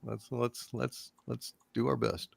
let's do our best.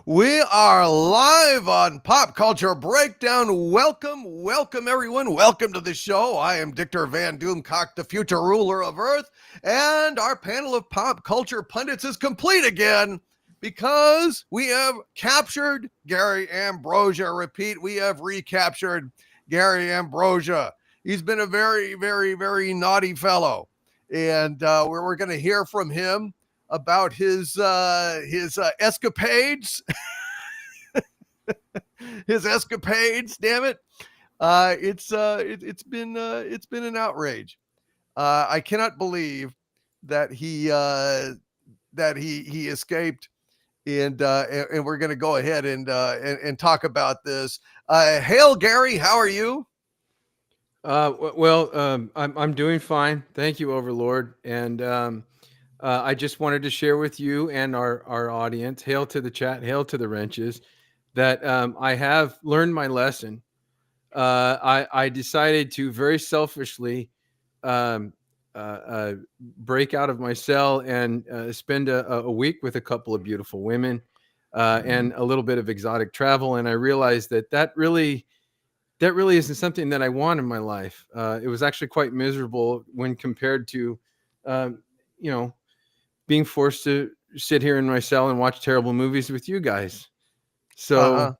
We are live on Pop Culture Breakdown. Welcome, everyone. Welcome to the show. I am Dictor Van Doomcock, the future ruler of Earth, and our panel of pop culture pundits is complete again because we have captured Gary Ambrosia. Repeat, we have recaptured Gary Ambrosia. He's been a very, very, very naughty fellow, and we're going to hear from him about his escapades. His escapades, damn it. It's been an outrage. I cannot believe that he escaped, and we're going to go ahead and talk about this. Hail, Gary, how are you? I'm doing fine. Thank you, Overlord. And I just wanted to share with you and our audience, hail to the chat, hail to the wrenches, that I have learned my lesson. I decided to very selfishly break out of my cell and spend a week with a couple of beautiful women and a little bit of exotic travel. And I realized that really isn't something that I want in my life. It was actually quite miserable when compared to, you know, being forced to sit here in my cell and watch terrible movies with you guys. So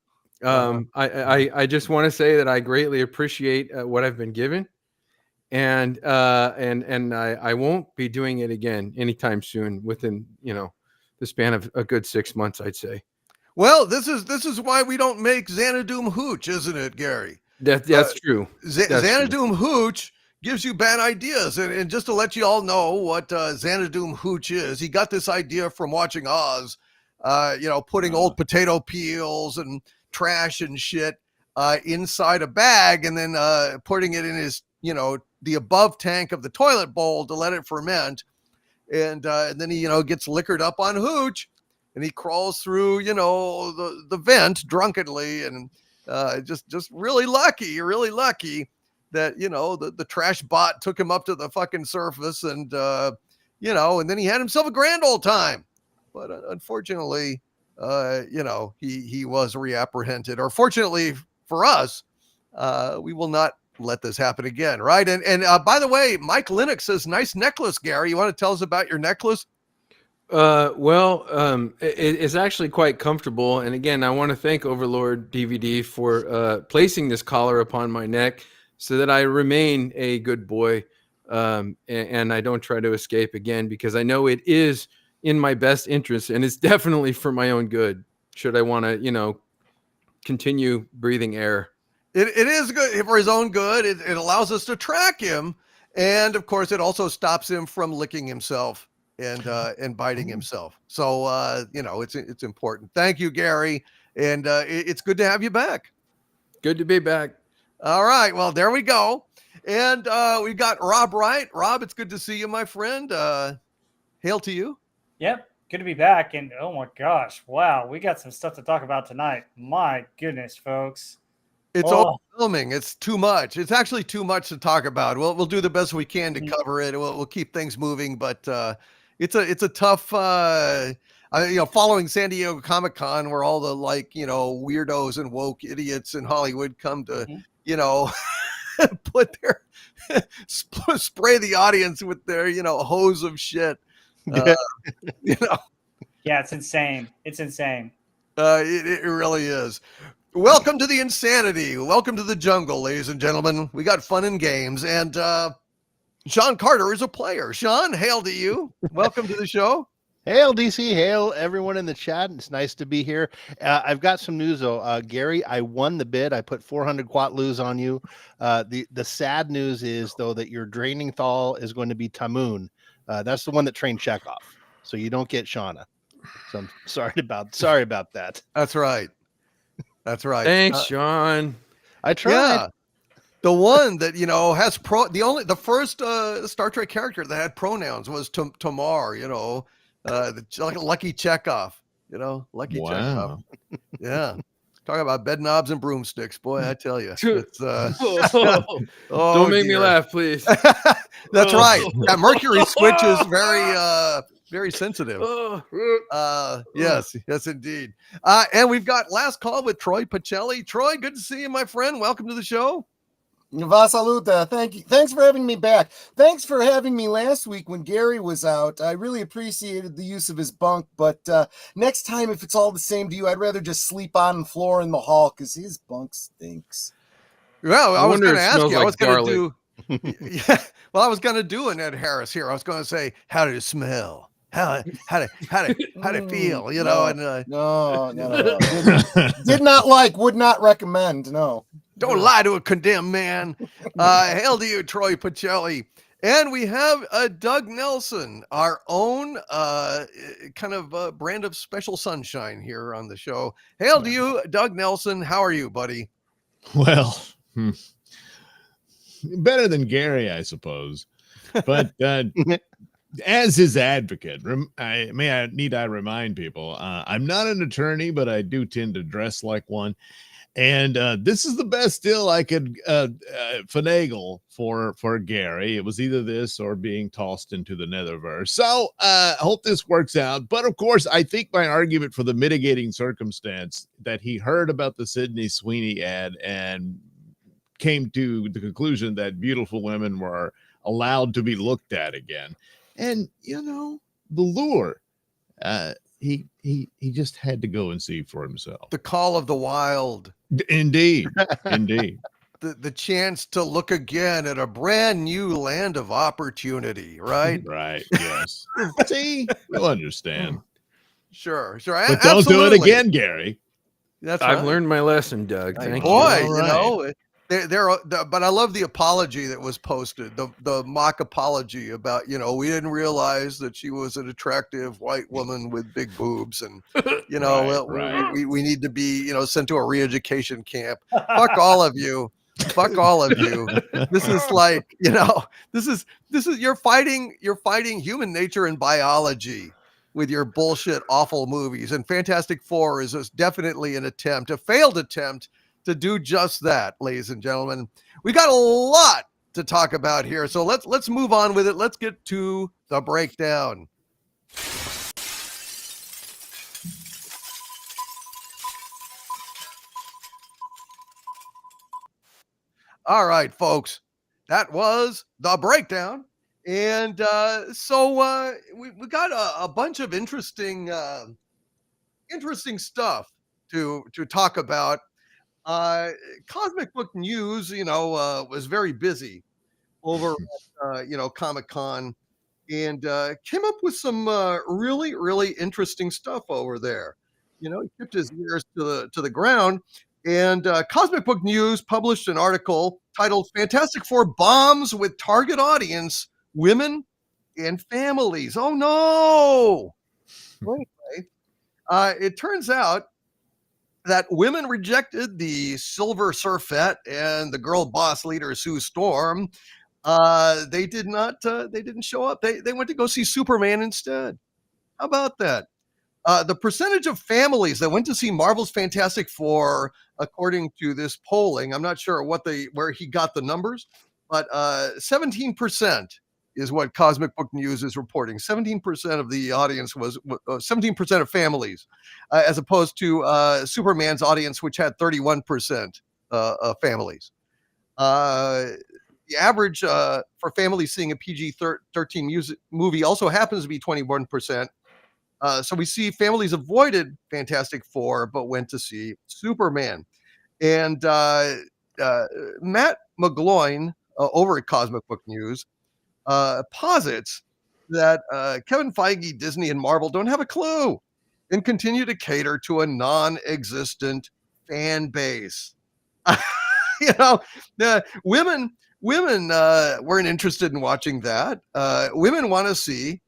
I just want to say that I greatly appreciate what I've been given, and I won't be doing it again anytime soon. Within the span of a good 6 months, I'd say. Well, this is why we don't make Xanadu Hooch, isn't it, Gary? That's true. Xanadu Hooch gives you bad ideas. And just to let you all know what Xanadu Hooch is, he got this idea from watching Oz, putting old potato peels and trash and shit inside a bag and then putting it in his, the above tank of the toilet bowl to let it ferment. And then he, gets liquored up on Hooch and he crawls through, the vent drunkenly and just really lucky that the trash bot took him up to the fucking surface and and then he had himself a grand old time. But unfortunately, he was reapprehended. Or fortunately for us, we will not let this happen again, right? And by the way, Mike Linux says, nice necklace, Gary. You want to tell us about your necklace? It's actually quite comfortable. And again, I want to thank Overlord DVD for placing this collar upon my neck so that I remain a good boy and I don't try to escape again, because I know it is in my best interest and it's definitely for my own good should I want to, continue breathing air. It is good for his own good. It allows us to track him. And of course, it also stops him from licking himself and biting himself. So, it's important. Thank you, Gary. And it's good to have you back. Good to be back. All right. Well, there we go. And we've got Rob Wright. Rob, it's good to see you, my friend. Hail to you. Yep. Good to be back. And oh my gosh, wow, we got some stuff to talk about tonight. My goodness, folks. It's overwhelming. It's too much. It's actually too much to talk about. We'll do the best we can to cover it. We'll keep things moving, but it's a tough, following San Diego Comic-Con where all the weirdos and woke idiots in Hollywood come to, put their spray the audience with their, hose of shit. Yeah, it's insane. It's insane. It really is. Welcome to the insanity. Welcome to the jungle, ladies and gentlemen. We got fun and games. And Sean Carter is a player. Sean, hail to you. Welcome to the show. Hail, DC. Hail, everyone in the chat. It's nice to be here. I've got some news, though. Gary, I won the bid. I put 400 quatlus on you. The sad news is, though, that your draining thal is going to be Tamoon. That's the one that trained Chekhov. So you don't get Shauna. So I'm sorry about that. That's right. That's right. Thanks, Sean. I tried. Yeah. The one that, has the first Star Trek character that had pronouns was Tamar, like Lucky Chekhov, Lucky Chekhov. Wow. Yeah. Talk about bed knobs and broomsticks. Boy, I tell you. It's, Don't oh, make me dear. laugh, please. That's right. That mercury switch is very sensitive. Yes, indeed. And we've got last call with Troy Pacelli. Troy, good to see you, my friend. Welcome to the show. Vasaluta, thank you. Thanks for having me back. Thanks for having me last week when Gary was out. I really appreciated the use of his bunk, but next time, if it's all the same to you, I'd rather just sleep on the floor in the hall because his bunk stinks. Well, I was wonder going to it ask smells you. I like was going to garlic. do. Yeah. Well, I was going to do an Ed Harris here. I was going to say, how did it smell? How did it feel? No. Did not like, would not recommend. No. Don't lie to a condemned man. Hail to you, Troy Pacelli. And we have Doug Nelson, our own kind of brand of special sunshine here on the show. Hail to you, Doug Nelson. How are you, buddy? Well, better than Gary, I suppose. But as his advocate, I remind people, I'm not an attorney, but I do tend to dress like one. And this is the best deal I could finagle for Gary. It was either this or being tossed into the netherverse. So I hope this works out. But of course, I think my argument for the mitigating circumstance that he heard about the Sydney Sweeney ad and came to the conclusion that beautiful women were allowed to be looked at again. And, the lure. He just had to go and see for himself. The call of the wild. Indeed. The chance to look again at a brand new land of opportunity, right? Right. Yes. See, you'll understand. Sure. But don't do it again, Gary. That's I've right. learned my lesson, Doug. Thank Boy, you. Right. but I love the apology that was posted, the mock apology about, we didn't realize that she was an attractive white woman with big boobs. And, Right. We need to be, sent to a re-education camp. Fuck all of you. Fuck all of you. This is like, this is you're fighting human nature and biology with your bullshit, awful movies. And Fantastic Four is definitely a failed attempt to do just that, ladies and gentlemen. We got a lot to talk about here, so let's move on with it. Let's get to the breakdown. All right, folks, that was the breakdown, and so we got a bunch of interesting stuff to talk about. Cosmic Book News, was very busy over at, Comic-Con, and came up with some really, really interesting stuff over there. He kept his ears to the ground, and Cosmic Book News published an article titled "Fantastic Four Bombs with Target Audience, Women and Families." Oh no! Anyway, it turns out that women rejected the Silver Surfette and the girl boss leader Sue Storm. They didn't show up. They went to go see Superman instead. How about that? The percentage of families that went to see Marvel's Fantastic Four, according to this polling, I'm not sure where he got the numbers, but 17% is what Cosmic Book News is reporting. 17% of the audience was 17% of families, as opposed to Superman's audience, which had 31% of families. The average for families seeing a PG-13 movie also happens to be 21%. So we see families avoided Fantastic Four, but went to see Superman. And Matt McGloin over at Cosmic Book News posits that Kevin Feige, Disney, and Marvel don't have a clue and continue to cater to a non-existent fan base. The women weren't interested in watching that. Women want to see,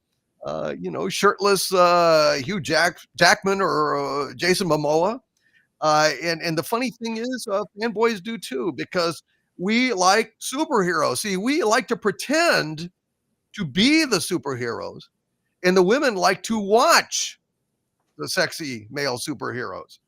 shirtless Hugh Jackman or Jason Momoa. And the funny thing is, fanboys do too, because we like superheroes. See, we like to pretend to be the superheroes, and the women like to watch the sexy male superheroes.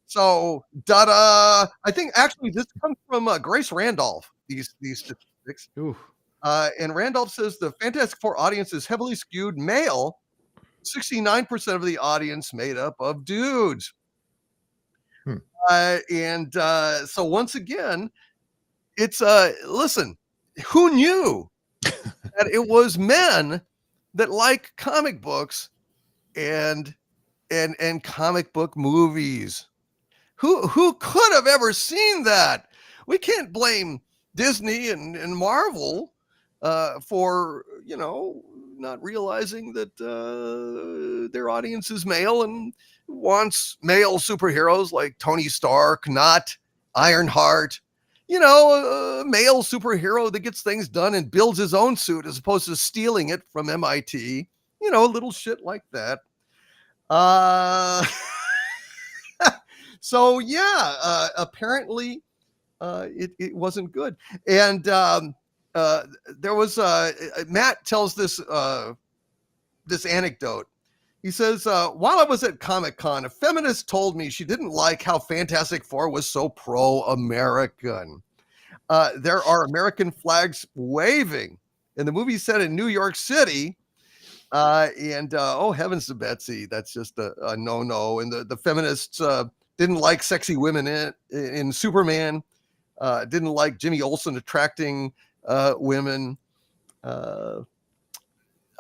So, da-da! I think actually this comes from Grace Randolph. These statistics, Ooh. and Randolph says the Fantastic Four audience is heavily skewed male. 69% of the audience made up of dudes. Hmm. So once again, it's listen, who knew that it was men that like comic books and comic book movies? Who could have ever seen that? We can't blame Disney and Marvel for not realizing that their audience is male and wants male superheroes like Tony Stark, not Ironheart. A male superhero that gets things done and builds his own suit as opposed to stealing it from MIT. Little shit like that. So yeah, apparently it wasn't good. And there was Matt tells this anecdote. He says, while I was at Comic-Con, a feminist told me she didn't like how Fantastic Four was so pro-American. There are American flags waving, and the movie set in New York City. Oh heavens to Betsy, that's just a no-no. And the feminists didn't like sexy women in Superman. Didn't like Jimmy Olsen attracting women.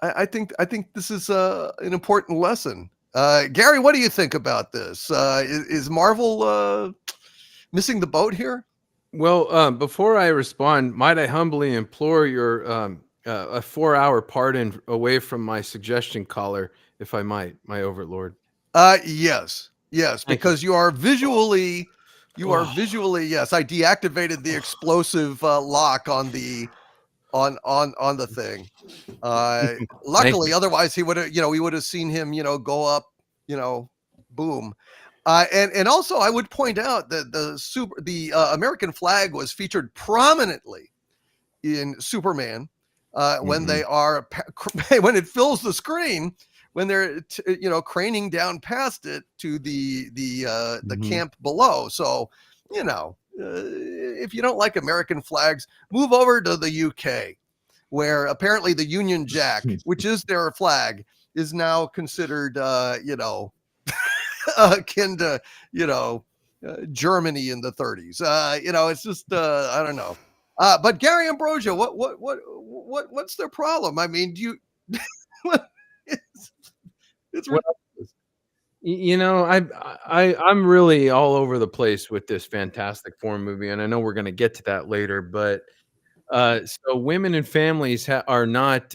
I think this is an important lesson. Gary, what do you think about this? Is Marvel missing the boat here? Well, before I respond, might I humbly implore your a 4-hour pardon away from my suggestion caller, if I might, my overlord. Yes, Thank because you are visually, yes. I deactivated the explosive lock on the thing. Luckily, otherwise he would have, we would have seen him, go up, boom. And also I would point out that the American flag was featured prominently in Superman when they are when it fills the screen, when they're craning down past it to the camp below. So if you don't like American flags, move over to the UK, where apparently the Union Jack, which is their flag, is now considered akin to Germany in the 30s. It's just I don't know. But Gary Ambrosia, what's their problem? I mean, do you? it's I'm really all over the place with this Fantastic Four movie, and I know we're going to get to that later. But so women and families are not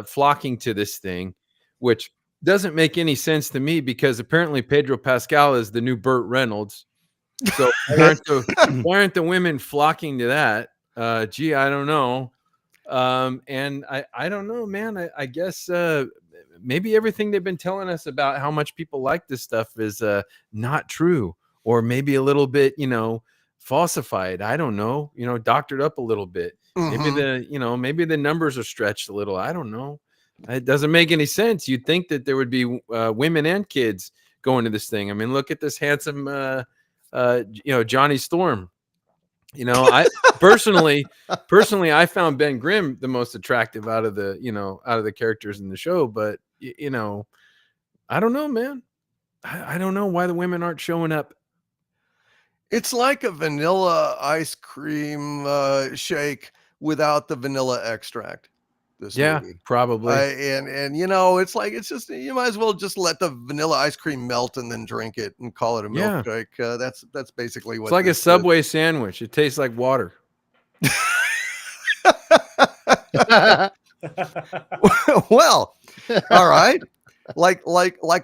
flocking to this thing, which doesn't make any sense to me, because apparently Pedro Pascal is the new Burt Reynolds. So why aren't the women flocking to that? Gee, I don't know. And I don't know, man. I guess maybe everything they've been telling us about how much people like this stuff is not true, or maybe a little bit, falsified. I don't know, doctored up a little bit. Maybe maybe the numbers are stretched a little. I don't know. It doesn't make any sense. You'd think that there would be women and kids going to this thing. I mean, look at this handsome, Johnny Storm. I personally, I found Ben Grimm the most attractive out of the characters in the show. But I don't know, man. I don't know why the women aren't showing up. It's like a vanilla ice cream shake without the vanilla extract. This movie. Probably. And it's like, it's just, you might as well just let the vanilla ice cream melt and then drink it and call it a milkshake. That's basically what it's like a Subway sandwich. It tastes like water. Well, all right. Like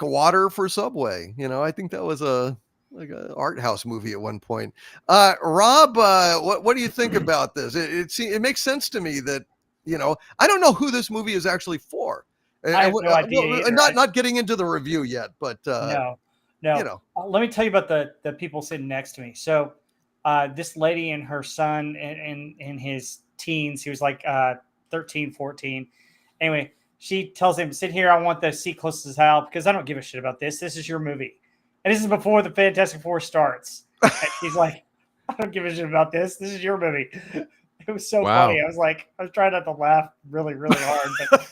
water for Subway. I think that was like an art house movie at one point. Rob, what do you think about this? It makes sense to me that, I don't know who this movie is actually for. I have no idea either. Not getting into the review yet, but no. No, You know. let me tell you about the people sitting next to me. So, this lady and her son in his teens, he was like 13, 14. Anyway, she tells him, sit here. I want the seat closest to his house because I don't give a shit about this. This is your movie. And this is before the Fantastic Four starts. And she's like, I don't give a shit about this. This is your movie. It was so Wow. funny. I was trying not to laugh really, really hard, but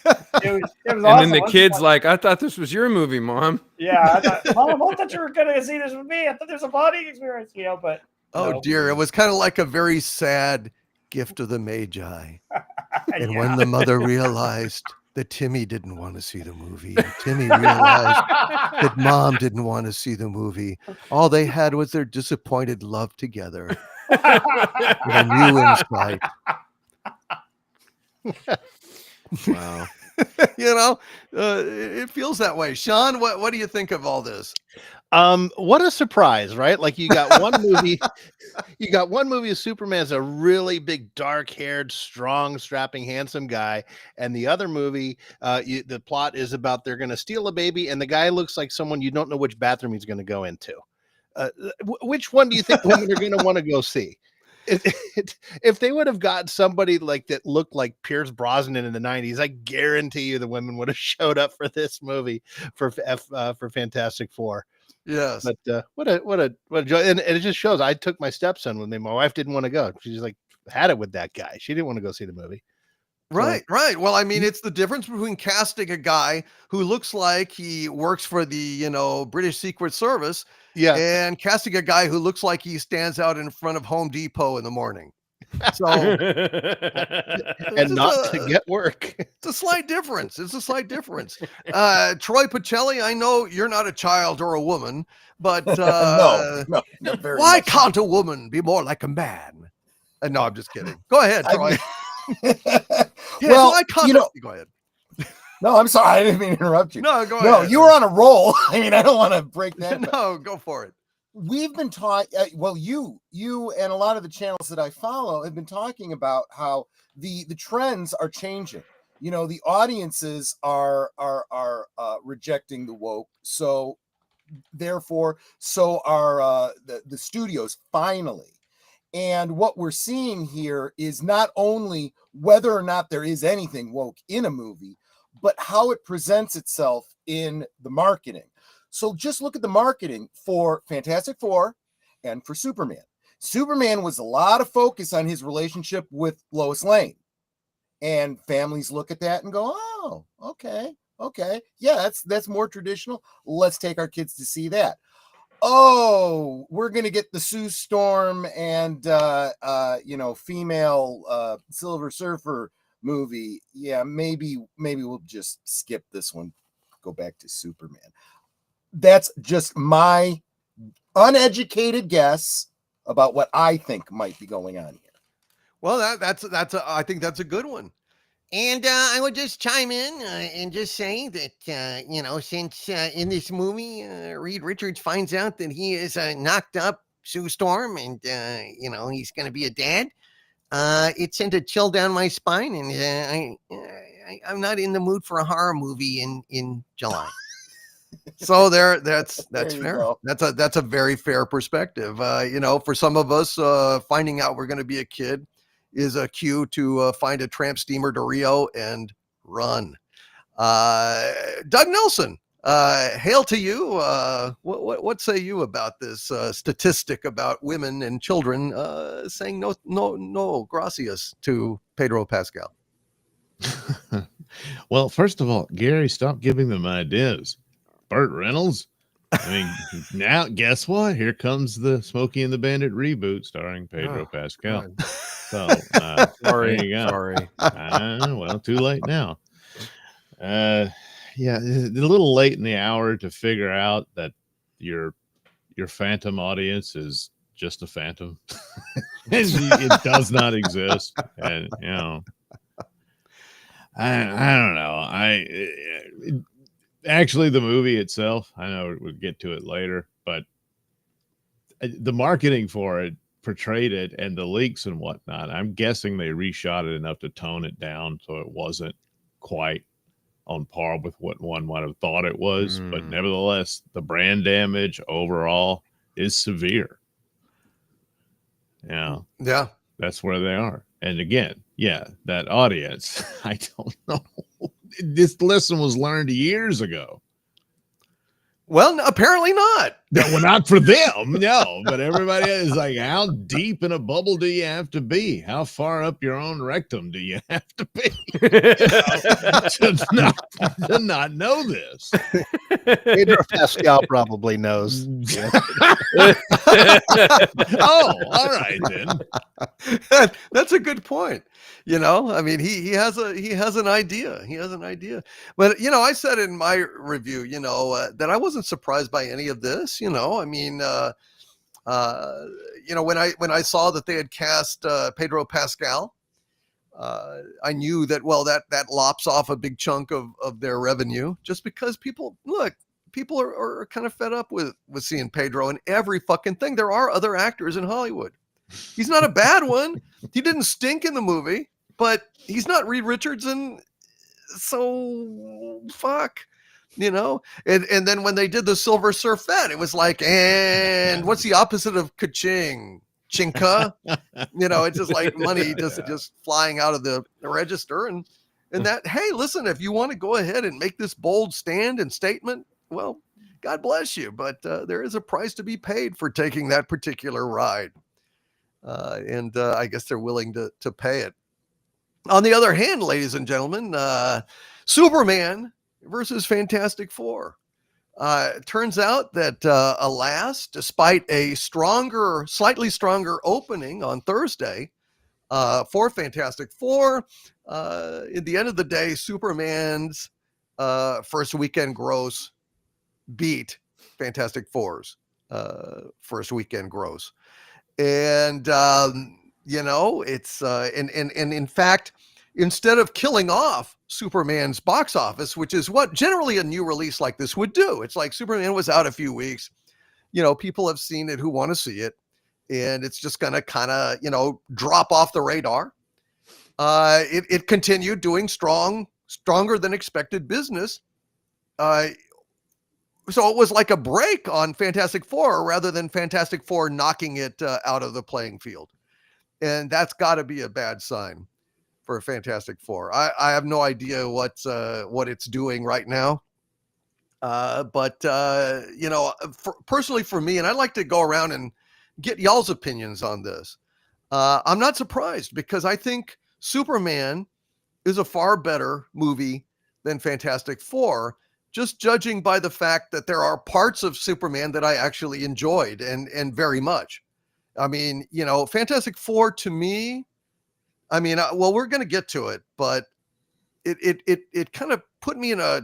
it was And awesome. then the kid's like, I thought this was your movie, Mom. yeah, I thought, Mom, I thought you were going to see this with me. I thought there's a bonding experience, but Oh no. dear, it was kind of like a very sad gift of the Magi. And Yeah. when the mother realized that Timmy didn't want to see the movie, and Timmy realized that Mom didn't want to see the movie, all they had was their disappointed love together with a new insight. Wow. It feels that way. Sean, what do you think of all this? What a surprise, right? Like you got one movie, of Superman's a really big, dark-haired, strong, strapping, handsome guy, and the other movie, the plot is about they're going to steal a baby, and the guy looks like someone you don't know which bathroom he's going to go into. Which one do you think women are going to want to go see? If they would have got somebody like that looked like Pierce Brosnan in the 90s, I guarantee you the women would have showed up for this movie for Fantastic Four. Yes. But what a joy. And it just shows I took my stepson with me. My wife didn't want to go. She's like had it with that guy. She didn't want to go see the movie. Right. Well, I mean, it's the difference between casting a guy who looks like he works for the, British Secret Service, and casting a guy who looks like he stands out in front of Home Depot in the morning. So, and not to get work. It's a slight difference. Troy Pacelli, I know you're not a child or a woman, but no, very why much. can't a woman be more like a man? No, I'm just kidding. Go ahead, Troy. Well, why can't go ahead. No, I'm sorry. I didn't mean to interrupt you. No, go ahead. No, you were on a roll. I mean, I don't want to break that. No, go for it. We've been taught. Well, you and a lot of the channels that I follow have been talking about how the trends are changing. The audiences are rejecting the woke. So therefore, so are the studios finally. And what we're seeing here is not only whether or not there is anything woke in a movie, but how it presents itself in the marketing. So just look at the marketing for Fantastic Four and for Superman. Superman was a lot of focus on his relationship with Lois Lane. And families look at that and go, oh, okay. Yeah, that's more traditional. Let's take our kids to see that. Oh, we're gonna get the Sue Storm and female Silver Surfer movie. Yeah, maybe we'll just skip this one, go back to Superman. That's just my uneducated guess about what I think might be going on here. Well, I think that's a good one. And I would just chime in and just say that, since in this movie, Reed Richards finds out that he is knocked up Sue Storm and, he's going to be a dad, it sent a chill down my spine. And I'm not in the mood for a horror movie in July. So that's fair. Go. That's a very fair perspective. For some of us, finding out we're going to be a kid is a cue to find a tramp steamer to Rio and run. Doug Nelson, hail to you. What say you about this statistic about women and children saying no gracias to Pedro Pascal? Well, first of all, Gary, stop giving them ideas. Burt Reynolds. I mean, now guess what? Here comes the Smokey and the Bandit reboot starring Pedro Pascal. God. So, Sorry. there you go. Sorry. Well, too late now. Yeah, a little late in the hour to figure out that your phantom audience is just a phantom. It does not exist, and I don't know. Actually, the movie itself, I know we'll get to it later, but the marketing for it portrayed it, and the leaks and whatnot, I'm guessing they reshot it enough to tone it down so it wasn't quite on par with what one might have thought it was. But Mm. nevertheless, the brand damage overall is severe. Yeah, Yeah. that's where they are. And again, yeah, that audience, I don't know. This lesson was learned years ago. Well, apparently not. No, well, not for them, no. But everybody is like, how deep in a bubble do you have to be? How far up your own rectum do you have to be to not know this? Pedro Pascal probably knows. Oh, all right then. That's a good point. I mean, he has an idea. He has an idea. But I said in my review, that I wasn't surprised by any of this. I mean, when I saw that they had cast Pedro Pascal, I knew that that lops off a big chunk of their revenue, just because people are kind of fed up with seeing Pedro in every fucking thing. There are other actors in Hollywood. He's not a bad one. He didn't stink in the movie, but he's not Reed Richardson. So fuck, And then when they did the Silver Surfette, it was like, and what's the opposite of ka-ching? Chinka? It's just like money just flying out of the register. And that, hey, listen, if you want to go ahead and make this bold stand and statement, well, God bless you. But there is a price to be paid for taking that particular ride. And I guess they're willing to pay it. On the other hand, ladies and gentlemen, Superman versus Fantastic Four. It turns out that, alas, despite a slightly stronger opening on Thursday for Fantastic Four, at the end of the day, Superman's first weekend gross beat Fantastic Four's first weekend gross. And, it's, and in fact, instead of killing off Superman's box office, which is what generally a new release like this would do. It's like Superman was out a few weeks, people have seen it who want to see it, and it's just going to kind of, drop off the radar. It continued doing stronger than expected business. So it was like a break on Fantastic Four rather than Fantastic Four knocking it out of the playing field. And that's got to be a bad sign for Fantastic Four. I have no idea what it's doing right now. But personally for me, and I'd like to go around and get y'all's opinions on this. I'm not surprised, because I think Superman is a far better movie than Fantastic Four, just judging by the fact that there are parts of Superman that I actually enjoyed and very much. I mean, Fantastic Four to me, I mean, well, we're going to get to it, but it kind of put me in a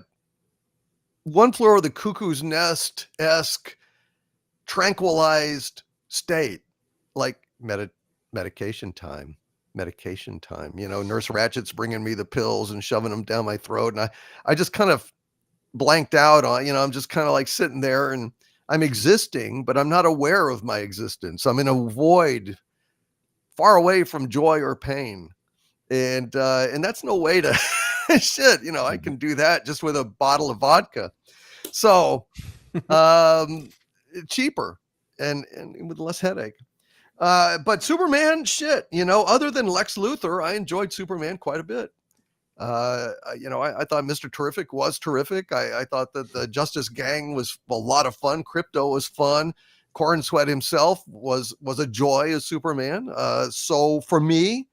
One Flew Over the Cuckoo's Nest-esque tranquilized state, like medication time. Nurse Ratchet's bringing me the pills and shoving them down my throat. And I just kind of blanked out on, I'm just kind of like sitting there and I'm existing, but I'm not aware of my existence. I'm in a void far away from joy or pain. And that's no way to shit. I can do that just with a bottle of vodka. So, cheaper and with less headache. But Superman, shit, other than Lex Luthor, I enjoyed Superman quite a bit. I thought Mr. Terrific was terrific. I thought that the Justice Gang was a lot of fun. Crypto was fun. Corn Sweat himself was a joy as Superman. So for me,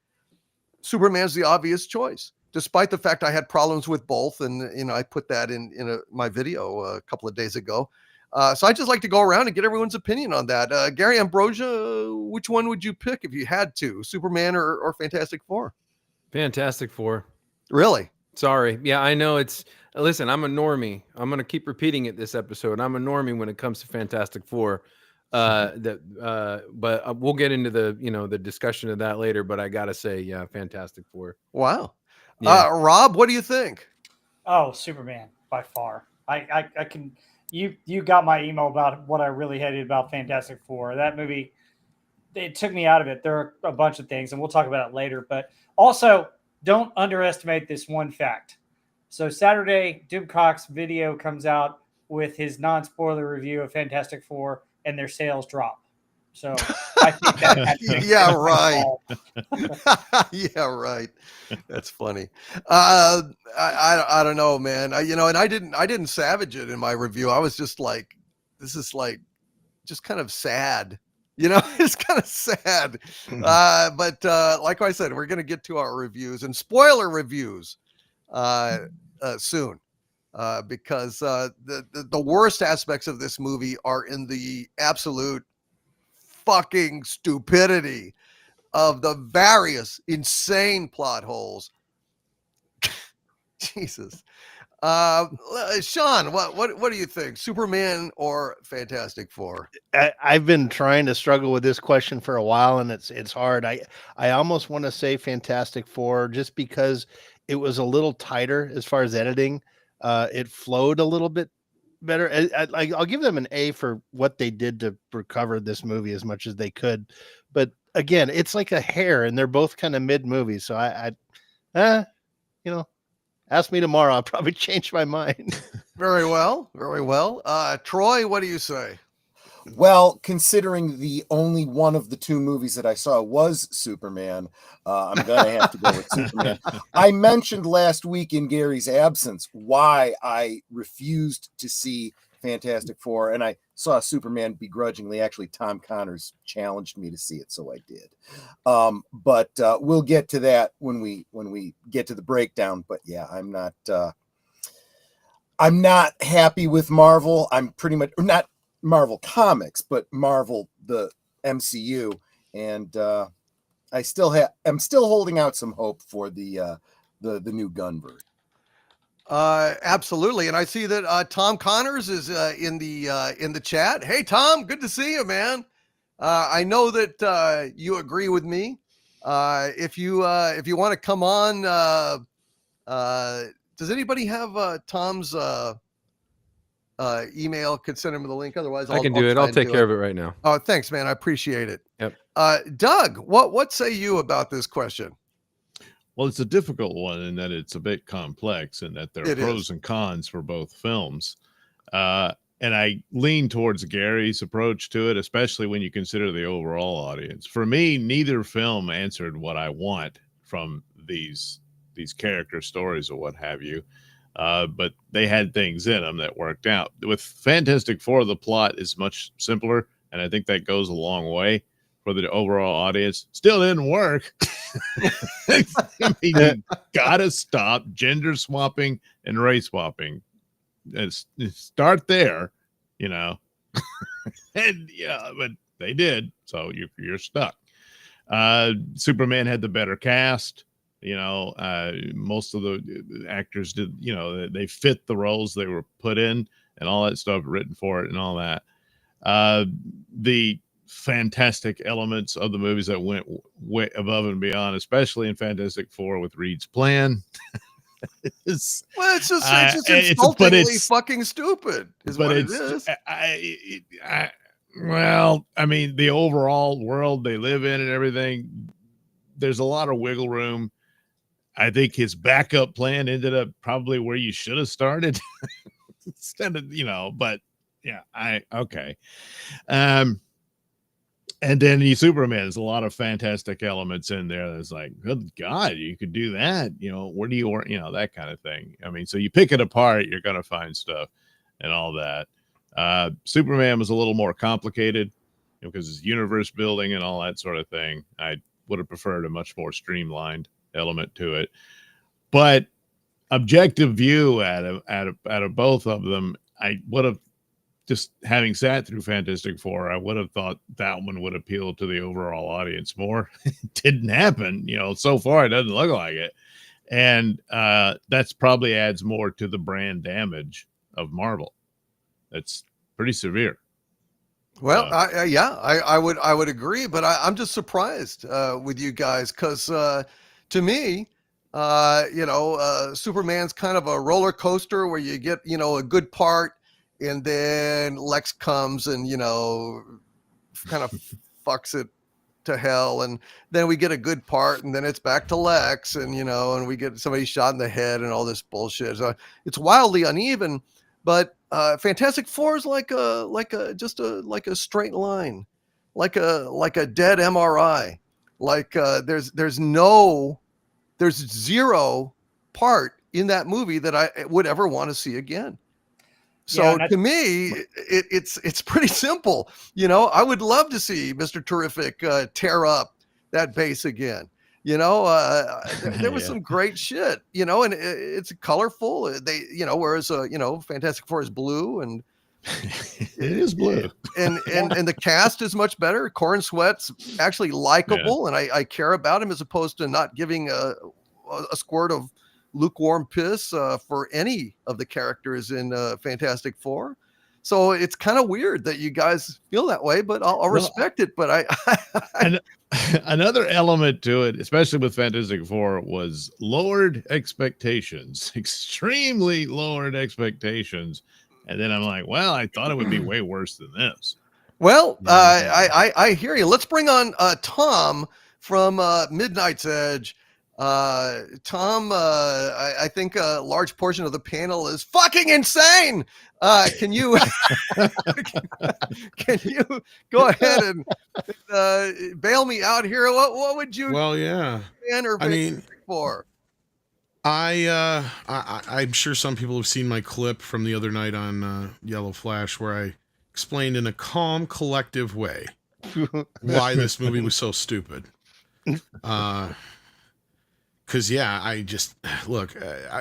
Superman's the obvious choice, despite the fact I had problems with both. And, I put that in my video a couple of days ago. So I just like to go around and get everyone's opinion on that. Gary Ambrosia, which one would you pick if you had to, Superman or Fantastic Four? Fantastic Four. Really? Sorry. Yeah, I know listen, I'm a normie. I'm going to keep repeating it this episode. I'm a normie when it comes to Fantastic Four. But we'll get into the discussion of that later, but I got to say, yeah, Fantastic Four. Wow. Yeah. Rob, what do you think? Oh, Superman by far. I can, you got my email about what I really hated about Fantastic Four. That movie, it took me out of it. There are a bunch of things, and we'll talk about it later, but also don't underestimate this one fact. So Saturday, Doomcock's video comes out with his non-spoiler review of Fantastic Four, and their sales drop. So I think that had to be Yeah, right. involved. Yeah, right. That's funny. I don't know, man. And I didn't savage it in my review. I was just like, this is like just kind of sad. It's kind of sad. But like I said, we're gonna get to our reviews and spoiler reviews soon. Because the worst aspects of this movie are in the absolute fucking stupidity of the various insane plot holes. Jesus. Sean, what do you think? Superman or Fantastic Four? I've been trying to struggle with this question for a while, and it's hard. I almost want to say Fantastic Four just because it was a little tighter as far as editing. It flowed a little bit better. I'll give them an A for what they did to recover this movie as much as they could. But again, it's like a hair, and they're both kind of mid movies. So ask me tomorrow. I'll probably change my mind. Very well. Very well. Troy, what do you say? Well, considering the only one of the two movies that I saw was Superman, I'm going to have to go with Superman. I mentioned last week in Gary's absence why I refused to see Fantastic Four, and I saw Superman begrudgingly. Actually, Tom Connors challenged me to see it, so I did. But we'll get to that when we get to the breakdown. But yeah, I'm not happy with Marvel. I'm pretty much not Marvel Comics, but Marvel the MCU, and I'm still holding out some hope for the new Gunbird. Absolutely, and I see that Tom Connors is in the chat. Hey, Tom, good to see you, man. I know that you agree with me. If you want to come on, does anybody have Tom's email? Could send him the link. Otherwise, I can do it. I'll take care of it right now. Oh, thanks, man. I appreciate it. Yep. Doug, what say you about this question? Well, it's a difficult one in that it's a bit complex and that there are pros and cons for both films. And I lean towards Gary's approach to it, especially when you consider the overall audience. For me, neither film answered what I want from these character stories or what have you. But they had things in them that worked out. With Fantastic Four, the plot is much simpler, and I think that goes a long way for the overall audience. Still didn't work. I mean, you gotta stop gender swapping and race swapping. Start there, and yeah, but they did, so you're stuck. Superman had the better cast. Most of the actors did, they fit the roles they were put in and all that stuff written for it and all that. The fantastic elements of the movies that went way above and beyond, especially in Fantastic Four with Reed's plan. It's just insultingly fucking stupid is what it is. Well, I mean, the overall world they live in and everything, there's a lot of wiggle room. I think his backup plan ended up probably where you should have started instead of, but yeah, okay. And then Superman, there's a lot of fantastic elements in there. That's like, good God, you could do that. Where do you work? That kind of thing. I mean, so you pick it apart, you're going to find stuff and all that. Superman was a little more complicated because it's universe building and all that sort of thing. I would have preferred a much more streamlined element to it, but objective view out of both of them, I would have, just having sat through Fantastic Four, I would have thought that one would appeal to the overall audience more. It didn't happen. So far it doesn't look like it. And that's probably adds more to the brand damage of Marvel. That's pretty severe. Well, I would agree, but I'm just surprised with you guys because to me, Superman's kind of a roller coaster where you get, a good part and then Lex comes and, kind of fucks it to hell, and then we get a good part, and then it's back to Lex, and and we get somebody shot in the head and all this bullshit. So it's wildly uneven, but Fantastic Four is like a straight line, like a dead MRI. Like there's zero part in that movie that I would ever want to see again. So to me, it's pretty simple. I would love to see Mr. Terrific tear up that base again. There was some great shit, and it's colorful. Whereas Fantastic Four is blue, and it is blue, and the cast is much better. Corn Sweat's actually likable, and I care about him as opposed to not giving a squirt of lukewarm piss for any of the characters in Fantastic Four. So it's kind of weird that you guys feel that way, but I'll respect it. But and another element to it, especially with Fantastic Four, was lowered expectations, extremely lowered expectations. And then I'm like, well, I thought it would be way worse than this. Well, I hear you. Let's bring on Tom from Midnight's Edge. Tom, I think a large portion of the panel is fucking insane. Can you go ahead and bail me out here? What would you? Well, yeah. For? I'm sure some people have seen my clip from the other night on Yellow Flash, where I explained in a calm, collective way why this movie was so stupid. Because, I just, look,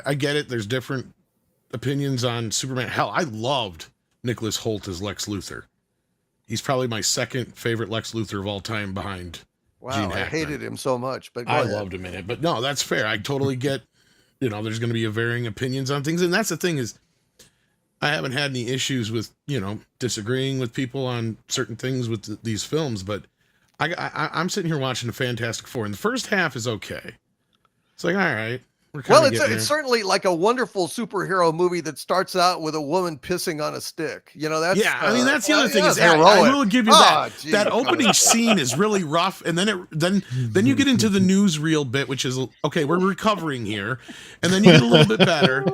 I get it. There's different opinions on Superman. Hell, I loved Nicholas Hoult as Lex Luthor. He's probably my second favorite Lex Luthor of all time behind Gene Hackman. I hated him so much, but I loved him in it. But no, that's fair. I totally get, there's going to be varying opinions on things. And that's the thing is, I haven't had any issues with, disagreeing with people on certain things with these films. But I'm sitting here watching the Fantastic Four, and the first half is okay. It's like, all right. Well, it's certainly like a wonderful superhero movie that starts out with a woman pissing on a stick. That's that's the other thing is I will give you that. That opening scene is really rough, and then you get into the newsreel bit, which is okay. We're recovering here, and then you get a little bit better,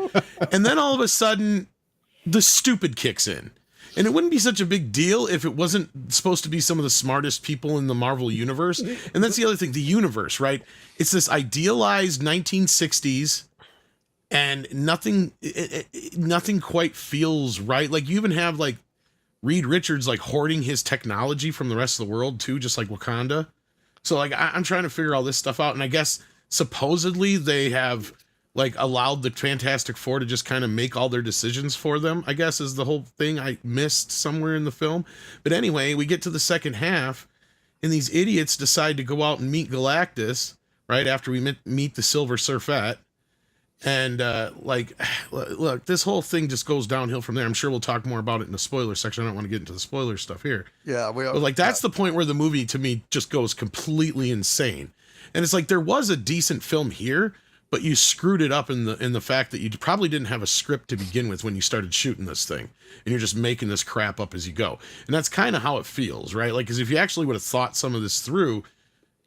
and then all of a sudden, the stupid kicks in. And it wouldn't be such a big deal if it wasn't supposed to be some of the smartest people in the Marvel universe. And that's the other thing, the universe, right? It's this idealized 1960s, and nothing quite feels right. Like you even have like Reed Richards like hoarding his technology from the rest of the world too, just like Wakanda. So like I'm trying to figure all this stuff out, and I guess supposedly they have like allowed the Fantastic Four to just kind of make all their decisions for them, I guess is the whole thing I missed somewhere in the film. But anyway, we get to the second half, and these idiots decide to go out and meet Galactus right after we meet the Silver Surfette. And look, this whole thing just goes downhill from there. I'm sure we'll talk more about it in the spoiler section. I don't want to get into the spoiler stuff here. Yeah, but that's the point where the movie to me just goes completely insane. And it's like there was a decent film here, but you screwed it up in the fact that you probably didn't have a script to begin with when you started shooting this thing, and you're just making this crap up as you go. And that's kind of how it feels, right? Like, because if you actually would have thought some of this through,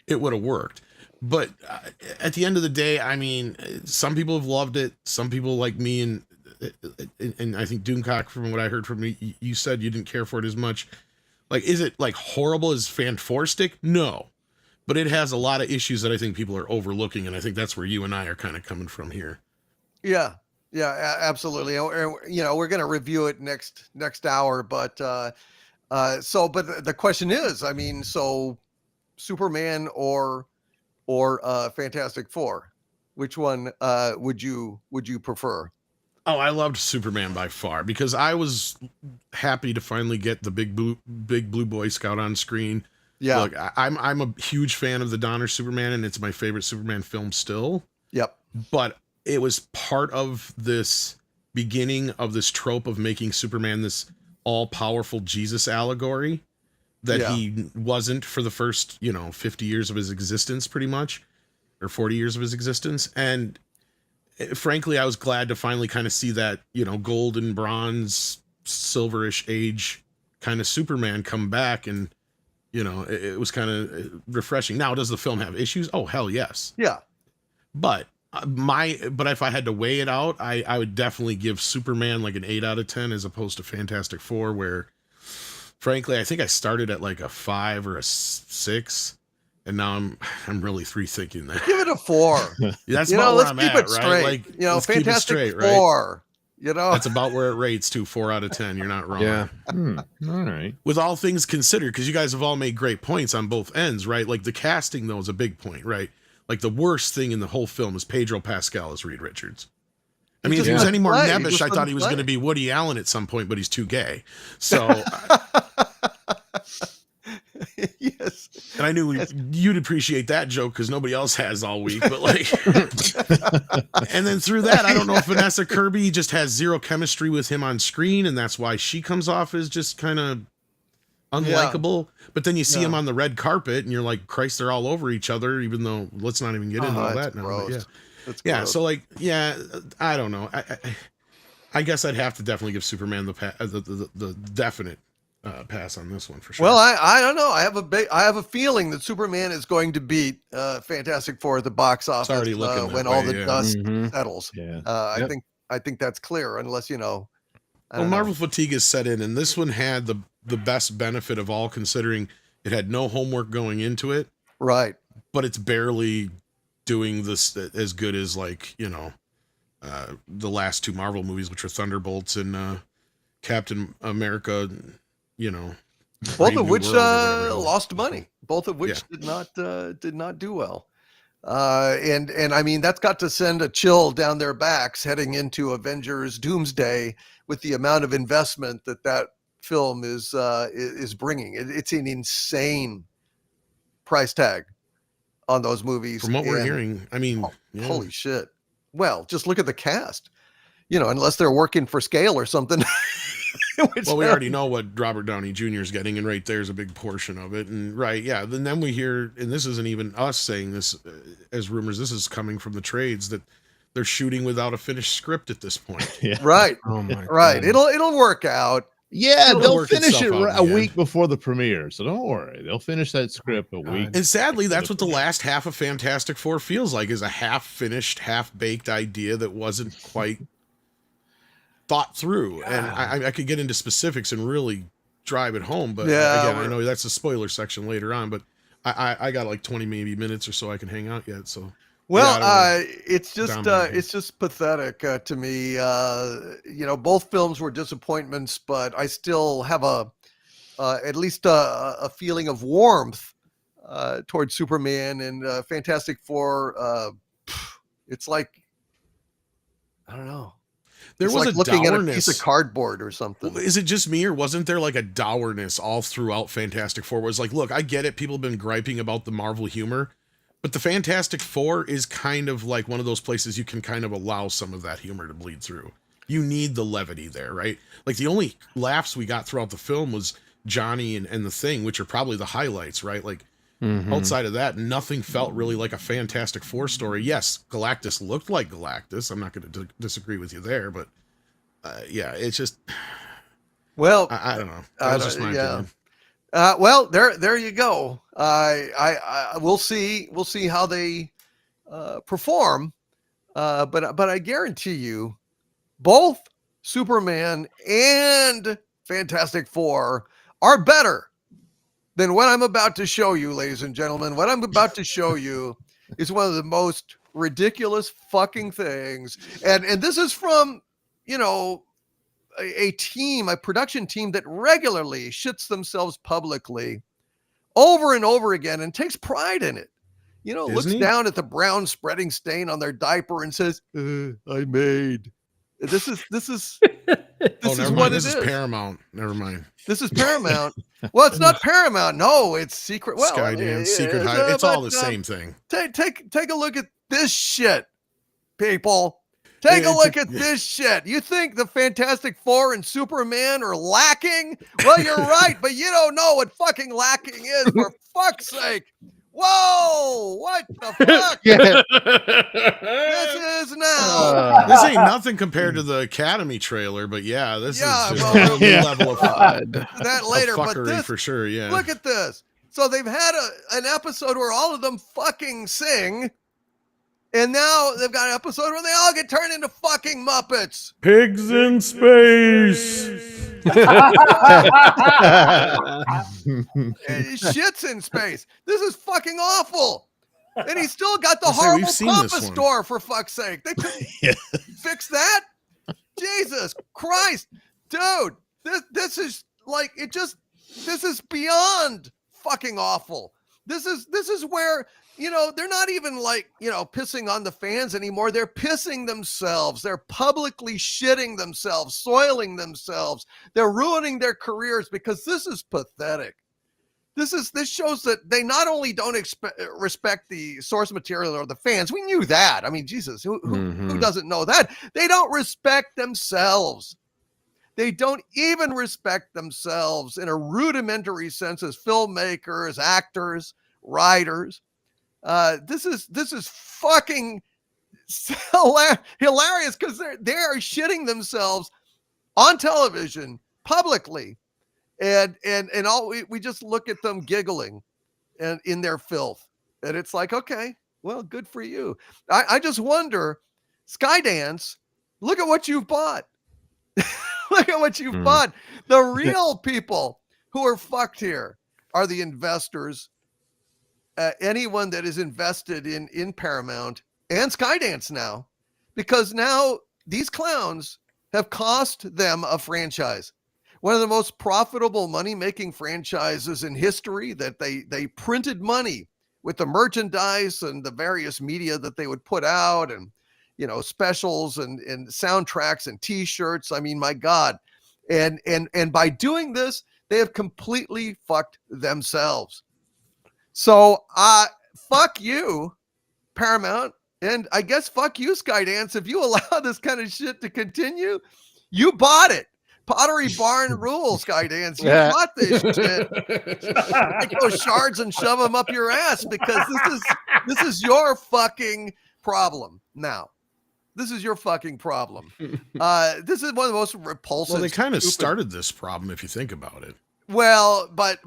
it would have worked. But at the end of the day, I mean, some people have loved it. Some people like me, and I think Doomcock, from what I heard from you said you didn't care for it as much. Like, is it like horrible as Fanforstic? No. But it has a lot of issues that I think people are overlooking, and I think that's where you and I are kind of coming from here. Yeah, absolutely. We're going to review it next hour, but but the question is, I mean, so Superman or Fantastic Four, which one would you prefer? Oh, I loved Superman by far, because I was happy to finally get the big blue Boy Scout on screen. Yeah, look, I'm a huge fan of the Donner Superman, and it's my favorite Superman film still. Yep. But it was part of this beginning of this trope of making Superman this all-powerful Jesus allegory that he wasn't for the first, 50 years of his existence, pretty much, or 40 years of his existence. And frankly, I was glad to finally kind of see that, golden, bronze, silverish age kind of Superman come back and You know, it was kind of refreshing. Now, does the film have issues? Oh, hell yes. Yeah. But if I had to weigh it out, I would definitely give Superman like an 8 out of 10 as opposed to Fantastic Four, where frankly, I think I started at like a 5 or a 6, and now I'm really rethinking that. Give it a 4. That's about where let's I'm keep at, it right? straight. Like, you know, let's keep it Fantastic straight, Four. right? You know, That's about where it rates to 4 out of 10. You're not wrong. Yeah. All right. With all things considered, because you guys have all made great points on both ends, right? Like the casting, though, is a big point, right? Like the worst thing in the whole film is Pedro Pascal as Reed Richards. I mean, if he was any more nebbish, I thought he was going to be Woody Allen at some point, but he's too gay. So, yes. And I knew you'd appreciate that joke because nobody else has all week. But like, and then through that, I don't know if Vanessa Kirby just has zero chemistry with him on screen, and that's why she comes off as just kind of unlikable. But then you see him on the red carpet, and you're like, Christ, they're all over each other. Even though, let's not even get into all that now. But yeah, so like, I don't know. I guess I'd have to definitely give Superman the definite pass on this one for sure. Well, I don't know. I have a feeling that Superman is going to beat Fantastic Four at the box office when all the dust settles. Yeah. I think that's clear, unless Marvel fatigue is set in, and this one had the best benefit of all, considering it had no homework going into it. Right. But it's barely doing this as good as the last 2 Marvel movies, which are Thunderbolts and Captain America. Both of which lost money. Both of which did not do well. And I mean, that's got to send a chill down their backs heading into Avengers Doomsday with the amount of investment that film is bringing. It's an insane price tag on those movies. From what we're hearing, I mean, holy shit. Well, just look at the cast, unless they're working for scale or something. Well, we already know what Robert Downey Jr. is getting, and right there's a big portion of it. And then we hear, and this isn't even us saying this as rumors, this is coming from the trades, that they're shooting without a finished script at this point. Right. Oh my right. God. It'll work out. Yeah, It'll they'll work finish it itself out a in the week end. before the premiere, so don't worry. They'll finish that script a week. And sadly, that's what the last half of Fantastic Four feels like, is a half-finished, half-baked idea that wasn't quite thought through. And I could get into specifics and really drive it home, but again, I know that's a spoiler section later on, but I got like 20 maybe minutes or so I can hang out yet. So it's just pathetic to me. Both films were disappointments, but I still have at least a feeling of warmth towards Superman and Fantastic Four. It's like, I don't know. There was like a looking dourness. at a piece of cardboard or something. Is it just me, or wasn't there like a dourness all throughout Fantastic Four? Where it's like, look, I get it. People have been griping about the Marvel humor, but the Fantastic Four is kind of like one of those places you can kind of allow some of that humor to bleed through. You need the levity there, right? Like the only laughs we got throughout the film was Johnny and the Thing, which are probably the highlights, right? Like outside of that, nothing felt really like a Fantastic Four story. Yes, Galactus looked like Galactus. I'm not going to disagree with you there, but it's just, well, I don't know. That was just my opinion. Well, there you go. We'll see how they perform. But I guarantee you, both Superman and Fantastic Four are better than what I'm about to show you, ladies and gentlemen. What I'm about to show you is one of the most ridiculous fucking things. And this is from, a production team that regularly shits themselves publicly over and over again and takes pride in it. Looks down at the brown spreading stain on their diaper and says, I made. This is never mind. This is Paramount. Never mind. This is Paramount. Well, it's not Paramount. No, it's Secret. Well, Skydance, Secret High. It's all the same thing. Take a look at this shit, people. Take a look at this shit. You think the Fantastic Four and Superman are lacking? Well, you're right, but you don't know what fucking lacking is, for fuck's sake. Whoa! What the fuck? This is now. This ain't nothing compared to the Academy trailer, but this is just a new level of that later. fuckery, but this, for sure. Yeah. Look at this. So they've had an episode where all of them fucking sing, and now they've got an episode where they all get turned into fucking Muppets. Pigs in space. Shit's in space. This is fucking awful. And he's still got the I say, horrible we've seen Papa this one. store, for fuck's sake. They couldn't fix that? Jesus Christ. Dude, this is like, this is beyond fucking awful. This is where, they're not even like, pissing on the fans anymore. They're pissing themselves. They're publicly shitting themselves, soiling themselves. They're ruining their careers because this is pathetic. This shows that they not only don't respect the source material or the fans. We knew that. I mean, Jesus, who doesn't know that? They don't respect themselves. They don't even respect themselves in a rudimentary sense as filmmakers, actors, writers. This is fucking hilarious because they are shitting themselves on television publicly. And all we just look at them giggling and in their filth. And it's like, okay, well, good for you. I just wonder, Skydance, look at what you've bought. Look at what you've bought. The real people who are fucked here are the investors. Anyone that is invested in Paramount and Skydance now, because now these clowns have cost them a franchise. One of the most profitable money-making franchises in history, that they printed money with the merchandise and the various media that they would put out, and specials and soundtracks and T-shirts. I mean, my God. And by doing this, they have completely fucked themselves. So fuck you, Paramount, and I guess fuck you, Skydance. If you allow this kind of shit to continue, you bought it. Pottery Barn rules, Skydance. You bought this shit. Take those shards and shove them up your ass, because this is your fucking problem now. This is your fucking problem. This is one of the most repulsive. Well, they kind of started this problem if you think about it. Well, but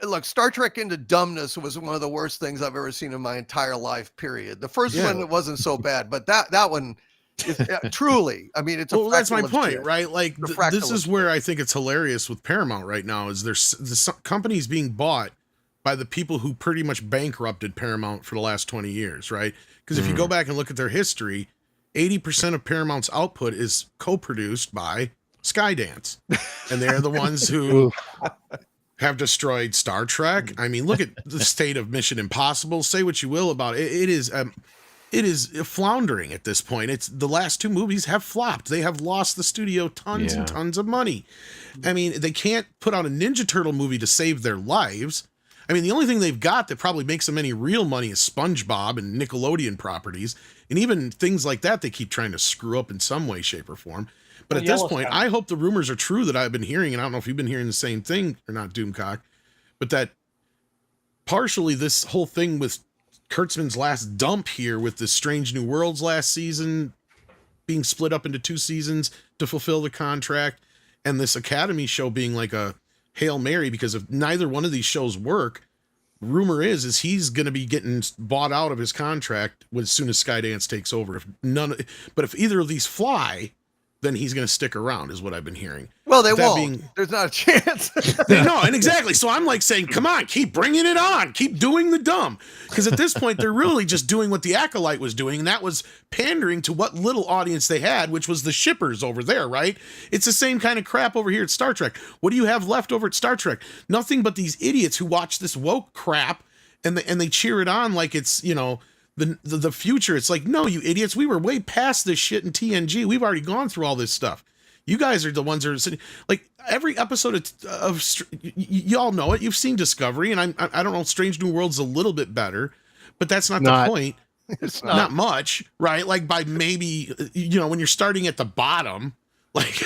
look, Star Trek Into Dumbness was one of the worst things I've ever seen in my entire life, period. The first one, it wasn't so bad, but that one is truly, I mean, it's that's my point, right? Like this is where I think it's hilarious with Paramount right now, is there's the companies being bought by the people who pretty much bankrupted Paramount for the last 20 years, right? Because if you go back and look at their history, 80% of Paramount's output is co-produced by Skydance. And they're the ones who have destroyed Star Trek. I mean, look at the state of Mission Impossible. Say what you will about it. It is floundering at this point. It's the last two movies have flopped. They have lost the studio tons and tons of money. I mean, they can't put out a Ninja Turtle movie to save their lives. I mean, the only thing they've got that probably makes them any real money is SpongeBob and Nickelodeon properties. And even things like that, they keep trying to screw up in some way, shape, or form. But at this point, I hope the rumors are true that I've been hearing, and I don't know if you've been hearing the same thing or not, Doomcock, but that partially this whole thing with Kurtzman's last dump here with the Strange New Worlds last season being split up into 2 seasons to fulfill the contract, and this Academy show being like a Hail Mary, because if neither one of these shows work, rumor is he's going to be getting bought out of his contract as soon as Skydance takes over. But if either of these fly, then he's going to stick around, is what I've been hearing. Well, they won't. There's not a chance. And exactly. So I'm like saying, come on, keep bringing it on. Keep doing the dumb. Because at this point, they're really just doing what the Acolyte was doing, and that was pandering to what little audience they had, which was the shippers over there, right? It's the same kind of crap over here at Star Trek. What do you have left over at Star Trek? Nothing but these idiots who watch this woke crap, and they cheer it on like it's, the future. It's like, no, you idiots, we were way past this shit in TNG. We've already gone through all this stuff. You guys are the ones that are sitting, like every episode of y'all know it. You've seen Discovery, and I don't know, Strange New World's a little bit better, but that's not the point. It's not much, right? Like by maybe, when you're starting at the bottom, Like,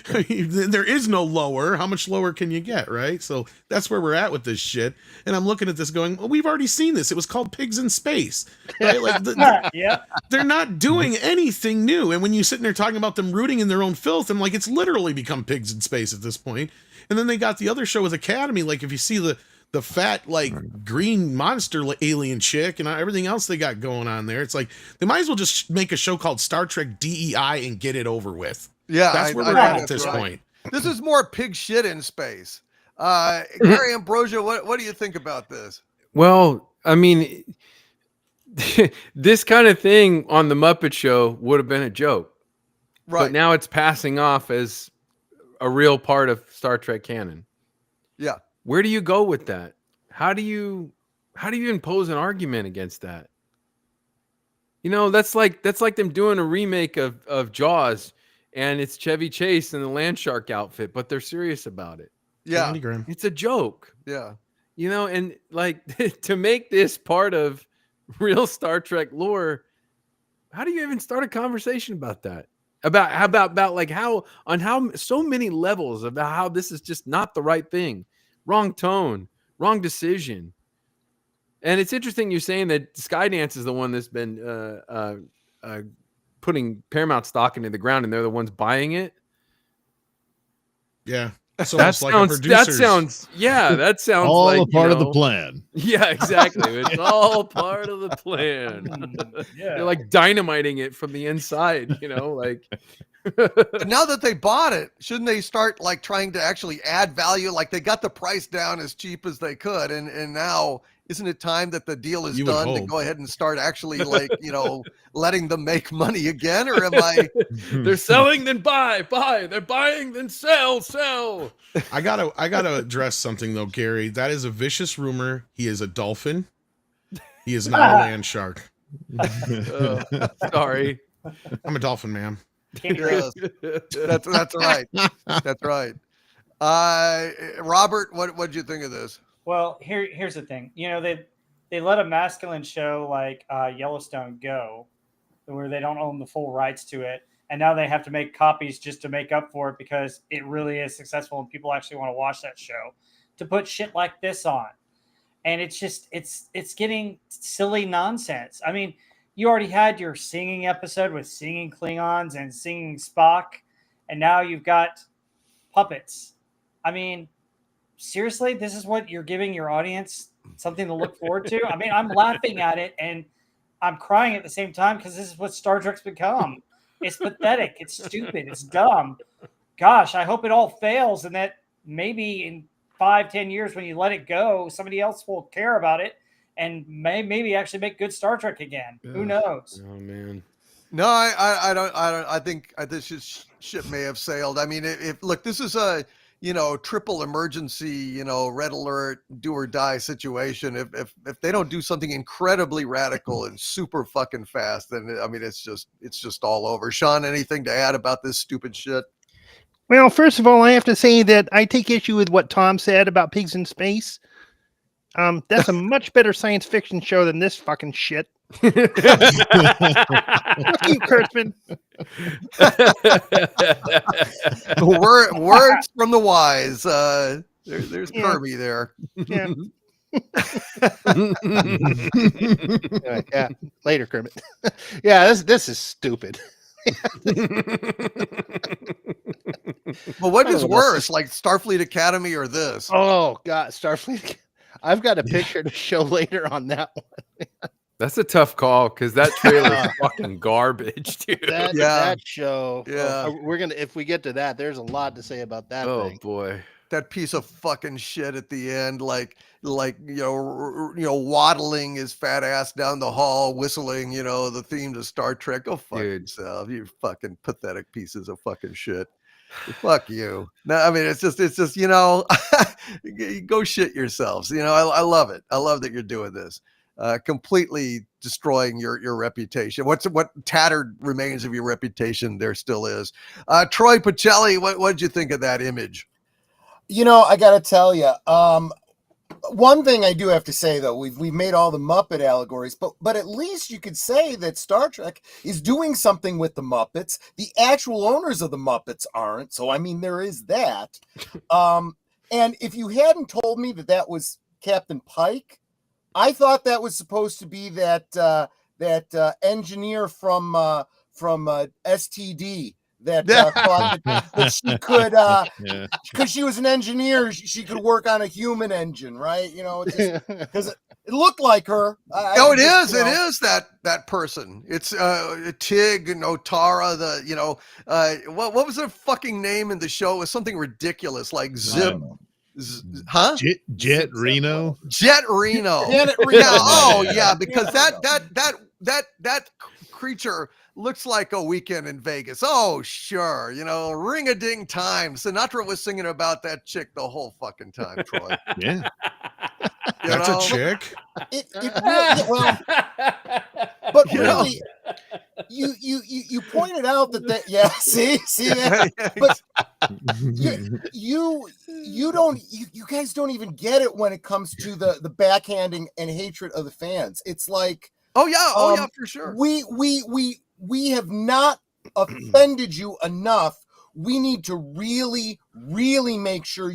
I mean, there is no lower. How much lower can you get, right? So that's where we're at with this shit. And I'm looking at this going, well, we've already seen this. It was called Pigs in Space, right? Like, Yep. they're not doing anything new. And when you sit in there talking about them rooting in their own filth, I'm like, it's literally become Pigs in Space at this point. And then they got the other show with Academy. Like, if you see the fat, like, green monster alien chick and everything else they got going on there, it's like they might as well just make a show called Star Trek DEI and get it over with. Yeah, That's where we're at this point. This is more pig shit in space. Gary Ambrosia, what do you think about this? Well, I mean, this kind of thing on the Muppet Show would have been a joke, Right. but now it's passing off as a real part of Star Trek canon. Yeah. Where do you go with that? How do you impose an argument against that? You know, that's like them doing a remake of Jaws, and it's Chevy Chase in the land shark outfit, but they're serious about it. Yeah. It's a joke. Yeah. You know, and like to make this part of real Star Trek lore, how do you even start a conversation about that? About like how so many levels about how this is just not the right thing. Wrong tone, wrong decision. And it's interesting you're saying that Skydance is the one that's been putting Paramount stock into the ground, and they're the ones buying it. Yeah. So that sounds all like a part of the plan. Yeah, exactly. It's all part of the plan. Yeah. They're like dynamiting it from the inside, you know, like. But now that they bought it, shouldn't they start like trying to actually add value? Like they got the price down as cheap as they could, and now isn't it time that the deal is done to go ahead and start actually like, you know, letting them make money again? Or am I? They're selling, then buy. They're buying, then sell. I gotta address something though, Gary. That is a vicious rumor. He is a dolphin. He is not a land shark. Sorry, I'm a dolphin, man. Yes. That's right. That's right. Robert, what did you think of this? Well, here's the thing. You know, they let a masculine show like Yellowstone go, where they don't own the full rights to it, and now they have to make copies just to make up for it because it really is successful and people actually want to watch that show. To put shit like this on, and it's just it's getting silly nonsense. I mean, you already had your singing episode with singing Klingons and singing Spock, and now you've got puppets. I mean, seriously, this is what you're giving your audience something to look forward to? I mean, I'm laughing at it and I'm crying at the same time because this is what Star Trek's become. It's pathetic. It's stupid. It's dumb. Gosh, I hope it all fails and that maybe in 5-10 years when you let it go, somebody else will care about it and maybe actually make good Star Trek again. Yeah. Who knows? Oh man. No, I don't. I think this ship may have sailed. I mean, if look, this is a triple emergency, red alert, do or die situation. If they don't do something incredibly radical and super fucking fast, then I mean, it's just all over. Sean, anything to add about this stupid shit? Well, first of all, I have to say that I take issue with what Tom said about Pigs in Space. That's a much better science fiction show than this fucking shit. Fuck you, Kurtzman. Words from the wise. There's Kirby there. Yeah. Yeah. Later, Kermit. Yeah, this is stupid. Well, what is worse, like Starfleet Academy or this? Oh God, Starfleet. I've got a picture to show later on that one. That's a tough call because that trailer is fucking garbage, dude. That show. Yeah, we're gonna if we get to that. There's a lot to say about that. Oh thing. boy, that piece of fucking shit at the end, like waddling his fat ass down the hall, whistling, the theme to Star Trek. Go fuck yourself, you fucking pathetic pieces of fucking shit. Fuck you. No, I mean, it's just, go shit yourselves. I love it. I love that you're doing this. Completely destroying your reputation. What tattered remains of your reputation there still is. Troy Pacelli, what did you think of that image? I got to tell you, One thing I do have to say, though, we've made all the Muppet allegories, but at least you could say that Star Trek is doing something with the Muppets. The actual owners of the Muppets aren't, so I mean there is that. And if you hadn't told me that was Captain Pike, I thought that was supposed to be that engineer from STD. That thought that she could, because she was an engineer, she could work on a human engine, right? You know, because it looked like her. It is that person. It's Tig and Otara. What was her fucking name in the show? It was something ridiculous like Zip. Jet Reno. Jet Reno. Janet Reno. Yeah. Oh yeah, because that creature looks like a weekend in Vegas. Oh, sure. Ring-a-ding time. Sinatra was singing about that chick the whole fucking time, Troy. Yeah. That's a chick? It really, well, but really, you pointed out that yeah, see that, but you guys don't even get it when it comes to the backhanding and hatred of the fans. It's like, oh yeah, for sure. We have not offended you enough. We need to really, really make sure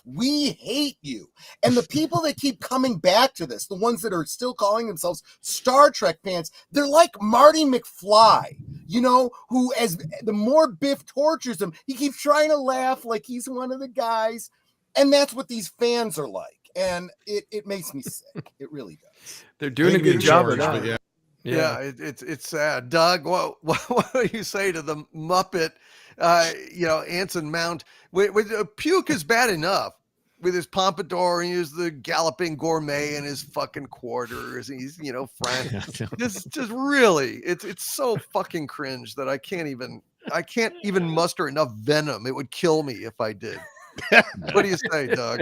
we hate you. And the people that keep coming back to this, the ones that are still calling themselves Star Trek fans, they're like Marty McFly, who, as the more Biff tortures him, he keeps trying to laugh like he's one of the guys. And that's what these fans are like. And it makes me sick. It really does. They're doing a good job of that. Yeah, it's sad. Doug, what do you say to the Muppet, Anson Mount? Puke is bad enough with his pompadour and he's the galloping gourmet in his fucking quarters. And he's, frank. just really, it's so fucking cringe that I can't even muster enough venom. It would kill me if I did. What do you say, Doug?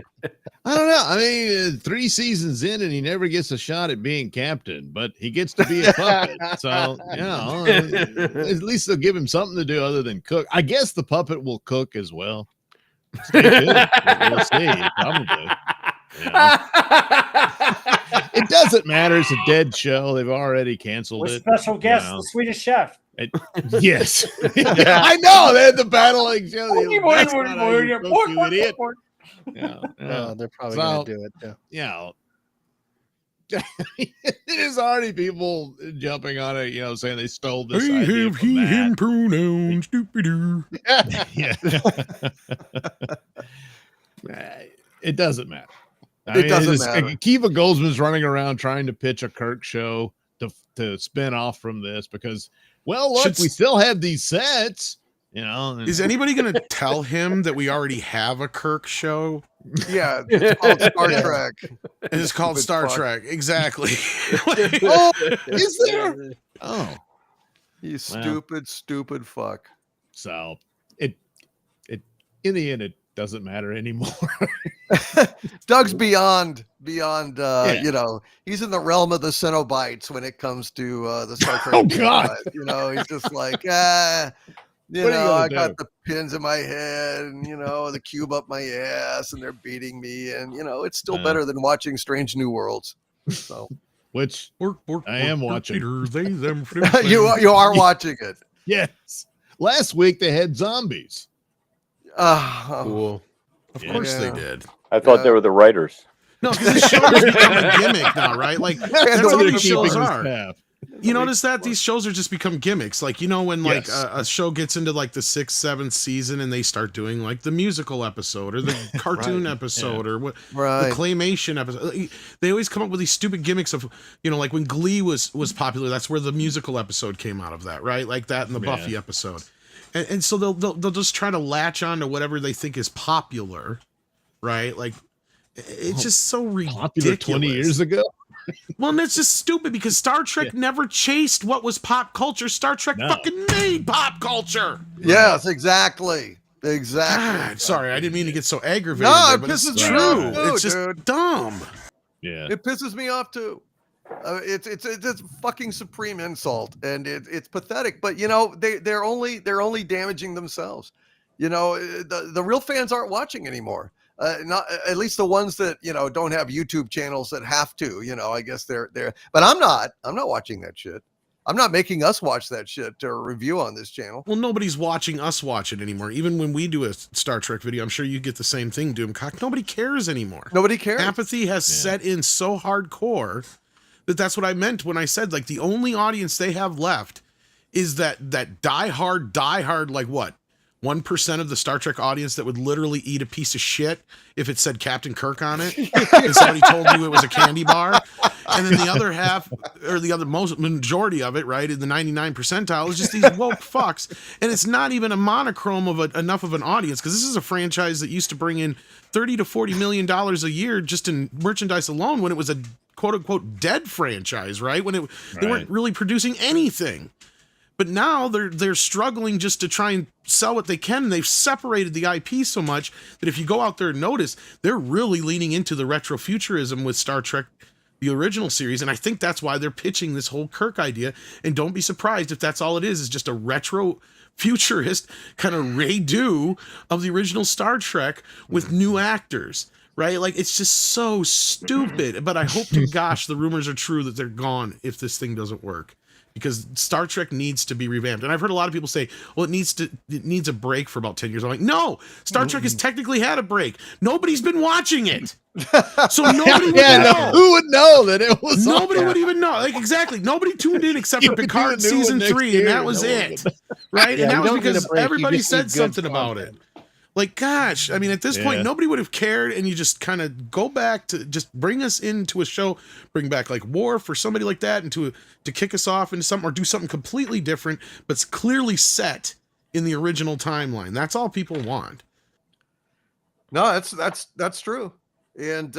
I don't know. I mean, 3 seasons in and he never gets a shot at being captain, but he gets to be a puppet. So, at least they'll give him something to do other than cook. I guess the puppet will cook as well. Stay tuned. We'll see. Probably. It doesn't matter. It's a dead show. They've already canceled With it. Special guest, the Swedish chef. Yes. I know. They had the battling show. That's not how you're supposed to, idiot. They're probably going to do it. Yeah. There's already people jumping on it, saying they stole this idea have from he, that. him pronouns, stupid. Yeah. It doesn't matter. It doesn't matter. Kiva Goldsman's running around trying to pitch a Kirk show to spin off from this because, well, look, we still have these sets, Is anybody going to tell him that we already have a Kirk show? Yeah, it's called Star Trek. And it's called Star Trek. Exactly. Oh, is there? Oh, you stupid fuck. So it in the end, it doesn't matter anymore. Doug's beyond he's in the realm of the Cenobites when it comes to the Star Trek. Oh God. He's just like, I got the pins in my head and the cube up my ass and they're beating me and it's still better than watching Strange New Worlds. So which I am watching. You are watching it. Yes. Last week they had zombies. Cool. Of course they did. I thought they were the writers. No, because the show has become a gimmick now, right? Like that's all these shows are. You notice that these shows are just become gimmicks. Like when a show gets into like the 6th, 7th season and they start doing like the musical episode or the cartoon episode or what the claymation episode. They always come up with these stupid gimmicks of like when Glee was popular. That's where the musical episode came out of that, right? Like that in the Buffy episode. And so they'll just try to latch on to whatever they think is popular, right? Like it's just so ridiculous. Popular 20 years ago. Well, and it's just stupid because Star Trek never chased what was pop culture. Star Trek fucking made pop culture. Yes, exactly. God, sorry, I didn't mean to get so aggravated. No, it but pisses it's me true. off too, It's just dude. dumb. Yeah, it pisses me off too. It's fucking supreme insult, and it's pathetic. But they're only damaging themselves. The real fans aren't watching anymore. Not at least the ones that don't have YouTube channels that have to. I guess they're. But I'm not watching that shit. I'm not making us watch that shit or review on this channel. Well, nobody's watching us watch it anymore. Even when we do a Star Trek video, I'm sure you get the same thing, Doomcock. Nobody cares anymore. Nobody cares. Apathy has set in so hardcore that's what I meant when I said, like, the only audience they have left is that diehard, like what? 1% of the Star Trek audience that would literally eat a piece of shit if it said Captain Kirk on it and somebody told you it was a candy bar. And then the other half, or the other majority of it, right, in the 99 percentile is just these woke fucks. And it's not even a monochrome of enough of an audience, because this is a franchise that used to bring in $30 to $40 million a year just in merchandise alone when it was a quote-unquote dead franchise, right? When they weren't really producing anything. But now they're struggling just to try and sell what they can. And they've separated the IP so much that if you go out there and notice, they're really leaning into the retrofuturism with Star Trek, the original series. And I think that's why they're pitching this whole Kirk idea. And don't be surprised if that's all it is just a retro futurist kind of redo of the original Star Trek with new actors. Right? Like, it's just so stupid. But I hope to gosh the rumors are true that they're gone if this thing doesn't work. Because Star Trek needs to be revamped. And I've heard a lot of people say, well, it needs a break for about 10 years. I'm like, no, Star Trek has technically had a break. Nobody's been watching it. So nobody would know. Who would know that it was? Nobody would even know. Like, exactly. Nobody tuned in except for Picard season 3, and that was it. Right? And that was because everybody said something about it. Like, gosh, I mean, at this point, nobody would have cared, and you just kind of go back to just bring us into a show, bring back like Worf or somebody like that, and to kick us off into something, or do something completely different, but it's clearly set in the original timeline. That's all people want. No, that's true. And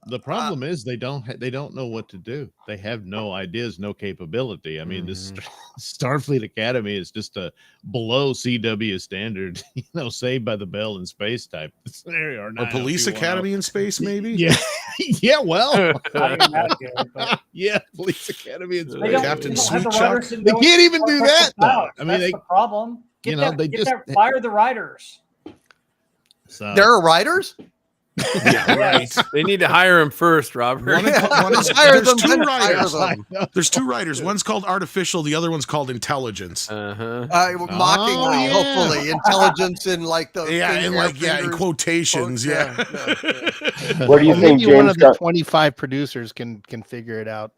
the problem is they don't know what to do. They have no ideas, no capability. I mean, this Starfleet Academy is just a below CW standard, Saved by the Bell in space type scenario. Or Police Academy in space, maybe? Yeah. Yeah, well. Not even that good, but Yeah, Police Academy in space. Captain don't have the Sweet writers Chuck. to They know can't even what do it's that, though. about. I mean, That's the problem. Fire the writers. So, there are writers. Yeah, right. They need to hire him first, Robert. There's two writers. There's two writers. One's called Artificial. The other one's called Intelligence. Mockingly, hopefully, intelligence in like the in quotations. Yeah. What do you think, Maybe one James of the Gunn? 25 producers can figure it out.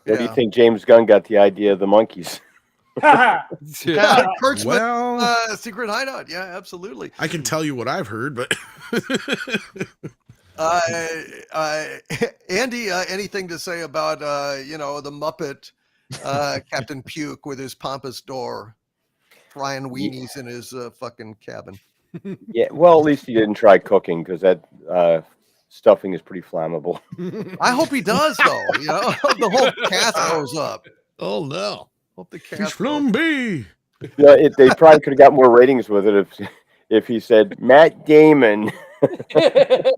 What do you think James Gunn got the idea of the monkeys? Kurtzman, Well, Secret Hideout. Yeah, absolutely. I can tell you what I've heard, but Andy, anything to say about the Muppet Captain Puke with his pompous door, frying weenies in his fucking cabin? Yeah, well, at least he didn't try cooking, because that stuffing is pretty flammable. I hope he does, though. The whole cast goes up. oh no. Hope the fish cast flambe. They probably could have got more ratings with it if he said Matt Damon. Do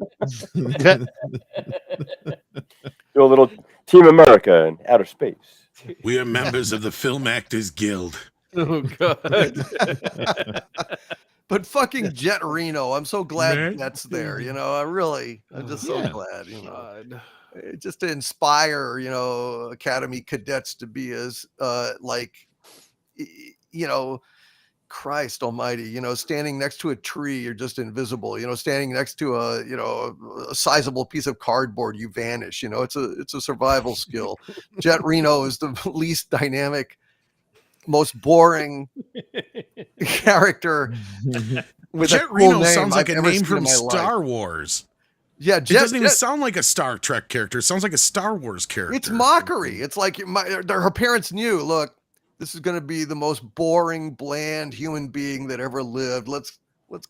a little Team America in outer space. We are members of the Film Actors Guild. Oh God. But fucking Jet Reno, I'm so glad Matt that's there. I'm just so glad. God. Just to inspire, Academy cadets to be as Christ Almighty, standing next to a tree, you're just invisible. Standing next to a sizable piece of cardboard, you vanish. It's a survival skill. Jet Reno is the least dynamic, most boring character. With Jet a cool Reno name sounds like I've a ever name seen from in my life. Star Wars. Yeah, It doesn't even sound like a Star Trek character. It sounds like a Star Wars character. It's mockery. It's like her parents knew, look, this is going to be the most boring, bland human being that ever lived. Let's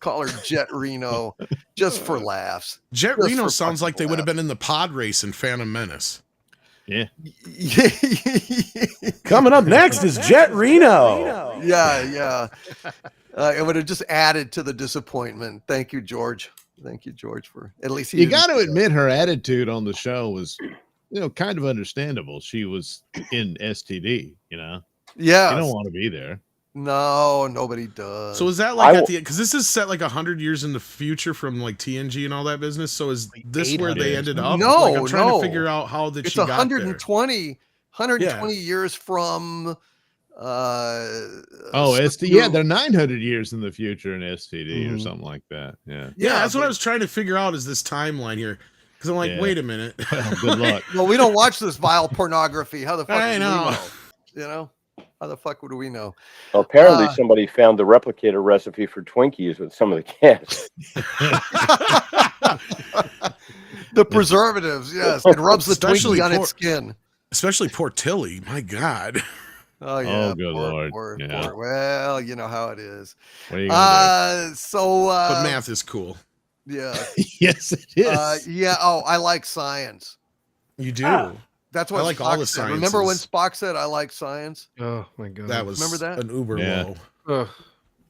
call her Jet Reno just for laughs. Jet Just Reno for sounds like they fucking would have been in the pod race in Phantom Menace. Yeah. Coming up next is Jet Reno. Yeah. It would have just added to the disappointment. Thank you, George. Thank you, George, for at least You got to admit her attitude on the show was, kind of understandable. She was in STD, Yeah. You don't want to be there. No, nobody does. So is that like at the because this is set like 100 years in the future from like TNG and all that business? So is this where they ended up? No, like, I'm trying no. to figure out how that It's she got 120 Yeah. years from they're 900 years in the future in STD or something like that. Yeah, that's what I was trying to figure out is this timeline here. Because I'm like, wait a minute. Well, good luck. Well, we don't watch this vile pornography. How the fuck I do know. we know? You know? How the fuck do we know? Well, apparently somebody found the replicator recipe for Twinkies with some of the cats. The preservatives, yes. It rubs the Twinkie on its skin. Especially poor Tilly. My God. Oh, yeah. Oh, good Lord. Yeah. Well, you know how it is. What are you gonna do? But math is cool. Yeah. Yes, it is. Yeah. Oh, I like science. You do. That's what I like Spock all the said. sciences. Remember when Spock said, "I like science"? Oh my God. That was Remember that? an uber low.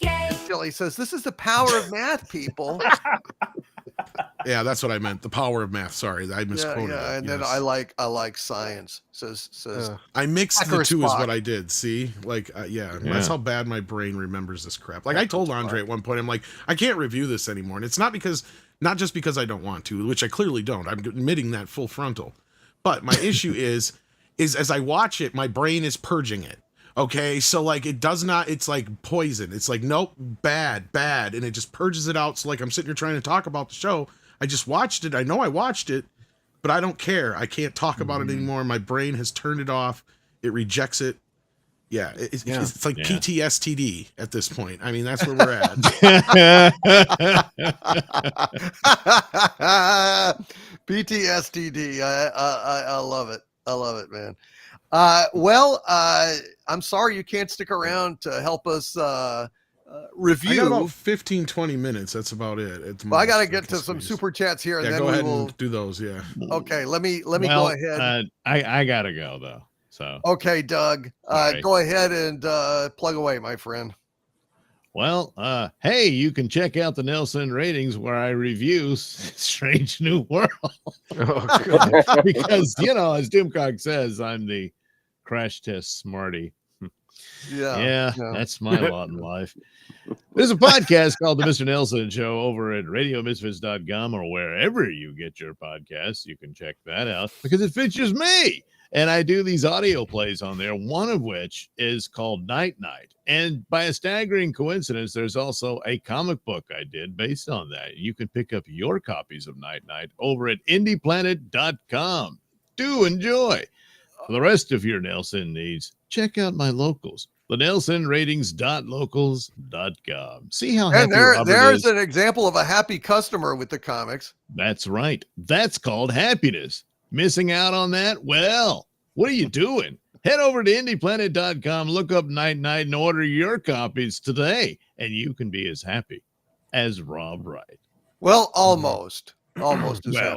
Until he says, "This is the power of math, people." Yeah, that's what I meant. The power of math. Sorry, I misquoted. Yeah, and then I like science. Says I mixed the Hacker two is Spock. what I did. See, like, that's how bad my brain remembers this crap. Like I told Andre at one point, I'm like, I can't review this anymore, and it's not just because I don't want to, which I clearly don't. I'm admitting that full frontal. But my issue is as I watch it, my brain is purging it. Okay, so like it does not. It's like poison. It's like nope, bad, and it just purges it out. So like I'm sitting here trying to talk about the show. I just watched it. I know I watched it, but I don't care. I can't talk about it anymore. My brain has turned it off. It rejects it. Yeah, it's like PTSD at this point. I mean, that's where we're at. PTSD. I love it. I love it, man. Well, I'm sorry you can't stick around to help us review. I got about 15, 20 minutes. That's about it. Well, I got to get to some super chats here, and then go we ahead will and do those. Yeah. Okay, let me go ahead. I gotta go though. So okay, Doug, right. Go ahead and plug away, my friend. Well, hey, you can check out the Nelson ratings where I review Strange New World. Because, as Doomcock says, I'm the crash test smarty. Yeah, that's my lot in life. There's a podcast called The Mr. Nelson Show over at radiomisfits.com or wherever you get your podcasts. You can check that out because it features me. And I do these audio plays on there, one of which is called Night Night. And by a staggering coincidence, there's also a comic book I did based on that. You can pick up your copies of Night Night over at indieplanet.com. Do enjoy. For the rest of your Nelson needs, check out my locals, the nelsonratings.locals.com. See how happy Robert there's is. an example of a happy customer with the comics. That's right. That's called happiness. Missing out on that? Well, what are you doing? Head over to indieplanet.com, look up Night Night, and order your copies today, and you can be as happy as Rob Wright. Well, almost as well,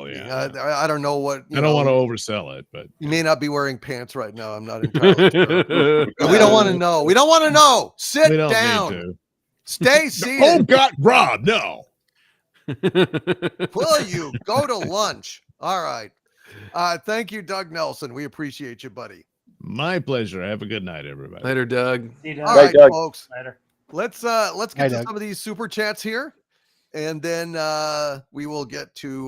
happy. Yeah. I don't know what. I don't want to oversell it, but you may not be wearing pants right now. I'm not entirely sure. We don't want to know. We don't want to know. Sit we don't down. Need to. Stay seated. Oh God, Rob, no. Will you go to lunch? All right. Thank you, Doug Nelson. We appreciate you, buddy. My pleasure. Have a good night, everybody. Later, Doug. All right, Doug. folks. Later. Let's get to some of these super chats here, and then we will get to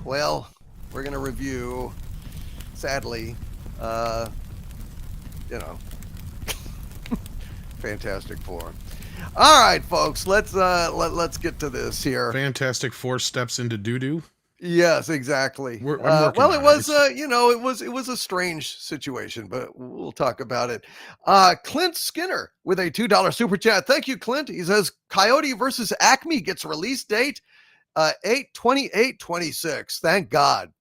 we're gonna review. Sadly, Fantastic Four. All right, folks. Let's get to this here. Fantastic Four steps into doo-doo. Yes, exactly. It was it was a strange situation, but we'll talk about it. Clint Skinner with a $2 super chat. Thank you, Clint. He says Coyote versus Acme gets release date 8/28/26. Thank God,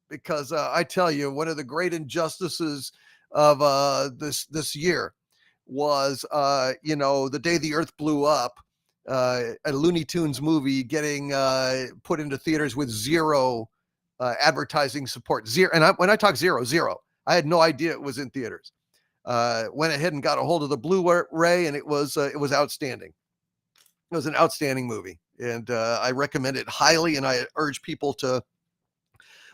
because I tell you, one of the great injustices of this year was the day the Earth blew up. A Looney Tunes movie getting put into theaters with zero advertising support. Zero, and when I talk zero, I had no idea it was in theaters. Went ahead and got a hold of the Blu-ray, and it was outstanding. It was an outstanding movie, and I recommend it highly. And I urge people to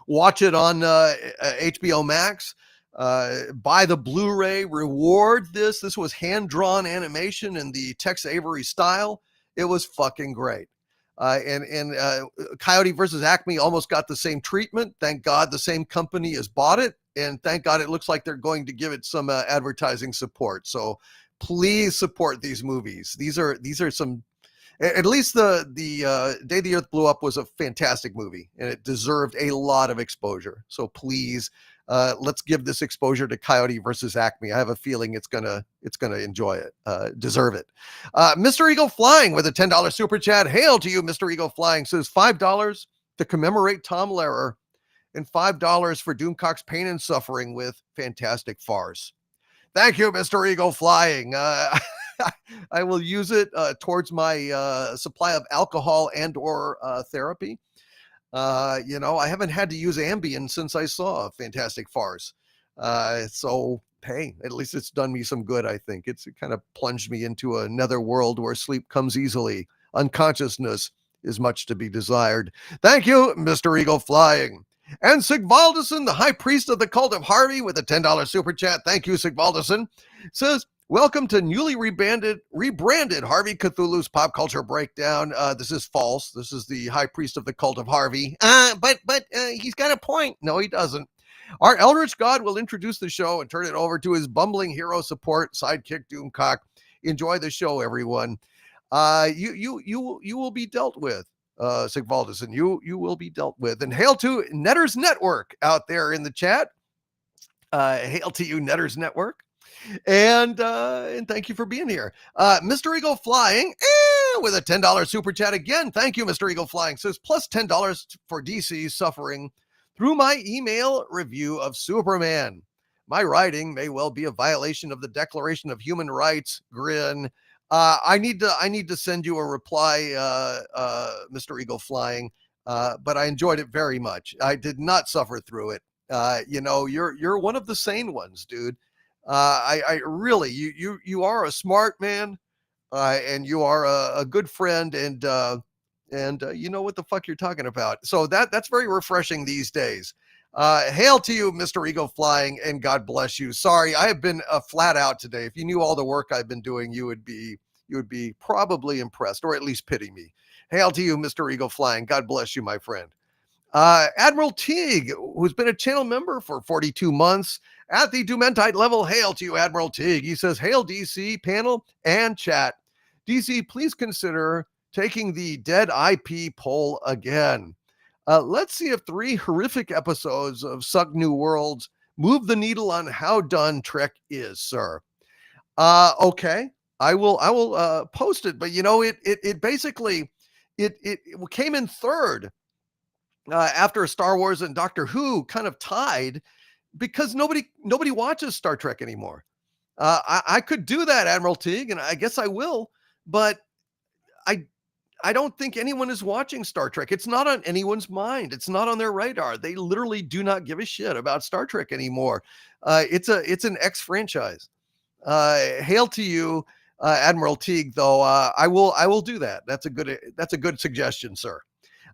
watch it on HBO Max. buy the Blu-ray, reward this. This was hand-drawn animation in the Tex Avery style. It was fucking great. And Coyote versus Acme almost got the same treatment. Thank God the same company has bought it. And thank God it looks like they're going to give it some advertising support. So please support these movies. These are some, at least the Day the Earth Blew Up was a fantastic movie and it deserved a lot of exposure. So please, let's give this exposure to Coyote versus Acme. I have a feeling it's gonna enjoy it, deserve it. Mr. Eagle Flying with a $10 super chat. Hail to you, Mr. Eagle Flying. Says $5 to commemorate Tom Lehrer and $5 for Doomcock's pain and suffering with fantastic farce. Thank you, Mr. Eagle Flying. I will use it towards my supply of alcohol and or therapy. You know, I haven't had to use Ambien since I saw Fantastic Farce. So, hey, at least it's done me some good, I think. It kind of plunged me into another world where sleep comes easily. Unconsciousness is much to be desired. Thank you, Mr. Eagle Flying. And Sigvaldison, the high priest of the cult of Harvey, with a $10 super chat. Thank you, Sigvaldison. Says, welcome to newly rebranded Harvey Cthulhu's Pop Culture Breakdown. This is false. This is the high priest of the cult of Harvey. But he's got a point. No, he doesn't. Our Eldritch God will introduce the show and turn it over to his bumbling hero support sidekick Doomcock. Enjoy the show, everyone. You will be dealt with. Sigvaldison, you will be dealt with. And hail to Netters Network out there in the chat. Hail to you, Netters Network. And thank you for being here. Mr. Eagle Flying with a $10 super chat again. Thank you, Mr. Eagle Flying. Says plus $10 for DC suffering through my email review of Superman. My writing may well be a violation of the Declaration of Human Rights. Grin. I need to send you a reply, Mr. Eagle Flying. But I enjoyed it very much. I did not suffer through it. You know, you're one of the sane ones, dude. I really, you are a smart man, and you are a good friend, and you know what the fuck you're talking about. So that's very refreshing these days. Hail to you, Mr. Eagle Flying, and God bless you. Sorry, I have been flat out today. If you knew all the work I've been doing, you would be probably impressed, or at least pity me. Hail to you, Mr. Eagle Flying. God bless you, my friend. Admiral Teague, who's been a channel member for 42 months at the Dumentite level. Hail to you, Admiral Teague. He says, hail DC panel and chat. DC, please consider taking the dead IP poll again. Let's see if 3 horrific episodes of Suck New Worlds move the needle on how done Trek is, sir. Okay, I will post it, but you know, it basically it came in third after Star Wars and Doctor Who kind of tied because nobody watches Star Trek anymore. I could do that, Admiral Teague, and I guess I will, but I don't think anyone is watching Star Trek. It's not on anyone's mind. It's not on their radar. They literally do not give a shit about Star Trek anymore. It's an X franchise. Hail to you, Admiral Teague, though. I will do that. That's a good suggestion, sir.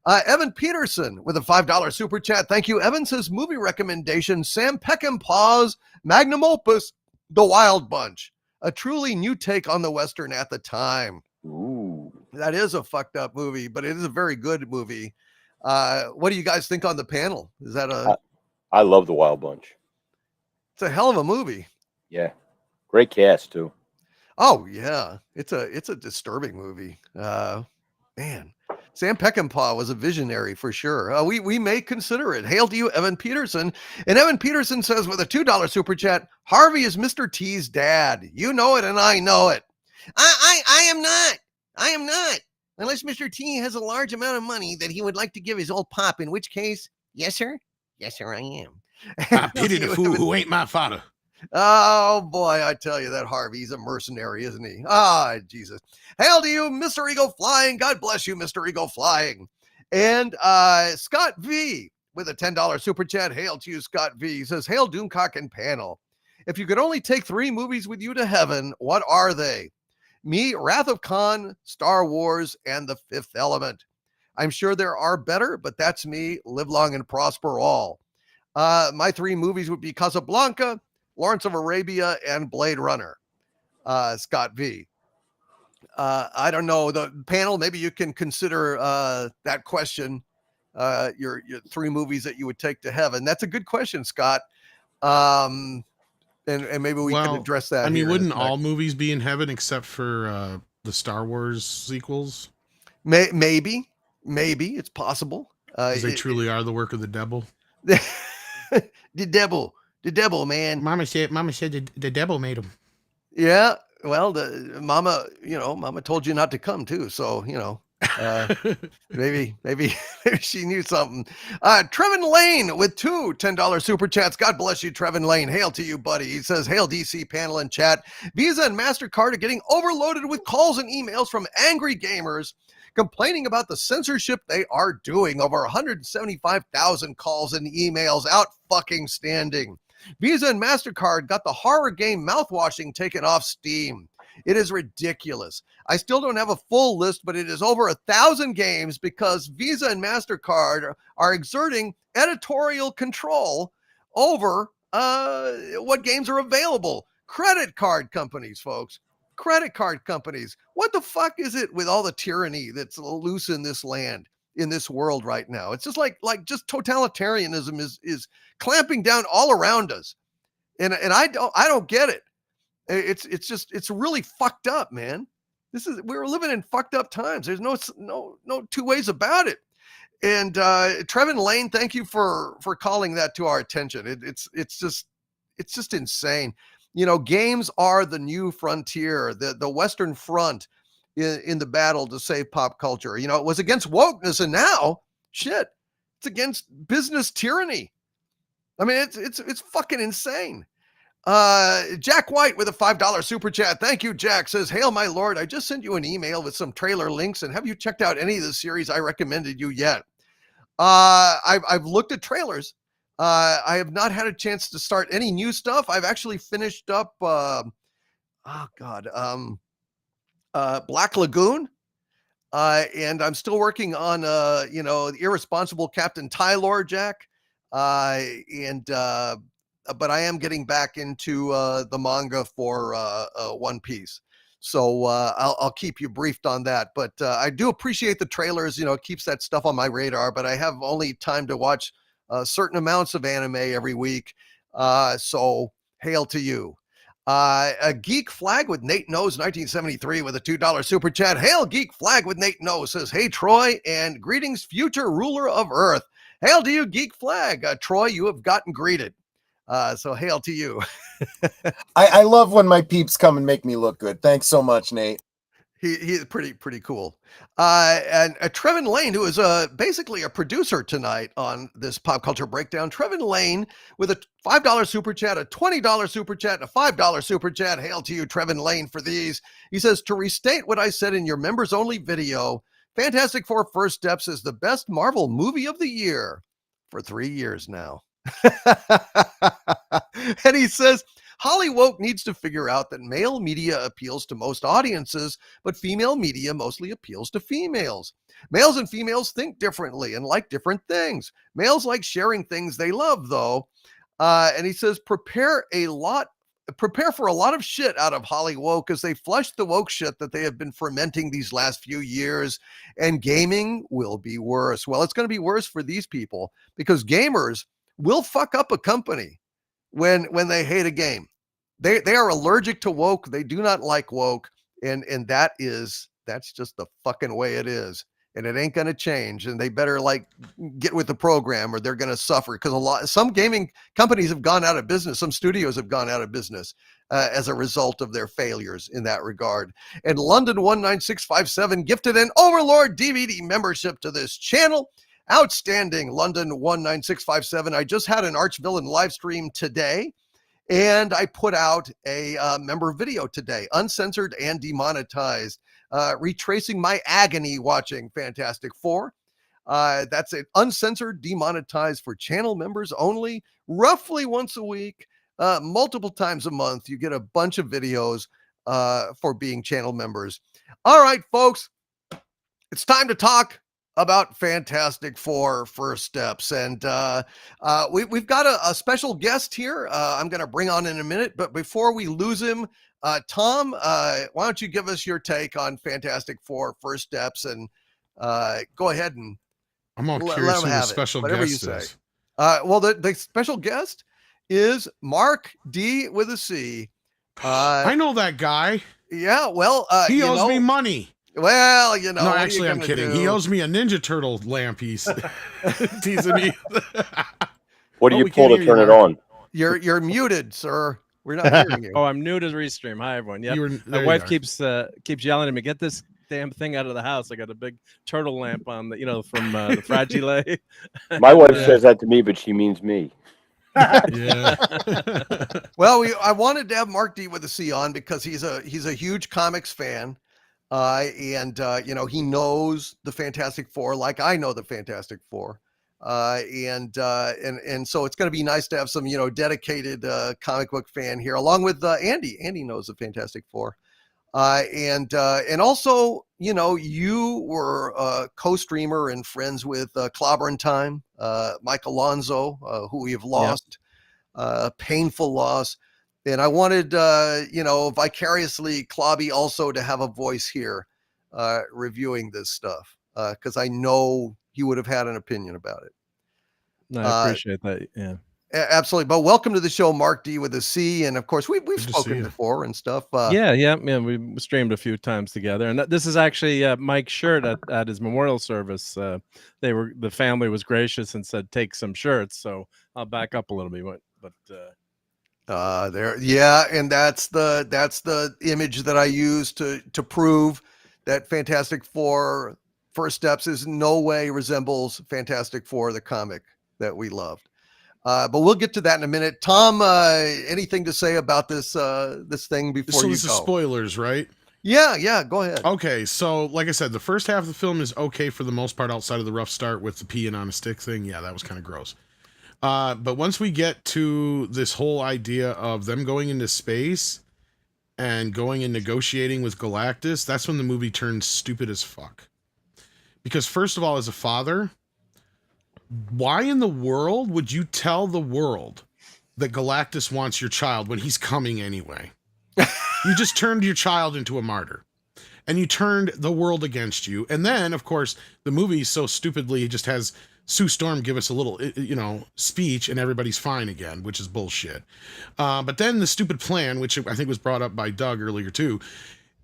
Evan Peterson with a $5 super chat. Thank you. Evan says movie recommendation, Sam Peckinpah's magnum opus, The Wild Bunch, a truly new take on the Western at the time. Ooh. That is a fucked up movie, but it is a very good movie. What do you guys think on the panel? Is that I love The Wild Bunch. It's a hell of a movie. Yeah. Great cast too. Oh yeah. It's a disturbing movie. Man, Sam Peckinpah was a visionary for sure. We may consider it. Hail to you, Evan Peterson. And Evan Peterson says with a $2 super chat, Harvey is Mr. T's dad. You know it and I know it. I am not. I am not. Unless Mr. T has a large amount of money that he would like to give his old pop, in which case, yes, sir. Yes, sir, I am. I pity the fool who ain't my father. Oh, boy, I tell you that Harvey's a mercenary, isn't he? Ah, Jesus. Hail to you, Mr. Eagle Flying. God bless you, Mr. Eagle Flying. And Scott V with a $10 super chat. Hail to you, Scott V. He says, hail Doomcock and panel. If you could only take 3 movies with you to heaven, what are they? Me, Wrath of Khan, Star Wars, and The Fifth Element. I'm sure there are better, but that's me. Live long and prosper all. My 3 movies would be Casablanca, Lawrence of Arabia, and Blade Runner. Scott V. I don't know, the panel, maybe you can consider that question, your 3 movies that you would take to heaven. That's a good question, Scott. And maybe we can address that. I mean, wouldn't all movies be in heaven except for the Star Wars sequels? Maybe it's possible. Because they truly are the work of the devil. The devil, man. Mama said the devil made them. Yeah. Well, the mama told you not to come too. So, maybe she knew something. Trevin Lane with 2 $10 super chats. God bless you, Trevin Lane. Hail to you, buddy. He says, hail DC panel and chat. Visa and MasterCard are getting overloaded with calls and emails from angry gamers complaining about the censorship they are doing. Over 175,000 calls and emails out fucking standing. Visa and MasterCard got the horror game mouthwashing taken off Steam. It is ridiculous. I still don't have a full list, but it is over 1,000 games because Visa and MasterCard are exerting editorial control over what games are available. Credit card companies, folks. Credit card companies. What the fuck is it with all the tyranny that's loose in this land, in this world right now? It's just like just totalitarianism is clamping down all around us. And I don't get it. It's really fucked up, man. We're living in fucked up times. There's no two ways about it. And Trevin Lane, thank you for calling that to our attention. It's just insane. Games are the new frontier, the Western front in the battle to save pop culture. It was against wokeness, and now shit, it's against business tyranny. I mean, it's fucking insane. Jack White with a $5 super chat. Thank you, Jack. Says, hail my lord. I just sent you an email with some trailer links, and have you checked out any of the series I recommended you yet? I've looked at trailers. I have not had a chance to start any new stuff. I've actually finished up Black Lagoon. And I'm still working on the irresponsible Captain Tylor, Jack. But I am getting back into the manga for One Piece. So I'll keep you briefed on that. But I do appreciate the trailers. It keeps that stuff on my radar. But I have only time to watch certain amounts of anime every week. So hail to you. A Geek Flag with Nate Knows 1973 with a $2 super chat. Hail Geek Flag with Nate Knows says, hey, Troy, and greetings, future ruler of Earth. Hail to you, Geek Flag. Troy, you have gotten greeted. So hail to you. I love when my peeps come and make me look good. Thanks so much, Nate. He is pretty cool. And Trevin Lane, who is basically a producer tonight on this pop culture breakdown. Trevin Lane with a $5 super chat, a $20 super chat, and a $5 super chat. Hail to you, Trevin Lane, for these. He says, to restate what I said in your members only video, Fantastic Four First Steps is the best Marvel movie of the year for 3 years now. And he says, Hollywood needs to figure out that male media appeals to most audiences, but female media mostly appeals to females. Males and females think differently and like different things. Males like sharing things they love, though. And he says, prepare for a lot of shit out of Hollywood because they flush the woke shit that they have been fermenting these last few years, and gaming will be worse. Well, it's going to be worse for these people because gamers will fuck up a company when they hate a game. They are allergic to woke. They do not like woke. And that's just the fucking way it is. And it ain't going to change. And they better get with the program or they're going to suffer, because some gaming companies have gone out of business. Some studios have gone out of business as a result of their failures in that regard. And London 19657 gifted an Overlord DVD membership to this channel. Outstanding, London 19657. I just had an Archvillain live stream today, and I put out a member video today, uncensored and demonetized, retracing my agony watching Fantastic Four. That's it, uncensored, demonetized for channel members only, roughly once a week, multiple times a month. You get a bunch of videos for being channel members. All right, folks, it's time to talk about Fantastic Four First Steps. And we've got a special guest here I'm going to bring on in a minute. But before we lose him, Tom, why don't you give us your take on Fantastic Four First Steps, and go ahead and I'm all curious who the special guest is. Well, the special guest is Mark D with a C. I know that guy. Yeah, well, he owes me money. Well, no, actually, I'm kidding. He owes me a Ninja Turtle lamp. He's teasing me. What do you pull to turn it on? You're muted, sir. We're not hearing you. Oh, I'm new to Restream. Hi, everyone. Yeah, my wife keeps yelling at me, "Get this damn thing out of the house." I got a big turtle lamp on the, from the Fragile. My wife says that to me, but she means me. Yeah. Well, I wanted to have Mark D with a C on because he's a huge comics fan. And he knows the Fantastic Four like I know the Fantastic Four. And so it's going to be nice to have some, dedicated comic book fan here, along with Andy. Andy knows the Fantastic Four. And also, you were a co-streamer and friends with Clobberin' Time, Mike Alonso, who we have lost, painful loss. And I wanted, vicariously Clobby also to have a voice here reviewing this stuff, because I know he would have had an opinion about it. No, I appreciate that. Yeah. Absolutely. But welcome to the show, Mark D with a C. And of course, we've spoken before and stuff. Yeah. We streamed a few times together. And this is actually Mike's shirt at his memorial service. The family was gracious and said, take some shirts. So I'll back up a little bit. But and that's the image that I use to prove that Fantastic Four First Steps is no way resembles Fantastic Four the comic that we loved. But we'll get to that in a minute. Tom, anything to say about this thing before you go? This is spoilers, right? Yeah, go ahead. Okay, so like I said, the first half of the film is okay for the most part, outside of the rough start with the peeing on a stick thing. Yeah, that was kind of gross. But once we get to this whole idea of them going into space and going and negotiating with Galactus, that's when the movie turns stupid as fuck. Because first of all, as a father, why in the world would you tell the world that Galactus wants your child when he's coming anyway? You just turned your child into a martyr. And you turned the world against you. And then, of course, the movie so stupidly just has Sue Storm give us a little, speech, and everybody's fine again, which is bullshit. But then the stupid plan, which I think was brought up by Doug earlier too,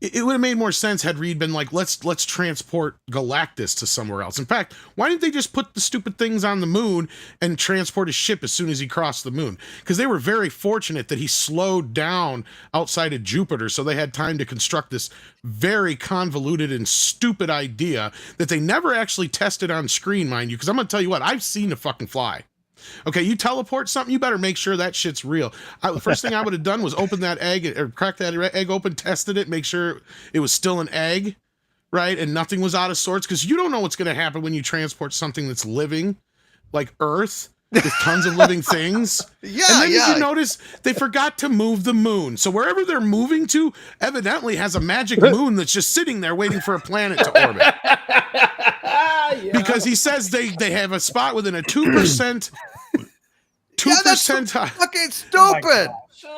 it would have made more sense had Reed been like, let's transport Galactus to somewhere else. In fact, why didn't they just put the stupid things on the moon and transport his ship as soon as he crossed the moon? Because they were very fortunate that he slowed down outside of Jupiter, so they had time to construct this very convoluted and stupid idea that they never actually tested on screen, mind you. Because I'm going to tell you what, I've seen a fucking fly. Okay, you teleport something, you better make sure that shit's real. The first thing I would have done was open that egg, or crack that egg open, tested it, make sure it was still an egg, right? And nothing was out of sorts, because you don't know what's going to happen when you transport something that's living, like Earth, with tons of living things. Yeah, and then you notice they forgot to move the moon. So wherever they're moving to, evidently has a magic moon that's just sitting there waiting for a planet to orbit. Because he says they have a spot within a 2%. 2%. That's fucking stupid.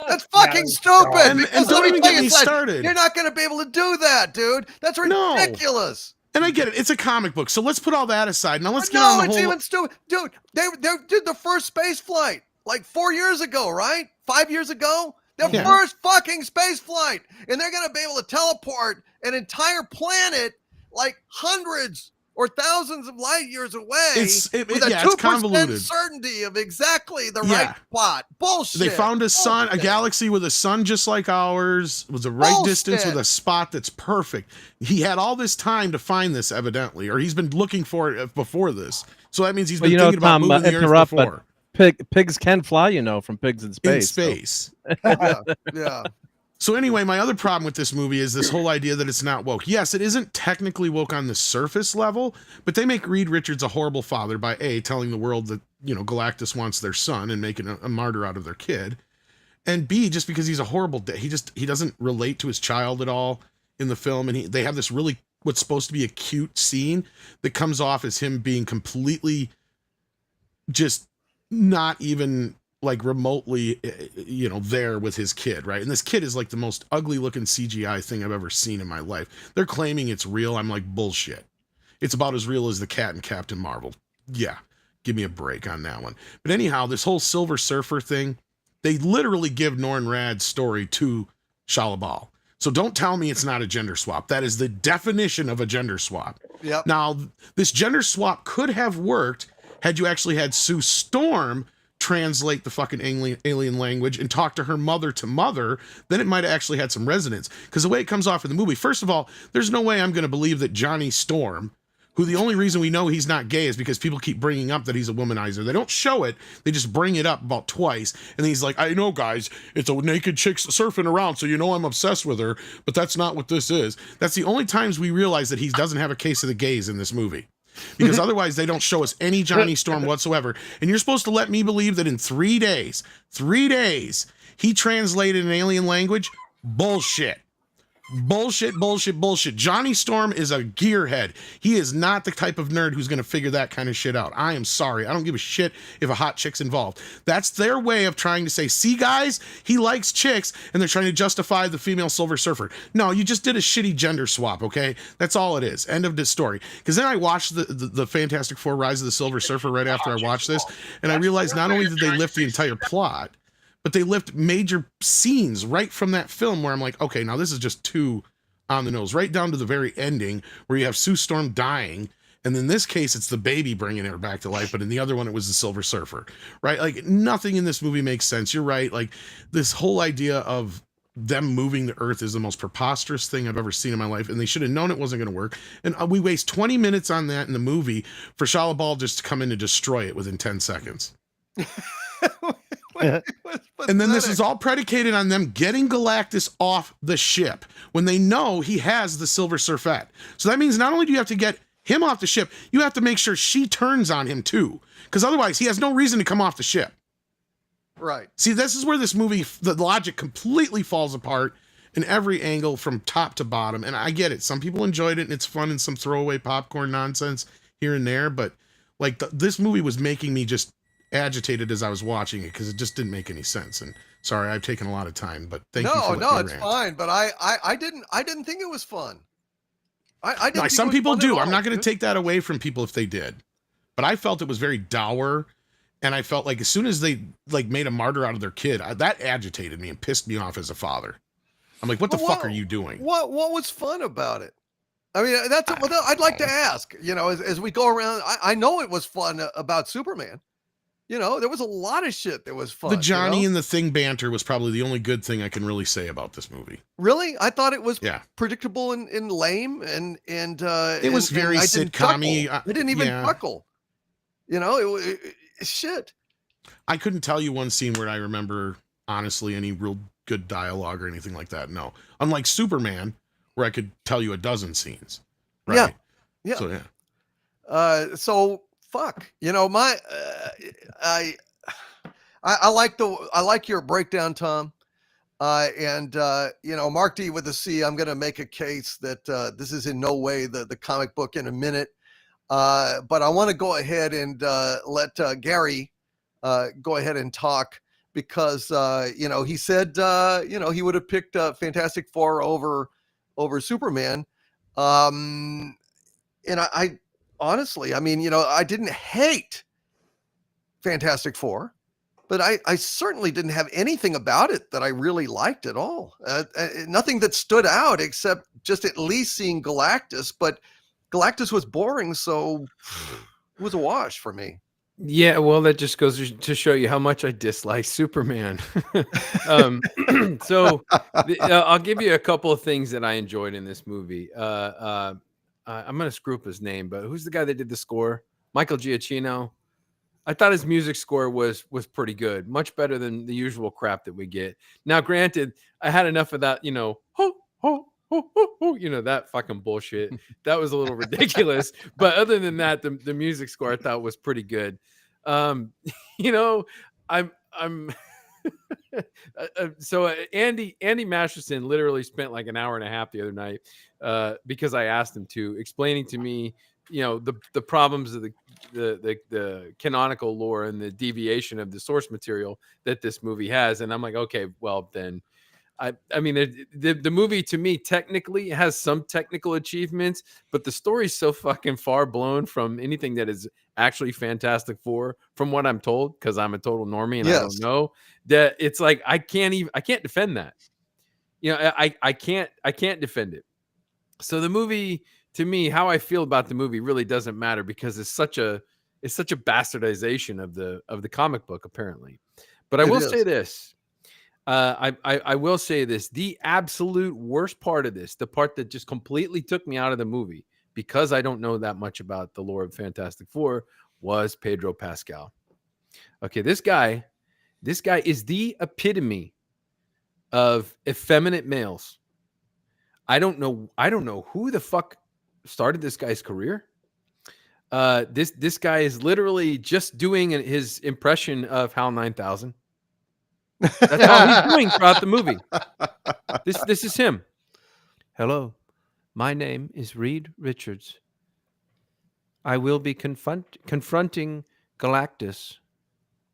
That's fucking stupid. And don't even get me started. You're not going to be able to do that, dude. That's ridiculous. And I get it. It's a comic book. So let's put all that aside. Now let's get on the whole... No, it's even stupid. Dude, they did the first space flight like 4 years ago, right? 5 years ago? The first fucking space flight. And they're going to be able to teleport an entire planet like hundreds or thousands of light years away with a 2% certainty of exactly the right spot. Bullshit. They found a sun, a galaxy with a sun just like ours, was the right distance with a spot that's perfect. He had all this time to find this, evidently, or he's been looking for it before this. So that means he's been thinking about moving the Earth before. Pigs can fly, from pigs in space. In space. So. Yeah. So anyway, my other problem with this movie is this whole idea that it's not woke. Yes, it isn't technically woke on the surface level, but they make Reed Richards a horrible father by A, telling the world that, Galactus wants their son and making a martyr out of their kid. And B, just because he's a horrible he doesn't relate to his child at all in the film. And they have this really what's supposed to be a cute scene that comes off as him being completely just not even like remotely, there with his kid, right? And this kid is like the most ugly looking CGI thing I've ever seen in my life. They're claiming it's real. I'm like, bullshit. It's about as real as the cat in Captain Marvel. Yeah, give me a break on that one. But anyhow, this whole Silver Surfer thing, they literally give Norrin Radd's story to Shalabal. So don't tell me it's not a gender swap. That is the definition of a gender swap. Yep. Now, this gender swap could have worked had you actually had Sue Storm translate the fucking alien language and talk to her mother to mother. Then it might have actually had some resonance. Because the way it comes off in the movie, first of all, there's no way I'm going to believe that Johnny Storm, who the only reason we know he's not gay is because people keep bringing up that he's a womanizer. They don't show it. They just bring it up about twice. And then he's like, I know, guys, it's a naked chick surfing around, so you know I'm obsessed with her, but that's not what this is. That's the only times we realize that he doesn't have a case of the gays in this movie. Because otherwise they don't show us any Johnny Storm whatsoever. And you're supposed to let me believe that in 3 days, he translated an alien language? Bullshit. Bullshit. Johnny Storm is a gearhead. He is not the type of nerd who's going to figure that kind of shit out. I am sorry. I don't give a shit if a hot chick's involved. That's their way of trying to say, see, guys, he likes chicks, and they're trying to justify the female Silver Surfer. No, you just did a shitty gender swap, okay? That's all it is. End of this story. Because then I watched the Fantastic Four Rise of the Silver Surfer right after I watched this, and I realized not only did they lift the entire plot, but they lift major scenes right from that film where I'm like, okay, now this is just too on the nose, right down to the very ending where you have Sue Storm dying. And in this case, it's the baby bringing her back to life. But in the other one, it was the Silver Surfer, right? Like nothing in this movie makes sense. You're right. Like this whole idea of them moving the earth is the most preposterous thing I've ever seen in my life. And they should have known it wasn't going to work. And we waste 20 minutes on that in the movie for Shalabal just to come in and destroy it within 10 seconds. And then this is all predicated on them getting Galactus off the ship when they know he has the Silver Surfette. So that means not only do you have to get him off the ship, you have to make sure she turns on him too. Because otherwise he has no reason to come off the ship. Right. See, this is where this movie, the logic completely falls apart in every angle from top to bottom. And I get it. Some people enjoyed it and it's fun and some throwaway popcorn nonsense here and there. But like this movie was making me just agitated as I was watching it because it just didn't make any sense. And sorry, I've taken a lot of time, but thank you for letting me it's rant. fine. But I didn't think it was fun. I didn't. Some people do. I'm not going to take that away from people if they did, but I felt it was very dour, and I felt like as soon as they like made a martyr out of their kid, that agitated me and pissed me off as a father. I'm like, what the fuck are you doing? What was fun about it? I mean, that's what I'd like to ask. As we go around, I know it was fun about Superman. There was a lot of shit that was fun. The Johnny and the Thing banter was probably the only good thing I can really say about this movie. Really? I thought it was predictable and lame and it was very sitcom-y. I didn't even chuckle. Shit. I couldn't tell you one scene where I remember honestly any real good dialogue or anything like that. No. Unlike Superman, where I could tell you a dozen scenes. Right? Yeah. So yeah. So fuck, I like your breakdown, Tom. And Mark D with a C, I'm going to make a case that this is in no way the comic book in a minute. But I want to go ahead and let Gary go ahead and talk because, he said, he would have picked Fantastic Four over Superman. And I honestly, I mean, I didn't hate Fantastic Four, but I certainly didn't have anything about it that I really liked at all. Nothing that stood out except just at least seeing Galactus, but Galactus was boring, so it was a wash for me. Yeah, well, that just goes to show you how much I dislike Superman. So I'll give you a couple of things that I enjoyed in this movie. I'm going to screw up his name, but who's the guy that did the score? Michael Giacchino. I thought his music score was pretty good, much better than the usual crap that we get. Now, granted, I had enough of that, that fucking bullshit. That was a little ridiculous. But other than that, the music score I thought was pretty good. I'm Andy Masterson literally spent like an hour and a half the other night because I asked him to, explaining to me, the problems of the canonical lore and the deviation of the source material that this movie has. And I'm like, okay, well then, I mean, the movie to me technically has some technical achievements, but the story's so fucking far blown from anything that is actually Fantastic Four, from what I'm told, because I'm a total normie and I don't know, that it's like I can't defend that. I can't defend it. So the movie, to me, how I feel about the movie really doesn't matter, because it's such a bastardization of the comic book, apparently. But I will say this. I will say this: the absolute worst part of this, the part that just completely took me out of the movie, because I don't know that much about the lore of Fantastic Four, was Pedro Pascal. Okay, this guy is the epitome of effeminate males. I don't know who the fuck started this guy's career. This guy is literally just doing his impression of HAL 9000. That's all he's doing throughout the movie. This is him. Hello, my name is Reed Richards. I will be confronting Galactus.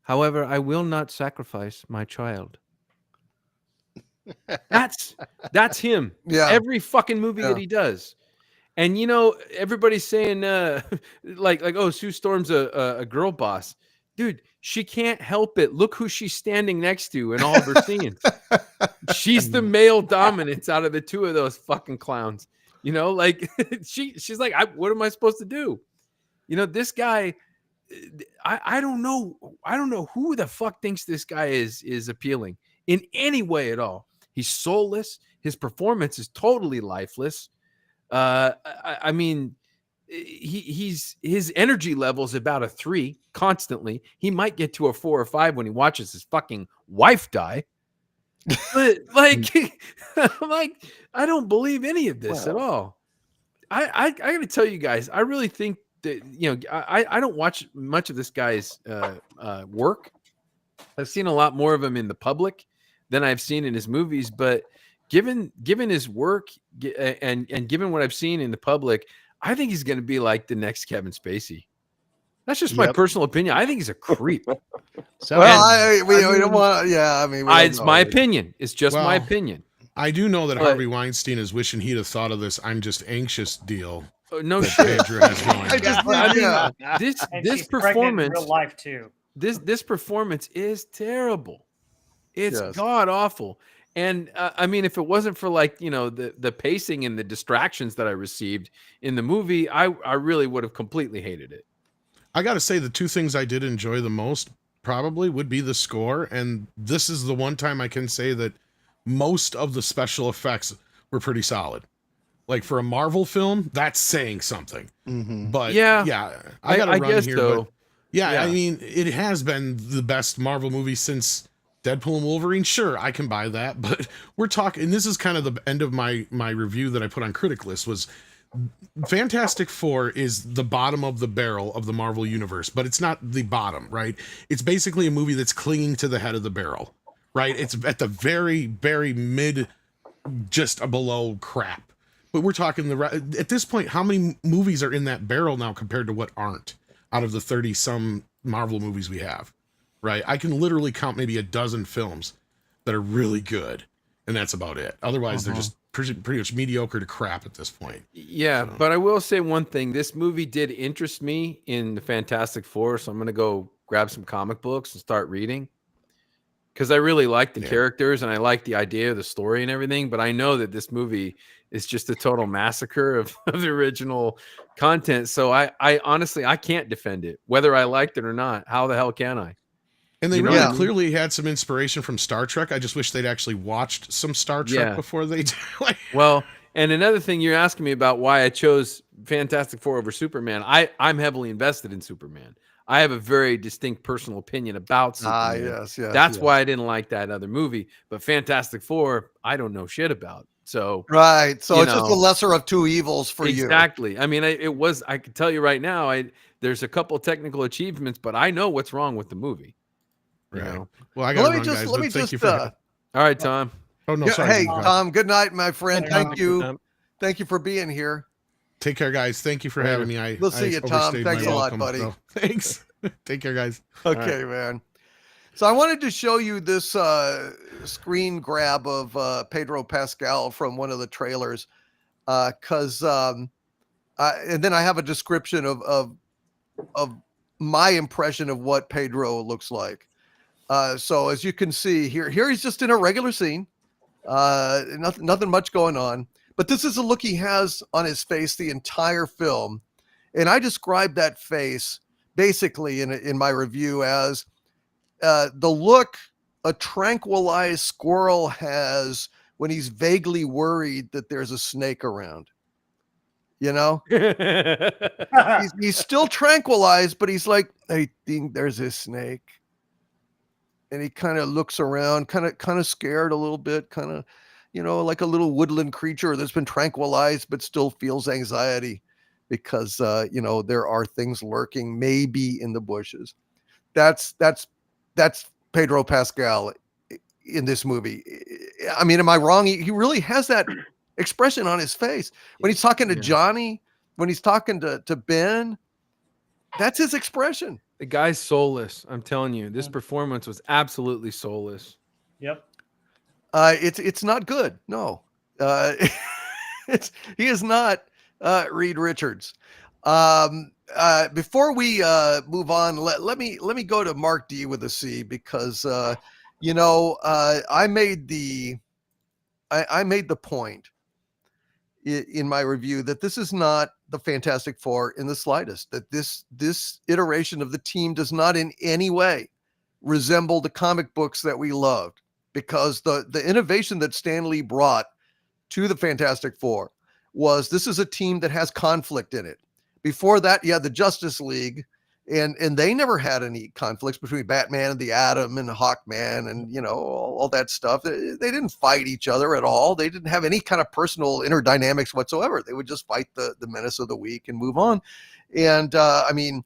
However, I will not sacrifice my child. That's him. Yeah. Every fucking movie that he does. And everybody's saying like oh, Sue Storm's a girl boss. Dude, she can't help it. Look who she's standing next to in all of her scenes. She's the male dominance out of the two of those fucking clowns. Like she's like, what am I supposed to do? This guy, I don't know who the fuck thinks this guy is appealing in any way at all. He's soulless. His performance is totally lifeless. I mean, his energy level is about a 3 constantly. He might get to a 4 or 5 when he watches his fucking wife die. But I don't believe any of this at all. I got to tell you guys, I really think that I don't watch much of this guy's work. I've seen a lot more of him in the public than I've seen in his movies, but given his work and given what I've seen in the public, I think he's going to be like the next Kevin Spacey. That's just my personal opinion. I think he's a creep. We don't want. Yeah, I mean, it's my opinion. It's just my opinion. I do know that Harvey Weinstein is wishing he'd have thought of this "I'm just anxious" deal. No shit. Andrew has going. This performance, in real life too. This performance is terrible. It's god awful. And I mean, if it wasn't for the pacing and the distractions that I received in the movie, I really would have completely hated it. I got to say, the two things I did enjoy the most probably would be the score. And this is the one time I can say that most of the special effects were pretty solid. Like for a Marvel film, that's saying something. Mm-hmm. But I got to run guess here. So. But I mean, it has been the best Marvel movie since Deadpool and Wolverine. Sure, I can buy that, but we're talking, and this is kind of the end of my review that I put on Critic List, was Fantastic Four is the bottom of the barrel of the Marvel universe, but it's not the bottom, right? It's basically a movie that's clinging to the head of the barrel, right? It's at the very, very mid, just below crap. But we're talking at this point, how many movies are in that barrel now compared to what aren't out of the 30 some Marvel movies we have? Right, I can literally count maybe a dozen films that are really good, and that's about it. Otherwise, they're just pretty much mediocre to crap at this point. Yeah, but I will say one thing: this movie did interest me in the Fantastic Four, so I'm going to go grab some comic books and start reading, because I really like the characters and I like the idea of the story and everything. But I know that this movie is just a total massacre of the original content. So I honestly I can't defend it, whether I liked it or not. How the hell can I? And they really clearly had some inspiration from Star Trek. I just wish they'd actually watched some Star Trek before they did. Well, and another thing, you're asking me about why I chose Fantastic Four over Superman. I'm heavily invested in Superman. I have a very distinct personal opinion about Superman. That's why I didn't like that other movie. But Fantastic Four, I don't know shit about. So right. So it's just the lesser of two evils for you. Exactly. I mean, I can tell you right now, there's a couple technical achievements, but I know what's wrong with the movie. You Right. know. Well, I got let to me run, just guys. let But me thank just you for. All right, Tom. Oh no, yeah, sorry. hey Go ahead. Tom, good night, my friend. Thank Thank you. you. Thank you for being here. Take care, guys. Thank you for Later. having me. We'll see you, Tom. overstayed Thanks my a lot, welcome, buddy. so thanks. Take care, guys. Okay, man. So I wanted to show you this screen grab of Pedro Pascal from one of the trailers, because and then I have a description of my impression of what Pedro looks like. So as you can see here he's just in a regular scene, nothing much going on. But this is a look he has on his face the entire film, and I described that face basically in my review as the look a tranquilized squirrel has when he's vaguely worried that there's a snake around. You know, he's still tranquilized, but he's like, I think there's a snake. And he kind of looks around, kind of scared a little bit, kind of, like a little woodland creature that's been tranquilized, but still feels anxiety because, there are things lurking maybe in the bushes. That's Pedro Pascal in this movie. I mean, am I wrong? He really has that expression on his face when he's talking to Johnny, when he's talking to Ben. That's his expression. The guy's soulless. I'm telling you, this performance was absolutely soulless. Yep. It's not good. No, he is not Reed Richards. Before we move on, let me go to Mark D with a C because I made the point in my review that this is not the Fantastic Four in the slightest, that this iteration of the team does not in any way resemble the comic books that we loved, because the innovation that Stan Lee brought to the Fantastic Four was this is a team that has conflict in it. Before that, you had the Justice League, and they never had any conflicts between Batman and the Atom and Hawkman and all that stuff. They didn't fight each other at all. They didn't have any kind of personal inner dynamics whatsoever. They would just fight the menace of the week and move on. And I mean,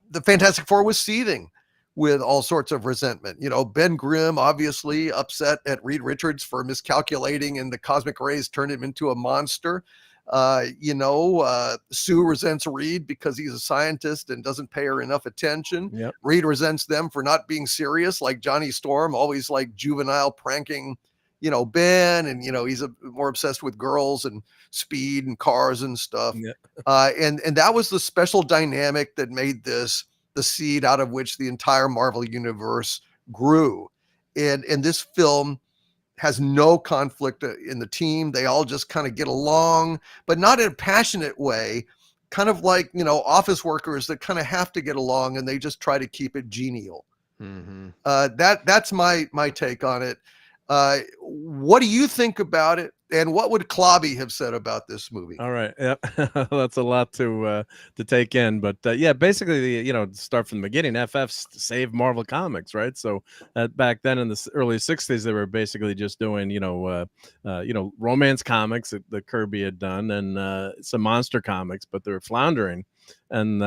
the Fantastic Four was seething with all sorts of resentment. Ben Grimm obviously upset at Reed Richards for miscalculating, and the cosmic rays turned him into a monster. Sue resents Reed because he's a scientist and doesn't pay her enough attention. Yep. Reed resents them for not being serious, like Johnny Storm, always like juvenile pranking, Ben, and he's more obsessed with girls and speed and cars and stuff. Yep. And that was the special dynamic that made this the seed out of which the entire Marvel universe grew. And this film has no conflict in the team. They all just kind of get along, but not in a passionate way, kind of like, office workers that kind of have to get along, and they just try to keep it genial. Mm-hmm. That's my take on it. What do you think about it? And what would Clobby have said about this movie? All right. Yep. That's a lot to take in. But yeah, basically, start from the beginning, FF saved Marvel Comics, right? So back then in the early 60s, they were basically just doing, romance comics that Kirby had done and some monster comics, but they were floundering. And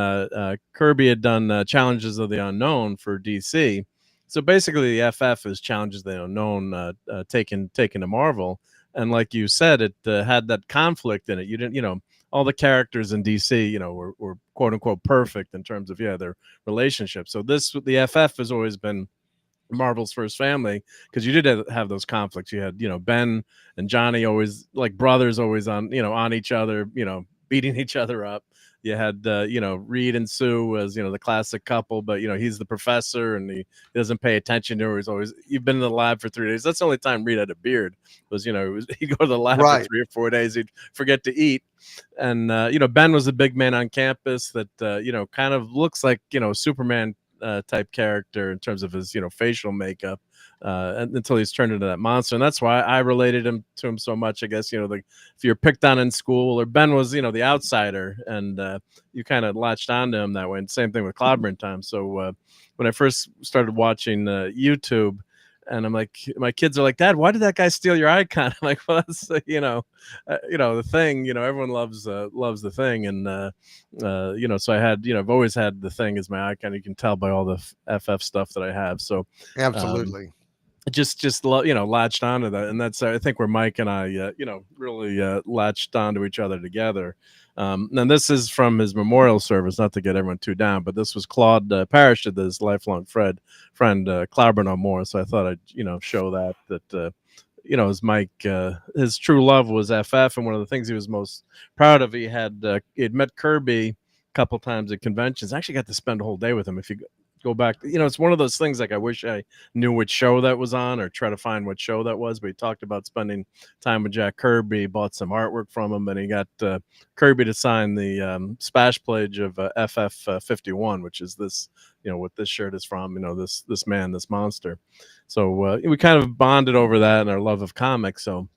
Kirby had done Challenges of the Unknown for DC. So basically, the FF is Challenges of the Unknown taken to Marvel. And like you said, it had that conflict in it. You didn't, all the characters in DC, were quote unquote perfect in terms of their relationship. So the FF has always been Marvel's first family, because you did have those conflicts. You had Ben and Johnny always like brothers, always on each other, beating each other up. You had Reed and Sue as the classic couple, but he's the professor and he doesn't pay attention to her. He's always, you've been in the lab for 3 days. That's the only time Reed had a beard, was he'd go to the lab for 3 or 4 days. He'd forget to eat. And Ben was a big man on campus that kind of looks like Superman type character in terms of his facial makeup, until he's turned into that monster. And that's why I related to him so much, I guess. Like if you're picked on in school, or Ben was the outsider, and you kind of latched onto him that way. And same thing with Clobbering Time. So when I first started watching YouTube, And I'm like, my kids are like, Dad, why did that guy steal your icon? I'm like, well, that's the thing. Everyone loves the thing, and so I had, I've always had the thing as my icon. You can tell by all the FF stuff that I have. So Absolutely. just latched onto that, and that's I think where Mike and I really latched onto each other together. And this is from his memorial service, not to get everyone too down, but this was Claude Parrish did this lifelong friend Clobber No More. So I thought I'd show that as Mike, his true love was FF, and one of the things he was most proud of, he'd met Kirby a couple times at conventions. I actually got to spend a whole day with him. If you go back, it's one of those things like I wish I knew which show that was on or try to find what show that was, but he talked about spending time with Jack Kirby, bought some artwork from him, and he got Kirby to sign the splash page of FF 51, which is this, what this shirt is from, this man, this monster. So we kind of bonded over that and our love of comics. So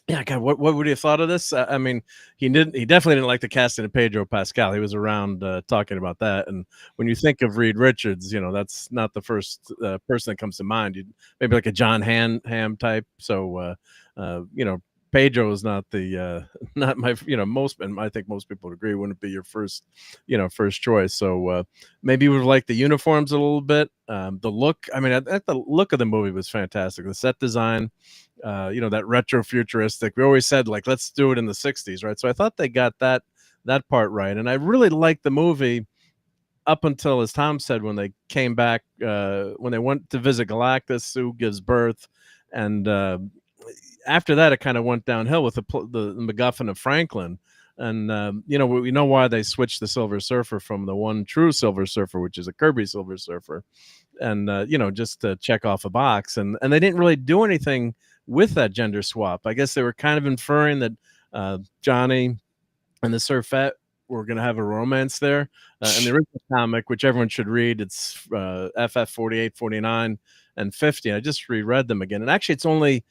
yeah, God, what would you have thought of this? I mean, he definitely didn't like the casting of Pedro Pascal. He was around talking about that. And when you think of Reed Richards, that's not the first person that comes to mind. Maybe like a John Hamm type. So, Pedro is not not my, most, and I think most people would agree, wouldn't be your first choice. So maybe you would like the uniforms a little bit. The look, I mean, the look of the movie was fantastic. The set design, that retro futuristic. We always said, like, let's do it in the 60s, right? So I thought they got that part right. And I really liked the movie up until, as Tom said, when they came back, when they went to visit Galactus, Sue gives birth, and after that, it kind of went downhill with the MacGuffin of Franklin. And, we know why they switched the Silver Surfer from the one true Silver Surfer, which is a Kirby Silver Surfer, and, just to check off a box. And they didn't really do anything with that gender swap. I guess they were kind of inferring that Johnny and the Surfette were going to have a romance there. In the original comic, which everyone should read, it's FF 48, 49, and 50. I just reread them again. And actually, it's only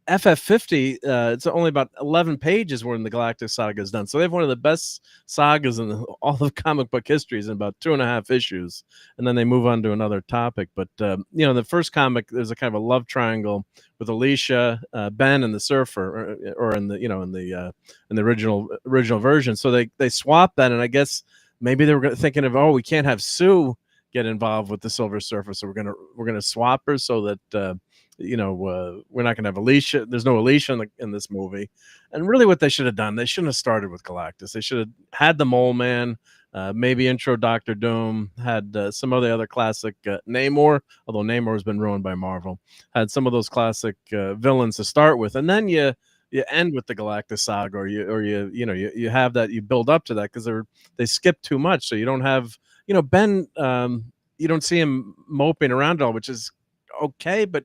FF50, it's only about 11 pages when the Galactic Saga is done. So they have one of the best sagas in all of comic book histories in about 2.5 issues. And then they move on to another topic. But, the first comic, there's a kind of a love triangle with Alicia, Ben, and the Surfer, or in the, in the original version. So they swapped that. And I guess maybe they were thinking of, we can't have Sue get involved with the Silver Surfer. So we're going to swap her so that, we're not going to have Alicia. There's no Alicia in this movie. And really what they should have done, they shouldn't have started with Galactus. They should have had the Mole Man, maybe intro Doctor Doom, had some of the other classic Namor, although Namor has been ruined by Marvel, had some of those classic villains to start with. And then you end with the Galactus Saga, or you have that, you build up to that, because they skip too much. So you don't have, Ben, you don't see him moping around at all, which is okay, but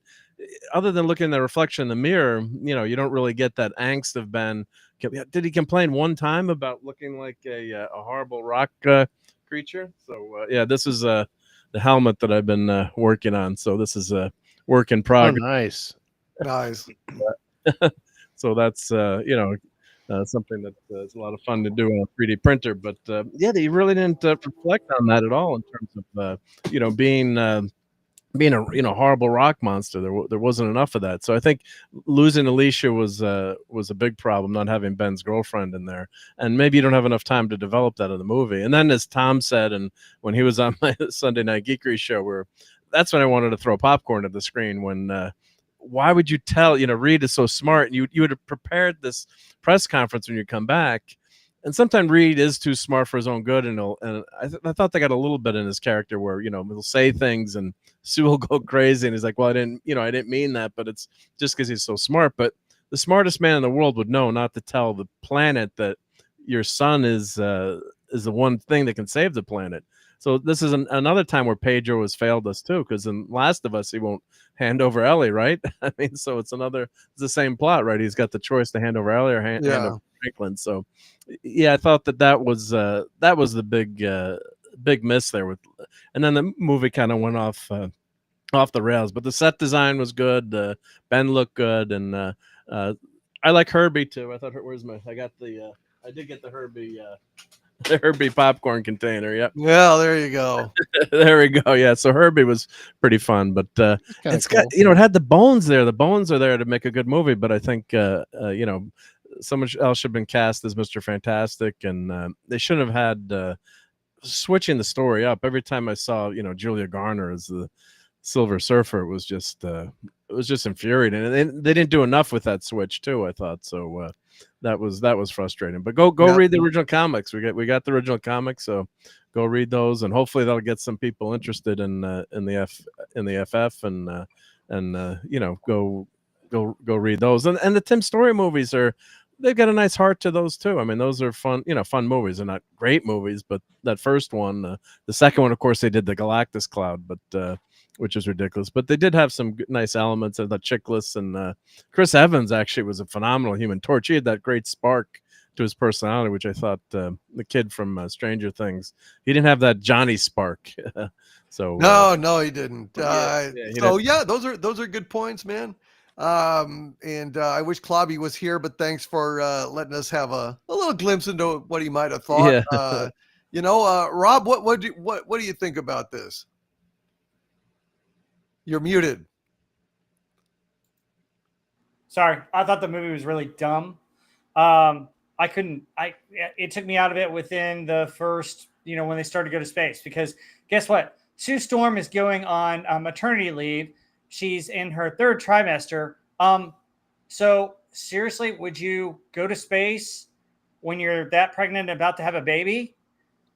other than looking at the reflection in the mirror, you don't really get that angst of Ben. Did he complain one time about looking like a horrible rock creature? So this is the helmet that I've been working on. So this is a work in progress. Oh, nice. So that's something that is a lot of fun to do on a 3D printer. But they really didn't reflect on that at all in terms of being a horrible rock monster. There wasn't enough of that. So I think losing Alicia was a big problem, not having Ben's girlfriend in there. And maybe you don't have enough time to develop that in the movie. And then, as Tom said, and when he was on my Sunday Night Geekery show, that's when I wanted to throw popcorn at the screen. When why would you tell, Reed is so smart, and you would have prepared this press conference when you come back. And sometimes Reed is too smart for his own good, and I thought they got a little bit in his character where he'll say things and Sue will go crazy, and he's like, "Well, I didn't mean that," but it's just because he's so smart. But the smartest man in the world would know not to tell the planet that your son is the one thing that can save the planet. So this is another time where Pedro has failed us too, because in Last of Us he won't hand over Ellie, right? I mean, so it's the same plot, right? He's got the choice to hand over Ellie or hand over Franklin. So I thought that was the big miss there and then the movie kind of went off the rails. But the set design was good. Ben looked good, and I like Herbie too. I thought, I did get the Herbie The Herbie popcorn container. Yep. Yeah, there you go. There we go. Yeah. So Herbie was pretty fun, but it's got, it had the bones there. The bones are there to make a good movie, but I think, someone else should have been cast as Mr. Fantastic, and they shouldn't have had switching the story up. Every time I saw, Julia Garner as the Silver Surfer, it was just infuriating, and they didn't do enough with that switch too, I thought. So that was frustrating. But go read the original comics. We got the original comics, so go read those, and hopefully that'll get some people interested in the FF, and go read those. And the Tim Story movies they've got a nice heart to those too. I mean, those are fun movies. They're not great movies, but that first one, the second one, of course, they did the Galactus Cloud, but which is ridiculous. But they did have some nice elements of the Chickless, and Chris Evans actually was a phenomenal Human Torch. He had that great spark to his personality, which I thought the kid from Stranger Things, he didn't have that Johnny spark. So no, he didn't. Those are good points, man. And I wish Clobby was here, but thanks for letting us have a little glimpse into what he might have thought. Rob, what do you think about this? You're muted. Sorry, I thought the movie was really dumb. It took me out of it within the first, when they started to go to space, because guess what? Sue Storm is going on maternity leave. She's in her third trimester. So seriously, would you go to space when you're that pregnant and about to have a baby?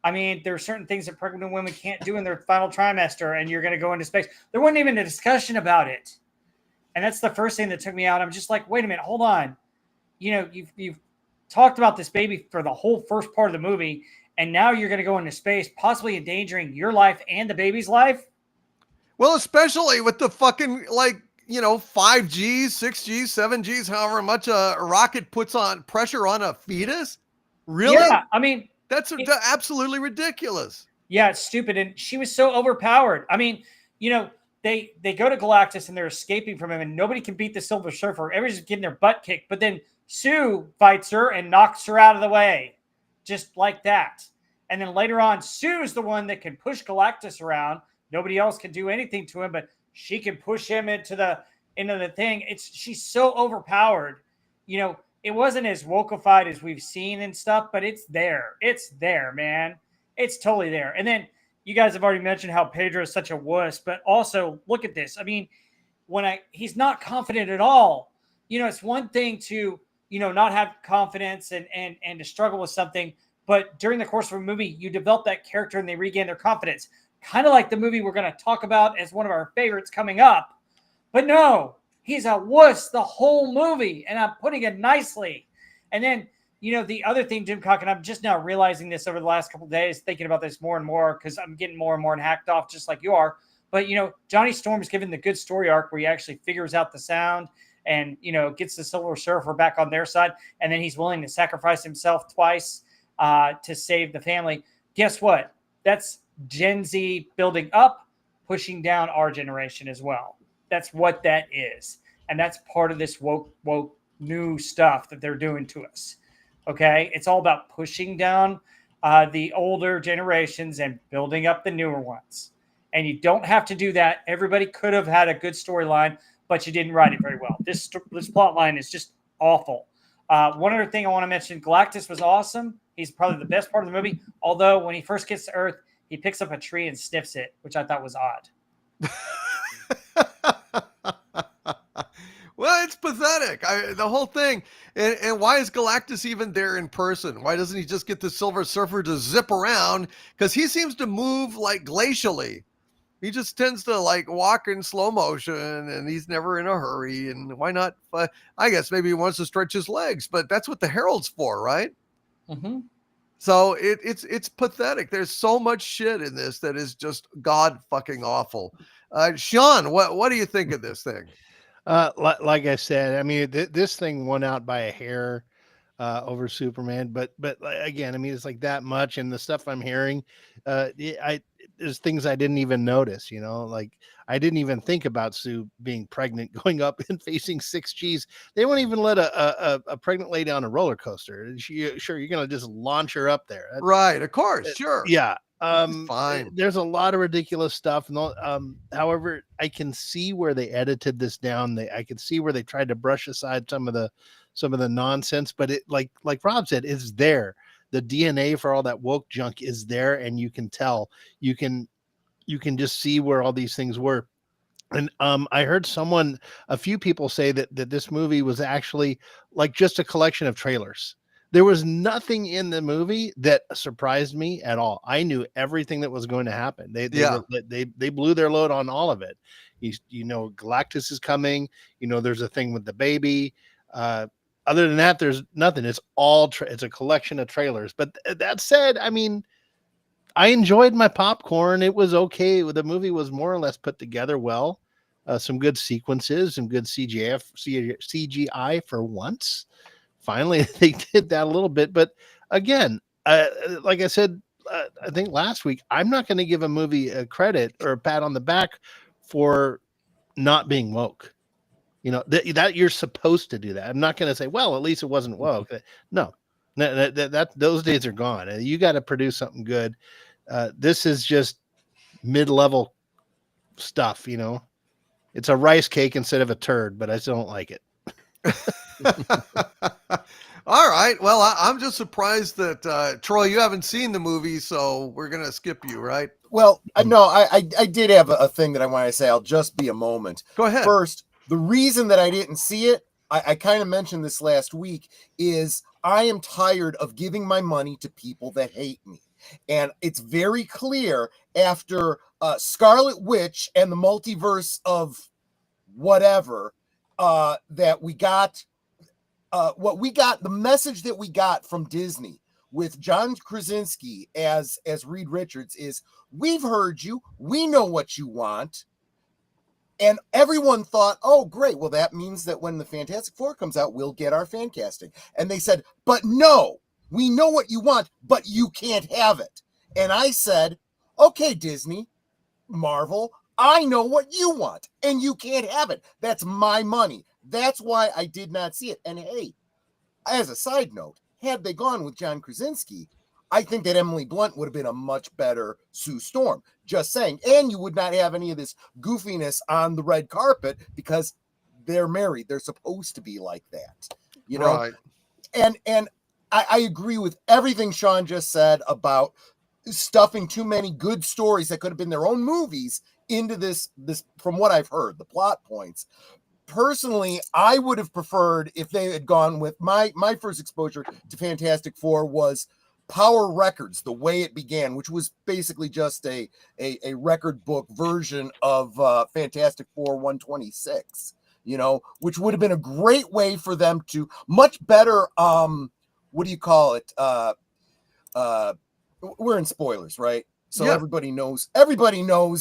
I mean, there are certain things that pregnant women can't do in their final trimester, and you're going to go into space. There wasn't even a discussion about it. And that's the first thing that took me out. I'm just like, wait a minute, hold on. You've talked about this baby for the whole first part of the movie, and now you're going to go into space, possibly endangering your life and the baby's life. Well, especially with the fucking 5Gs, 6Gs, 7Gs, however much a rocket puts on pressure on a fetus. Really? Yeah, I mean, that's absolutely ridiculous. Yeah, it's stupid. And she was so overpowered. I mean, they go to Galactus and they're escaping from him, and nobody can beat the Silver Surfer. Everybody's getting their butt kicked. But then Sue fights her and knocks her out of the way, just like that. And then later on, Sue's the one that can push Galactus around. Nobody else can do anything to him, but she can push him into the thing. She's so overpowered. It wasn't as wokeified as we've seen and stuff, but it's there. It's there, man. It's totally there. And then you guys have already mentioned how Pedro is such a wuss, but also look at this. I mean, he's not confident at all. It's one thing to, not have confidence and to struggle with something, but during the course of a movie, you develop that character and they regain their confidence. Kind of like the movie we're going to talk about as one of our favorites coming up. But no, he's a wuss the whole movie, and I'm putting it nicely. And then, the other thing, Jim Cock, and I'm just now realizing this over the last couple of days, thinking about this more and more, because I'm getting more and more hacked off just like you are. But, Johnny Storm's given the good story arc where he actually figures out the sound and, gets the Silver Surfer back on their side. And then he's willing to sacrifice himself twice to save the family. Guess what? That's Gen Z building up, pushing down our generation as well. That's what that is. And that's part of this woke new stuff that they're doing to us. Okay? It's all about pushing down the older generations and building up the newer ones. And you don't have to do that. Everybody could have had a good storyline, but you didn't write it very well. This plot line is just awful. One other thing I want to mention, Galactus was awesome. He's probably the best part of the movie. Although when he first gets to Earth, he picks up a tree and sniffs it, which I thought was odd. Well, it's pathetic. The whole thing. And why is Galactus even there in person? Why doesn't he just get the Silver Surfer to zip around? Because he seems to move glacially. He just tends to walk in slow motion, and he's never in a hurry. And why not? I guess maybe he wants to stretch his legs, but that's what the Herald's for, right? Mm-hmm. So it's pathetic. There's so much shit in this that is just god fucking awful. Sean, what do you think of this thing? Like I said, I mean, this thing won out by a hair over Superman, but again, I mean, it's like that much, and the stuff I'm hearing, there's things I didn't even notice, like I didn't even think about Sue being pregnant, going up and facing 6Gs. They won't even let a pregnant lady on a roller coaster. Sure, you're going to just launch her up there. Right. Of course. Sure. Yeah. Fine. There's a lot of ridiculous stuff. However, I can see where they edited this down. I can see where they tried to brush aside some of the nonsense, but it, like Rob said, it's there. The DNA for all that woke junk is there, and you can tell. You can just see where all these things were. And I heard a few people say that this movie was actually like just a collection of trailers. There was nothing in the movie that surprised me at all. I knew everything that was going to happen. They blew their load on all of it. Galactus is coming. There's a thing with the baby. Other than that, there's nothing. It's all it's a collection of trailers. But that said, I mean, I enjoyed my popcorn. It was okay. The movie was more or less put together well. Some good sequences, some good CGI for once. Finally, they did that a little bit. But again, like I said, I think last week, I'm not going to give a movie a credit or a pat on the back for not being woke. That you're supposed to do that. I'm not going to say, well, at least it wasn't woke. No, those days are gone. You got to produce something good. This is just mid-level stuff. It's a rice cake instead of a turd, but I still don't like it. All right. Well, I'm just surprised that Troy, you haven't seen the movie, so we're gonna skip you, right? Well, no, I did have a thing that I want to say. I'll just be a moment. Go ahead. First, the reason that I didn't see it, I kind of mentioned this last week, is I am tired of giving my money to people that hate me. And it's very clear after Scarlet Witch and the multiverse of whatever that we got the message that we got from Disney with John Krasinski as Reed Richards is, we've heard you, we know what you want. And everyone thought, oh, great. Well, that means that when the Fantastic Four comes out, we'll get our fan casting. And they said, but no, we know what you want, but you can't have it. And I said, okay, Disney, Marvel, I know what you want, and you can't have it. That's my money. That's why I did not see it. And hey, as a side note, had they gone with John Krasinski, I think that Emily Blunt would have been a much better Sue Storm. Just saying. And you would not have any of this goofiness on the red carpet because they're married. They're supposed to be like that. Right. And I agree with everything Sean just said about stuffing too many good stories that could have been their own movies into this from what I've heard, the plot points. Personally, I would have preferred if they had gone with my first exposure to Fantastic Four was Power Records, the way it began, which was basically just a record book version of Fantastic Four 126, which would have been a great way for them to much better. What do you call it? We're in spoilers, right? So yeah. Everybody knows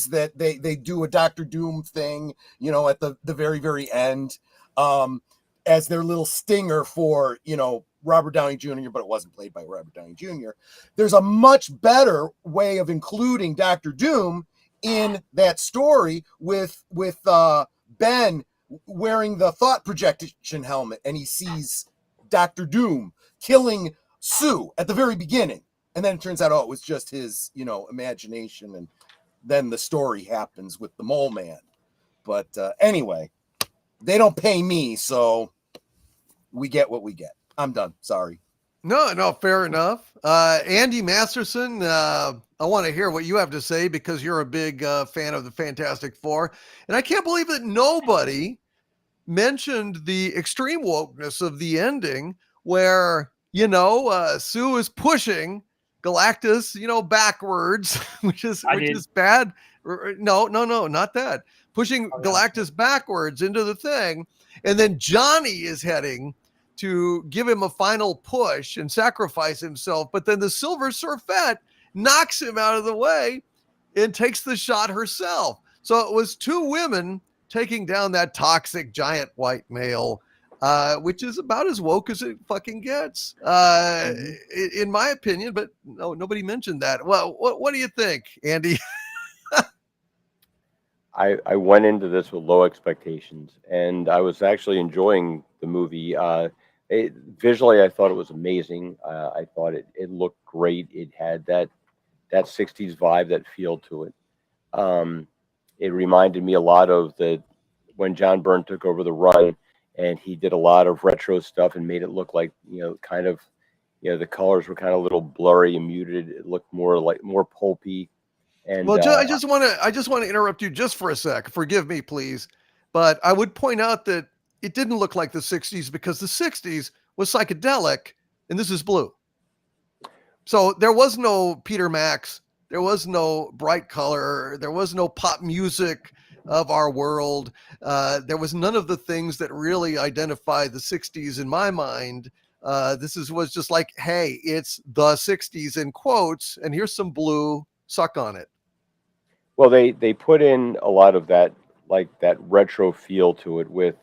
that they do a Dr. Doom thing, at the very, very end, as their little stinger for, Robert Downey Jr., but it wasn't played by Robert Downey Jr. There's a much better way of including Dr. Doom in that story with Ben wearing the thought projection helmet, and he sees Dr. Doom killing Sue at the very beginning. And then it turns out, it was just his, imagination. And then the story happens with the Mole Man. But anyway, they don't pay me, so we get what we get. I'm done. Sorry. No, fair enough. Andy Masterson, I want to hear what you have to say because you're a big fan of the Fantastic Four. And I can't believe that nobody mentioned the extreme wokeness of the ending where, Sue is pushing Galactus, backwards, which is bad. No, not that. Pushing Galactus backwards into the thing. And then Johnny is heading to give him a final push and sacrifice himself. But then the Silver Surfette knocks him out of the way and takes the shot herself. So it was two women taking down that toxic giant white male, which is about as woke as it fucking gets, in my opinion. But no, nobody mentioned that. Well, what do you think, Andy? I went into this with low expectations, and I was actually enjoying the movie. Visually, I thought it was amazing. I thought it looked great. It had that 60s vibe, that feel to it. It reminded me a lot of when John Byrne took over the run, and he did a lot of retro stuff and made it look like, kind of, the colors were kind of a little blurry and muted. It looked more pulpy. And well, I just want to interrupt you just for a sec. Forgive me, please, but I would point out that it didn't look like the 60s because the 60s was psychedelic, and this is blue. So there was no Peter Max, there was no bright color, there was no pop music of our world. There was none of the things that really identify the 60s in my mind. Was just like, hey, it's the 60s in quotes, and here's some blue, suck on it. Well, they put in a lot of that, like that retro feel to it with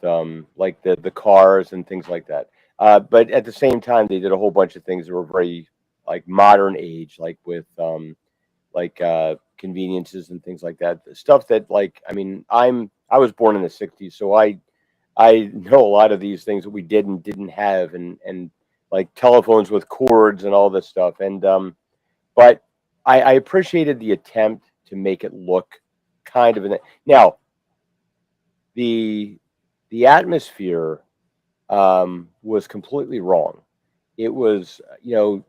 like the cars and things like that. But at the same time, they did a whole bunch of things that were very like modern age, like with conveniences and things like that. Stuff that, like, I mean, I was born in the 60s, so I know a lot of these things that we didn't have, and like telephones with cords and all this stuff. And but I appreciated the attempt to make it look kind of now the atmosphere was completely wrong. It was, you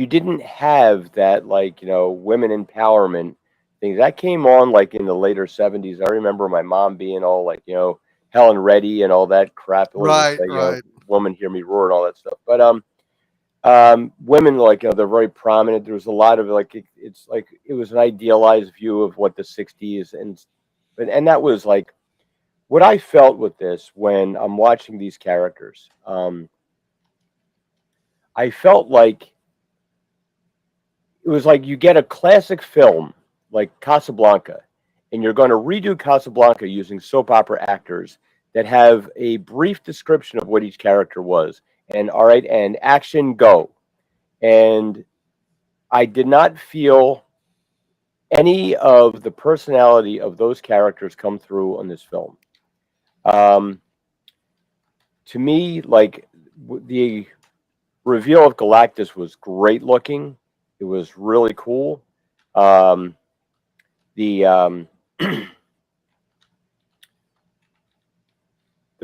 didn't have that, like, women empowerment things that came on like in the later 70s. I remember my mom being all like, Helen Reddy and all that crap. Right. Woman hear me roar and all that stuff. But women, like, they're very prominent. There was a lot of like, it's like it was an idealized view of what the 60s, and that was like what I felt with this when I'm watching these characters. I felt like it was like you get a classic film like Casablanca, and you're going to redo Casablanca using soap opera actors that have a brief description of what each character was. And all right, and action, go. And I did not feel any of the personality of those characters come through on this film. To me, like, the reveal of Galactus was great looking. It was really cool. The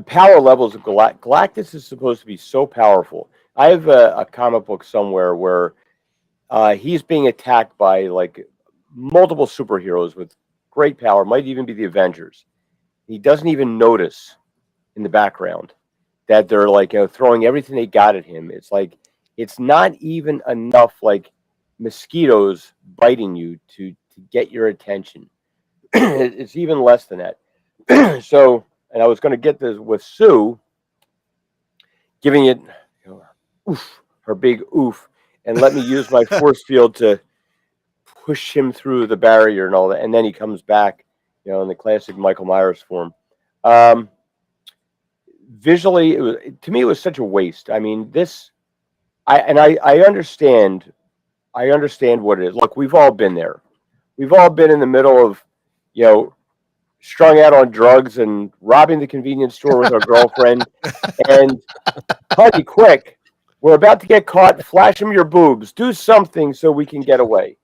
power levels of Galactus is supposed to be so powerful. I have a comic book somewhere where he's being attacked by like multiple superheroes with great power, might even be the Avengers. He doesn't even notice in the background that they're like, throwing everything they got at him. It's like, it's not even enough like mosquitoes biting you to get your attention. It's even less than that. So, and I was going to get this with Sue, giving it oof, her big oof, and let me use my force field to push him through the barrier and all that, and then he comes back, in the classic Michael Myers form. Visually, to me, it was such a waste. I mean, I understand. I understand what it is. Look, we've all been there. We've all been in the middle of, strung out on drugs and robbing the convenience store with our girlfriend. And honey, quick, we're about to get caught. Flash them your boobs. Do something so we can get away.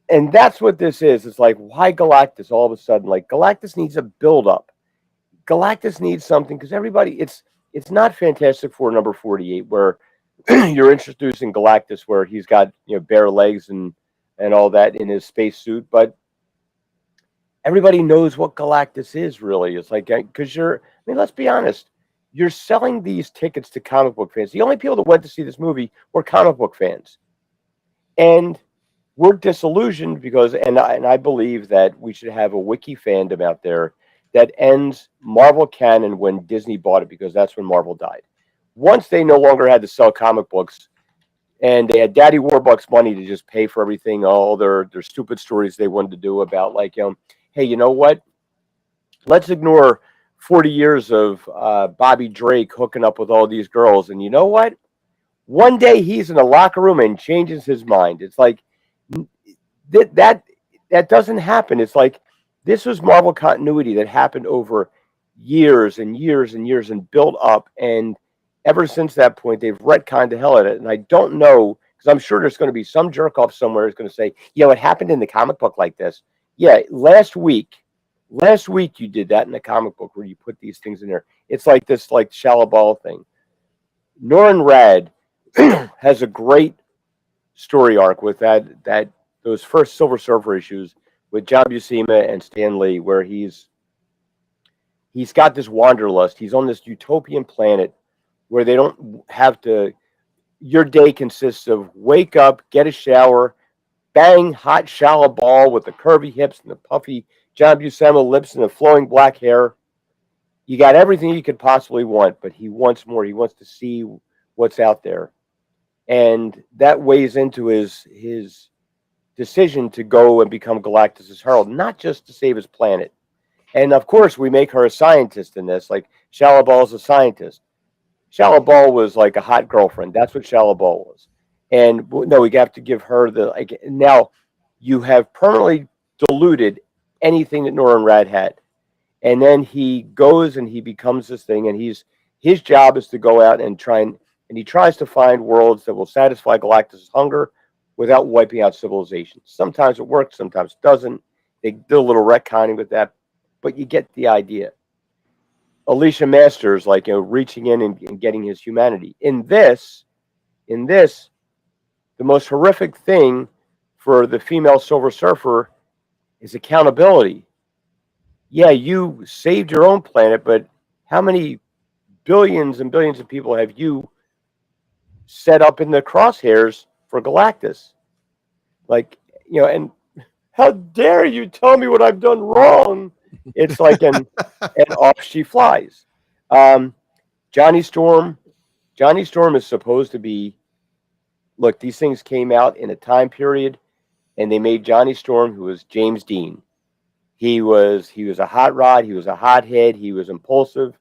And that's what this is. It's like, why Galactus all of a sudden? Like, Galactus needs a build-up. Galactus needs something, because everybody, it's not Fantastic Four number 48 where you're introducing Galactus where he's got, bare legs and all that in his spacesuit, but everybody knows what Galactus is, really. It's like, because let's be honest, you're selling these tickets to comic book fans. The only people that went to see this movie were comic book fans. And we're disillusioned because, and I believe that we should have a wiki fandom out there that ends Marvel canon when Disney bought it, because that's when Marvel died. Once they no longer had to sell comic books, and they had Daddy Warbucks money to just pay for everything, all their stupid stories they wanted to do about, like, hey, you know what? Let's ignore 40 years of Bobby Drake hooking up with all these girls. And you know what? One day he's in a locker room and changes his mind. It's like, that doesn't happen. It's like, This was Marvel continuity that happened over years and years and years and built up. And ever since that point, they've retconned the hell out of it. And I don't know, because I'm sure there's going to be some jerk off somewhere who's going to say, it happened in the comic book like this. Yeah, last week you did that in the comic book where you put these things in there. It's like this Shalabal thing. Norrin Rad has a great story arc with those first Silver Surfer issues with John Buscema and Stan Lee, where he's got this wanderlust. He's on this utopian planet where they don't have to. Your day consists of wake up, get a shower, bang hot shallow ball with the curvy hips and the puffy John Buscema lips and the flowing black hair. You got everything you could possibly want, but he wants more. He wants to see what's out there. And that weighs into his decision to go and become Galactus' herald, not just to save his planet. And of course, we make her a scientist in this. Like, Shallowball's a scientist. Shallowball was like a hot girlfriend. That's what Shallowball was. And no, we have to give her now you have permanently diluted anything that Norrin Rad had. And then he goes and he becomes this thing, and his job is to go out and he tries to find worlds that will satisfy Galactus' hunger without wiping out civilization. Sometimes it works, sometimes it doesn't. They do a little retconning with that, but you get the idea. Alicia Masters, reaching in and getting his humanity. In this, the most horrific thing for the female Silver Surfer is accountability. Yeah, you saved your own planet, but how many billions and billions of people have you set up in the crosshairs for Galactus? And how dare you tell me what I've done wrong? It's like and off she flies. Johnny Storm is supposed to be. Look, these things came out in a time period, and they made Johnny Storm, who was James Dean. He was a hot rod. He was a hothead. He was impulsive,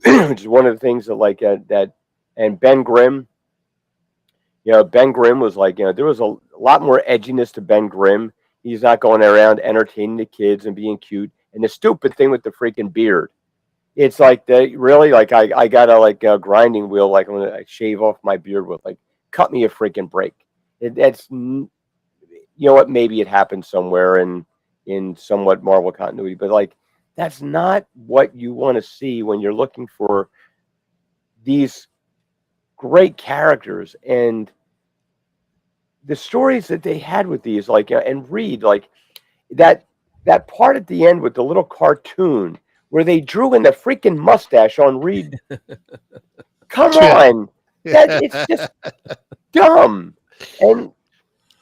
which is one of the things that that. And Ben Grimm. Ben Grimm was there was a lot more edginess to Ben Grimm. He's not going around entertaining the kids and being cute. And the stupid thing with the freaking beard, it's I got a grinding wheel, I'm gonna shave off my beard with, cut me a freaking break. That's what, maybe it happened somewhere in somewhat Marvel continuity, but that's not what you want to see when you're looking for these great characters. And the stories that they had with these, and Reed, that part at the end with the little cartoon where they drew in the freaking mustache on Reed. Come on. It's just dumb. And,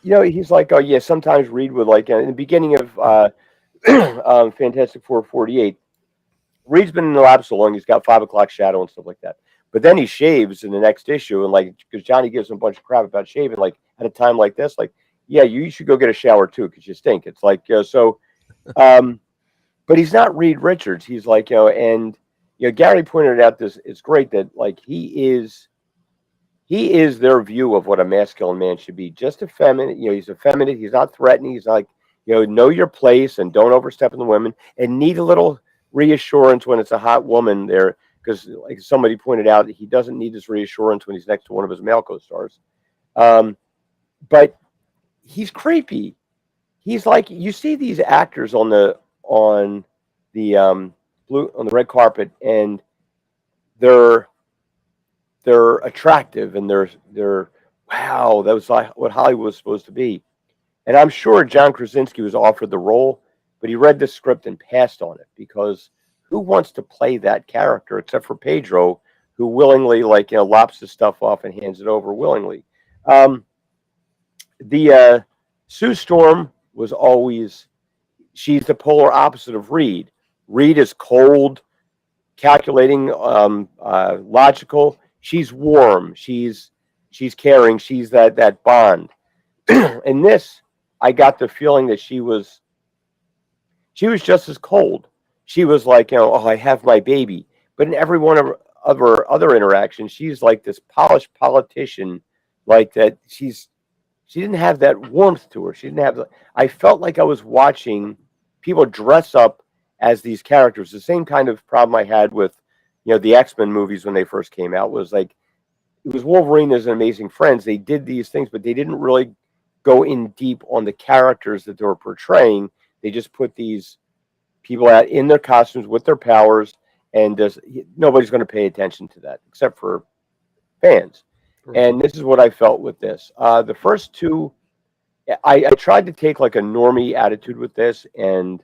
he's like, oh, yeah, sometimes Reed would, in the beginning of Fantastic Four 48, Reed's been in the lab so long, he's got 5 o'clock shadow and stuff like that. But then he shaves in the next issue, and because Johnny gives him a bunch of crap about shaving, at a time like this, yeah, you should go get a shower too because you stink. It's but he's not Reed Richards. He's and Gary pointed out this. It's great that he is their view of what a masculine man should be. Just effeminate. He's effeminate. He's not threatening. He's know your place and don't overstep on the women, and need a little reassurance when it's a hot woman there. Because somebody pointed out, he doesn't need his reassurance when he's next to one of his male co-stars. But he's creepy. He's you see these actors on the red carpet, and they're attractive, and they're wow, that was what Hollywood was supposed to be. And I'm sure John Krasinski was offered the role, but he read the script and passed on it, because who wants to play that character except for Pedro, who willingly lops his stuff off and hands it over willingly. The Sue Storm was always, she's the polar opposite of Reed. Reed is cold, calculating, logical. She's warm. She's caring. She's that bond. In this, I got the feeling that she was just as cold. She was oh, I have my baby. But in every one of her other interactions, she's this polished politician, that she didn't have that warmth to her. She didn't have I felt like I was watching people dress up as these characters. The same kind of problem I had with, the X-Men movies when they first came out was like, it was Wolverine as an Amazing Friends. They did these things, but they didn't really go in deep on the characters that they were portraying. They just put these people out in their costumes with their powers, and nobody's going to pay attention to that except for fans. And this is what I felt with this. The first two, I tried to take like a normie attitude with this, and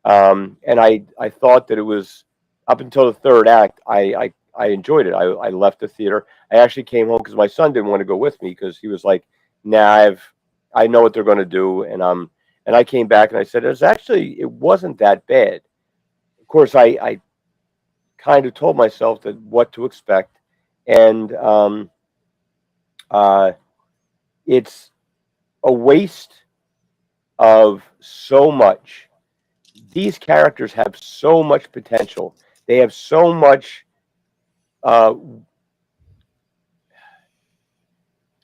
I thought that it was up until the third act. I enjoyed it. I left the theater. I actually came home because my son didn't want to go with me because he was like, "Nah, I know what they're going to do," and I came back and I said, it wasn't that bad. Of course, I kind of told myself that what to expect, and it's a waste of so much. These characters have so much potential. They have so much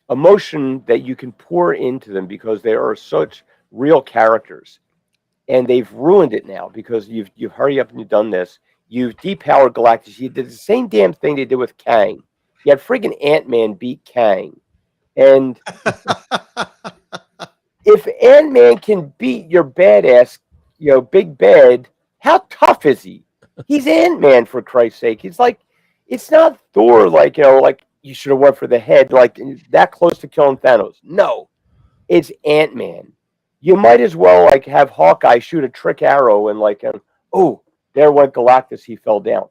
emotion that you can pour into them because they are such real characters, and they've ruined it now because you've hurry up and you've done this. You've depowered Galactus. You did the same damn thing they did with Kang. You had friggin' Ant-Man beat Kang, and if Ant-Man can beat your badass, big bad, how tough is he? He's Ant-Man, for Christ's sake. He's like, it's not Thor, like you should have went for the head, like that close to killing Thanos. No, it's Ant-Man. You might as well like have Hawkeye shoot a trick arrow and like, oh, there went Galactus. He fell down.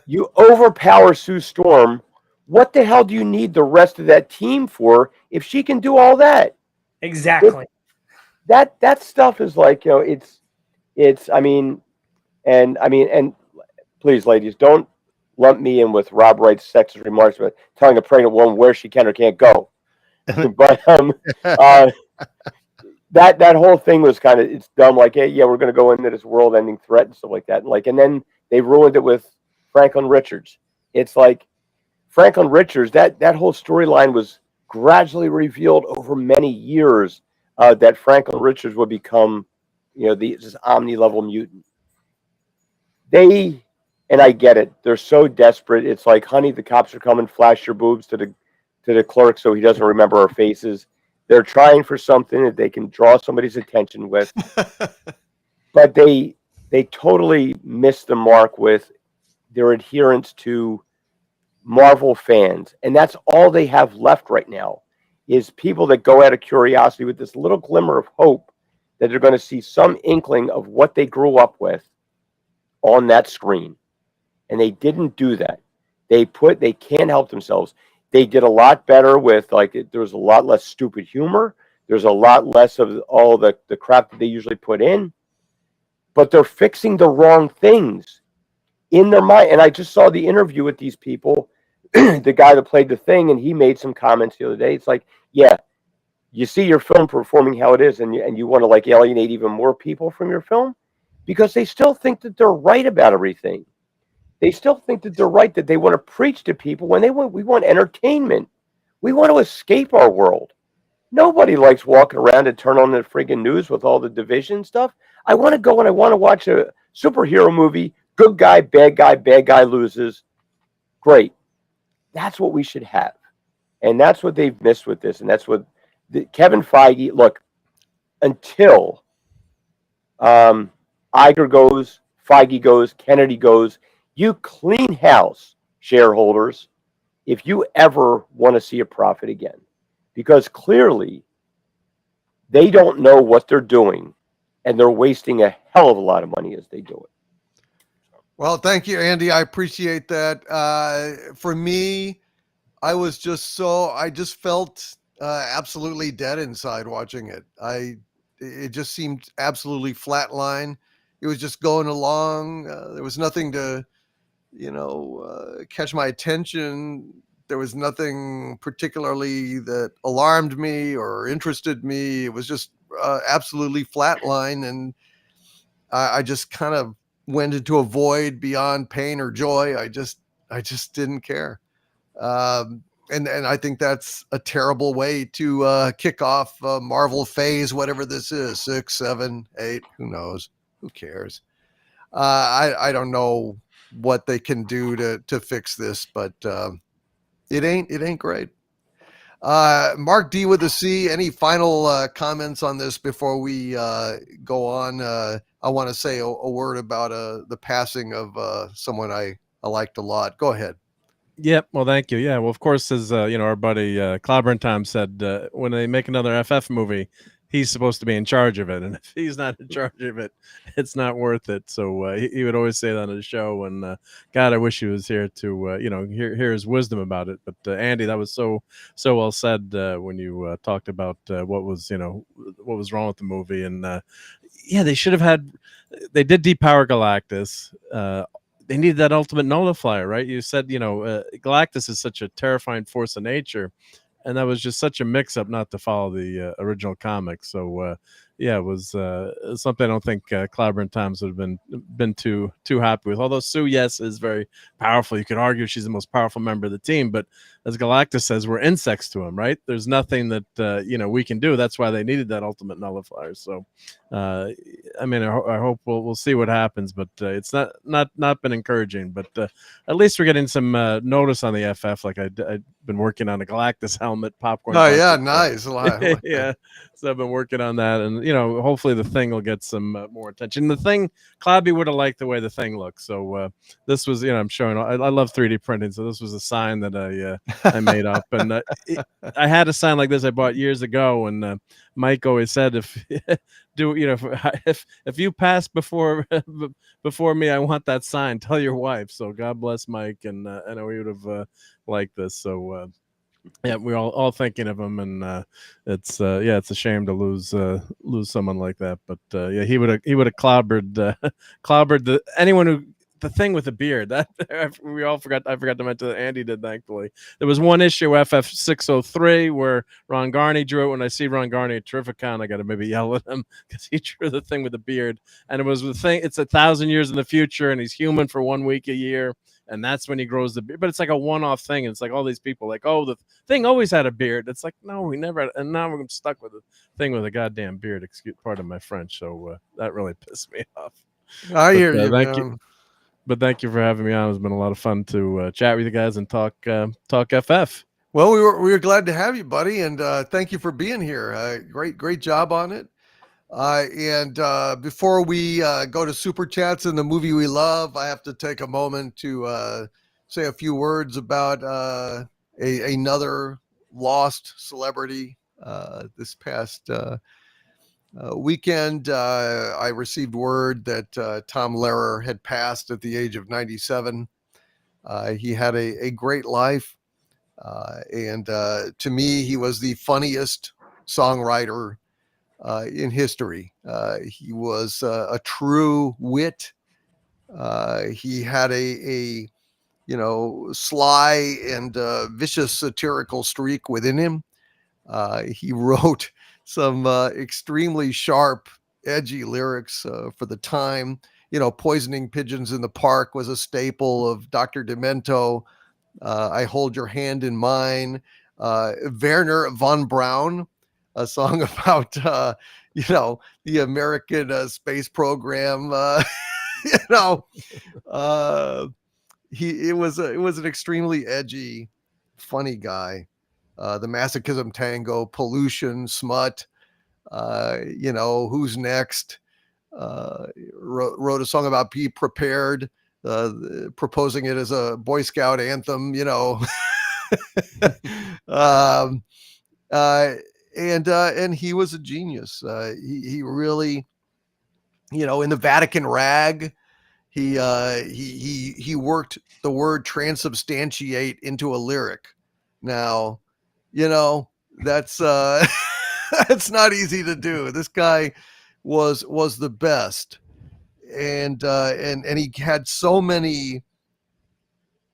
You overpower Sue Storm. What the hell do you need the rest of that team for if she can do all that? Exactly. That stuff is like, it's and please, ladies, don't lump me in with Rob Wright's sexist remarks about telling a pregnant woman where she can or can't go. But that whole thing was kind of, it's dumb. Like, hey, yeah, we're going to go into this world-ending threat and stuff like that. And then they ruined it with Franklin Richards. It's like Franklin Richards. That whole storyline was gradually revealed over many years that Franklin Richards would become, this omni-level mutant. And I get it. They're so desperate. It's like, honey, the cops are coming. Flash your boobs to the clerk so he doesn't remember our faces. They're trying for something that they can draw somebody's attention with, but they totally missed the mark with their adherence to Marvel fans, and that's all they have left right now is people that go out of curiosity with this little glimmer of hope that they're going to see some inkling of what they grew up with on that screen, and they didn't do that. They can't help themselves. They did a lot better with, like, there was a lot less stupid humor. There's a lot less of all the crap that they usually put in. But they're fixing the wrong things in their mind. And I just saw the interview with these people, the guy that played the Thing, and he made some comments the other day. It's like, yeah, you see your film performing how it is, and you want to, like, alienate even more people from your film because they still think that they're right about everything. They still think that they're right, that they want to preach to people when we want entertainment. We want to escape our world. Nobody likes walking around and turn on the friggin' news with all the division stuff. I want to go and I want to watch a superhero movie. Good guy, bad guy loses. Great. That's what we should have. And that's what they've missed with this. And that's what Kevin Feige, look, until Iger goes, Feige goes, Kennedy goes, you clean house, shareholders, if you ever want to see a profit again. Because clearly, they don't know what they're doing, and they're wasting a hell of a lot of money as they do it. Well, thank you, Andy. I appreciate that. For me, I just felt absolutely dead inside watching it. It just seemed absolutely flatline. It was just going along. There was nothing to catch my attention. There was nothing particularly that alarmed me or interested me. It was just absolutely flatline, and I just kind of went into a void beyond pain or joy. I just didn't care. and I think that's a terrible way to kick off Marvel phase, whatever this is, 6, 7, 8, who knows? Who cares? I don't know what they can do to fix this, but it ain't great. Mark D with a C. Any final comments on this before we go on? I want to say a word about the passing of someone I liked a lot. Go ahead. Yep. Well, thank you. Yeah. Well, of course, as our buddy Clobber Tom said, when they make another FF movie, he's supposed to be in charge of it, and if he's not in charge of it, it's not worth it. So he would always say that on his show. And God, I wish he was here to hear his wisdom about it. But Andy, that was so well said when you talked about what was wrong with the movie. And they should have had. They did depower Galactus. They needed that ultimate nullifier, right? You said, Galactus is such a terrifying force of nature, and that was just such a mix-up not to follow the original comics. So, it was something I don't think Clobber and Toms would have been too happy with. Although Sue, yes, is very powerful. You could argue she's the most powerful member of the team, but as Galactus says, we're insects to him, right? There's nothing that we can do. That's why they needed that ultimate nullifier. So, I hope we'll see what happens, but it's not been encouraging. But at least we're getting some notice on the FF. Like I've been working on a Galactus helmet, popcorn. Oh yeah, nice. Yeah, so I've been working on that, and hopefully the Thing will get some more attention. The Thing, Clobby would have liked the way the Thing looks. So this was, I'm showing. I love 3D printing, so this was a sign that I made up, and I had a sign like this I bought years ago, and Mike always said, if you pass before me, I want that sign. Tell your wife. So God bless Mike, and I know he would have liked this. So we're all thinking of him, and it's a shame to lose someone like that. But he would have clobbered anyone who. The Thing with the beard that we all forgot. I forgot to mention that Andy did. Thankfully, there was one issue FF603 where Ron Garney drew it. When I see Ron Garney at Terrificon, I got to maybe yell at him because he drew the Thing with the beard, and it was the Thing. It's 1,000 years in the future, and he's human for 1 week a year, and that's when he grows the beard. But it's like a one-off thing. And it's like all these people like, oh, the Thing always had a beard. It's like, no, we never had, and now we're stuck with the Thing with a goddamn beard. Excuse pardon my French. So that really pissed me off. I hear you. Thank you. But thank you for having me on. It's been a lot of fun to chat with you guys and talk FF. Well, we were glad to have you, buddy, and thank you for being here. Great job on it. And before we go to Super Chats and the movie we love, I have to take a moment to say a few words about another lost celebrity. This past weekend, I received word that Tom Lehrer had passed at the age of 97. He had a great life, and to me, he was the funniest songwriter in history. He was a true wit. He had a sly and vicious satirical streak within him. He wrote some extremely sharp, edgy lyrics for the time. Poisoning pigeons in the park was a staple of Dr. Demento. I Hold Your Hand in Mine. Werner von Braun, a song about, the American space program. It was an extremely edgy, funny guy. The Masochism Tango, Pollution, Smut, Who's Next, wrote a song about Be Prepared, proposing it as a Boy Scout anthem, and he was a genius. He really, in the Vatican rag, he worked the word transubstantiate into a lyric. Now, that's that's not easy to do. This guy was the best, and he had so many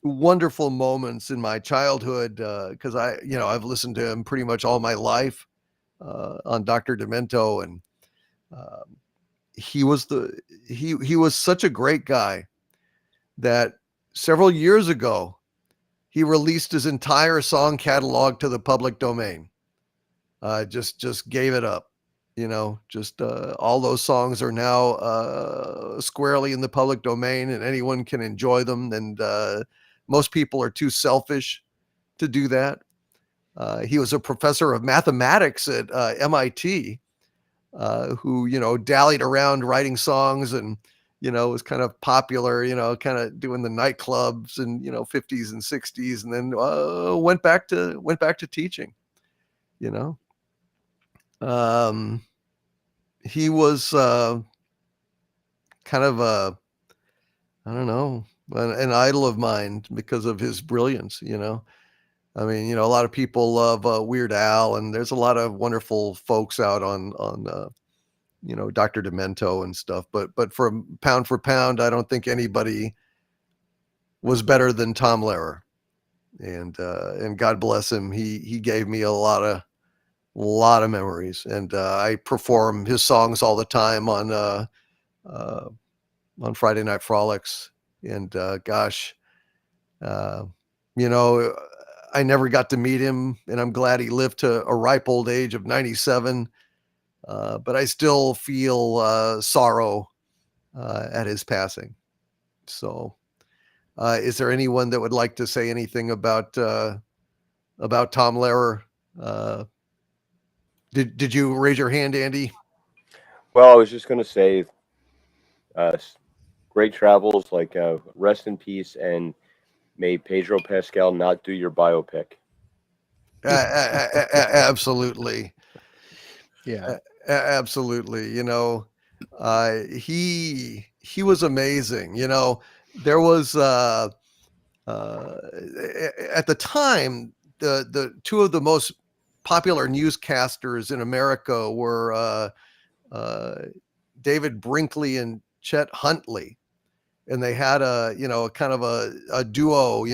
wonderful moments in my childhood because I've listened to him pretty much all my life on Dr. Demento, and he was such a great guy that several years ago he released his entire song catalog to the public domain. Just gave it up. Just all those songs are now squarely in the public domain, and anyone can enjoy them. And most people are too selfish to do that. He was a professor of mathematics at MIT, who dallied around writing songs and was kind of popular, kind of doing the nightclubs and 50s and 60s, and then went back to teaching. He was kind of I don't know, an idol of mine because of his brilliance. I mean, a lot of people love Weird Al, and there's a lot of wonderful folks out on Dr. Demento and stuff. But for pound, I don't think anybody was better than Tom Lehrer. And God bless him. He gave me a lot of memories, and I perform his songs all the time on Friday Night Frolics. And gosh, I never got to meet him, and I'm glad he lived to a ripe old age of 97. But I still feel sorrow at his passing. So, is there anyone that would like to say anything about Tom Lehrer? Did you raise your hand, Andy? Well, I was just going to say, great travels, like rest in peace, and may Pedro Pascal not do your biopic. Absolutely. Yeah. Absolutely. He was amazing. There was at the time, the two of the most popular newscasters in America were David Brinkley and Chet Huntley, and they had a kind of a duo,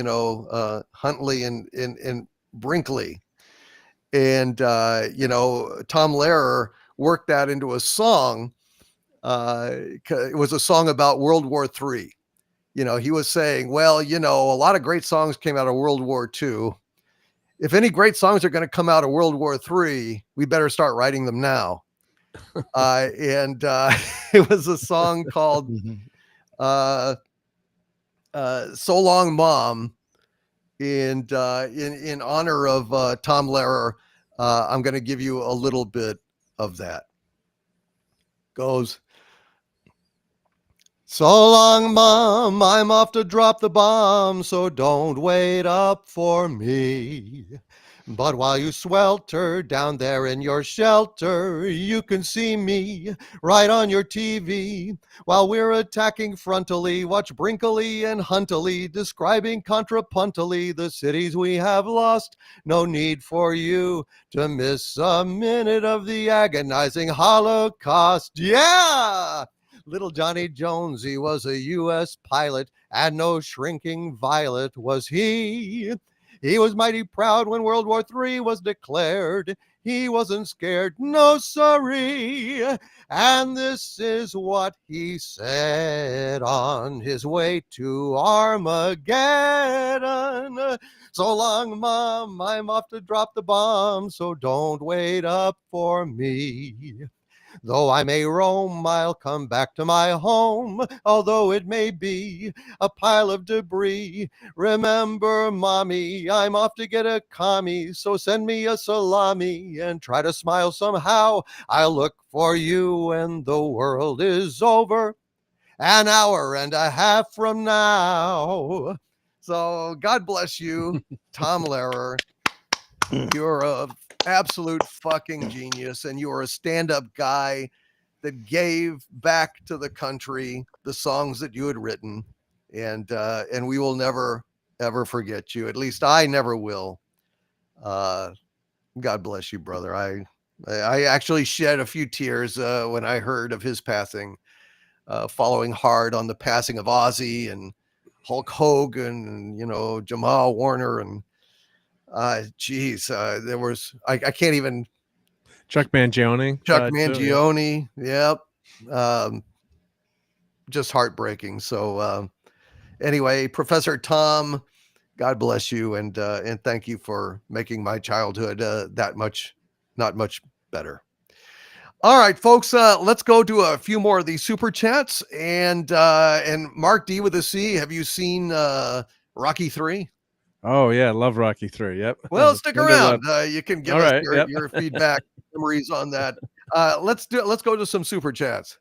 Huntley and Brinkley, and Tom Lehrer worked that into a song. It was a song about World War III. He was saying, well, a lot of great songs came out of World War II. If any great songs are going to come out of World War III, we better start writing them now. And it was a song called So Long, Mom. And in honor of Tom Lehrer, I'm going to give you a little bit of that. Goes, so long, Mom, I'm off to drop the bomb, so don't wait up for me. But while you swelter down there in your shelter, you can see me right on your TV. While we're attacking frontally, watch Brinkley and Huntley describing contrapuntally the cities we have lost. No need for you to miss a minute of the agonizing Holocaust. Yeah! Little Johnny Jones, he was a U.S. pilot, and no shrinking violet was he. He was mighty proud when World War III was declared. He wasn't scared, no sirree. And this is what he said on his way to Armageddon. So long, Mom, I'm off to drop the bomb, so don't wait up for me. Though I may roam, I'll come back to my home, although it may be a pile of debris. Remember, Mommy, I'm off to get a commie, so send me a salami and try to smile somehow. I'll look for you when the world is over, an hour and a half from now. So God bless you, Tom Lehrer. You're a absolute fucking genius, and you are a stand-up guy that gave back to the country the songs that you had written, and we will never ever forget you. At least I never will. God bless you, brother. I actually shed a few tears when I heard of his passing, following hard on the passing of Ozzy and Hulk Hogan and Jamal Warner and there was I can't even. Chuck Mangione. Mangione. Yep. Just heartbreaking. So anyway, Professor Tom God bless you, and thank you for making my childhood not much better. All right, folks, let's go to a few more of these super chats. And Mark D with a C, have you seen Rocky 3? Oh yeah, love Rocky 3. Yep. Well, stick When did around. You can give All us right, yep. your feedback, memories on that. Let's go to some super chats.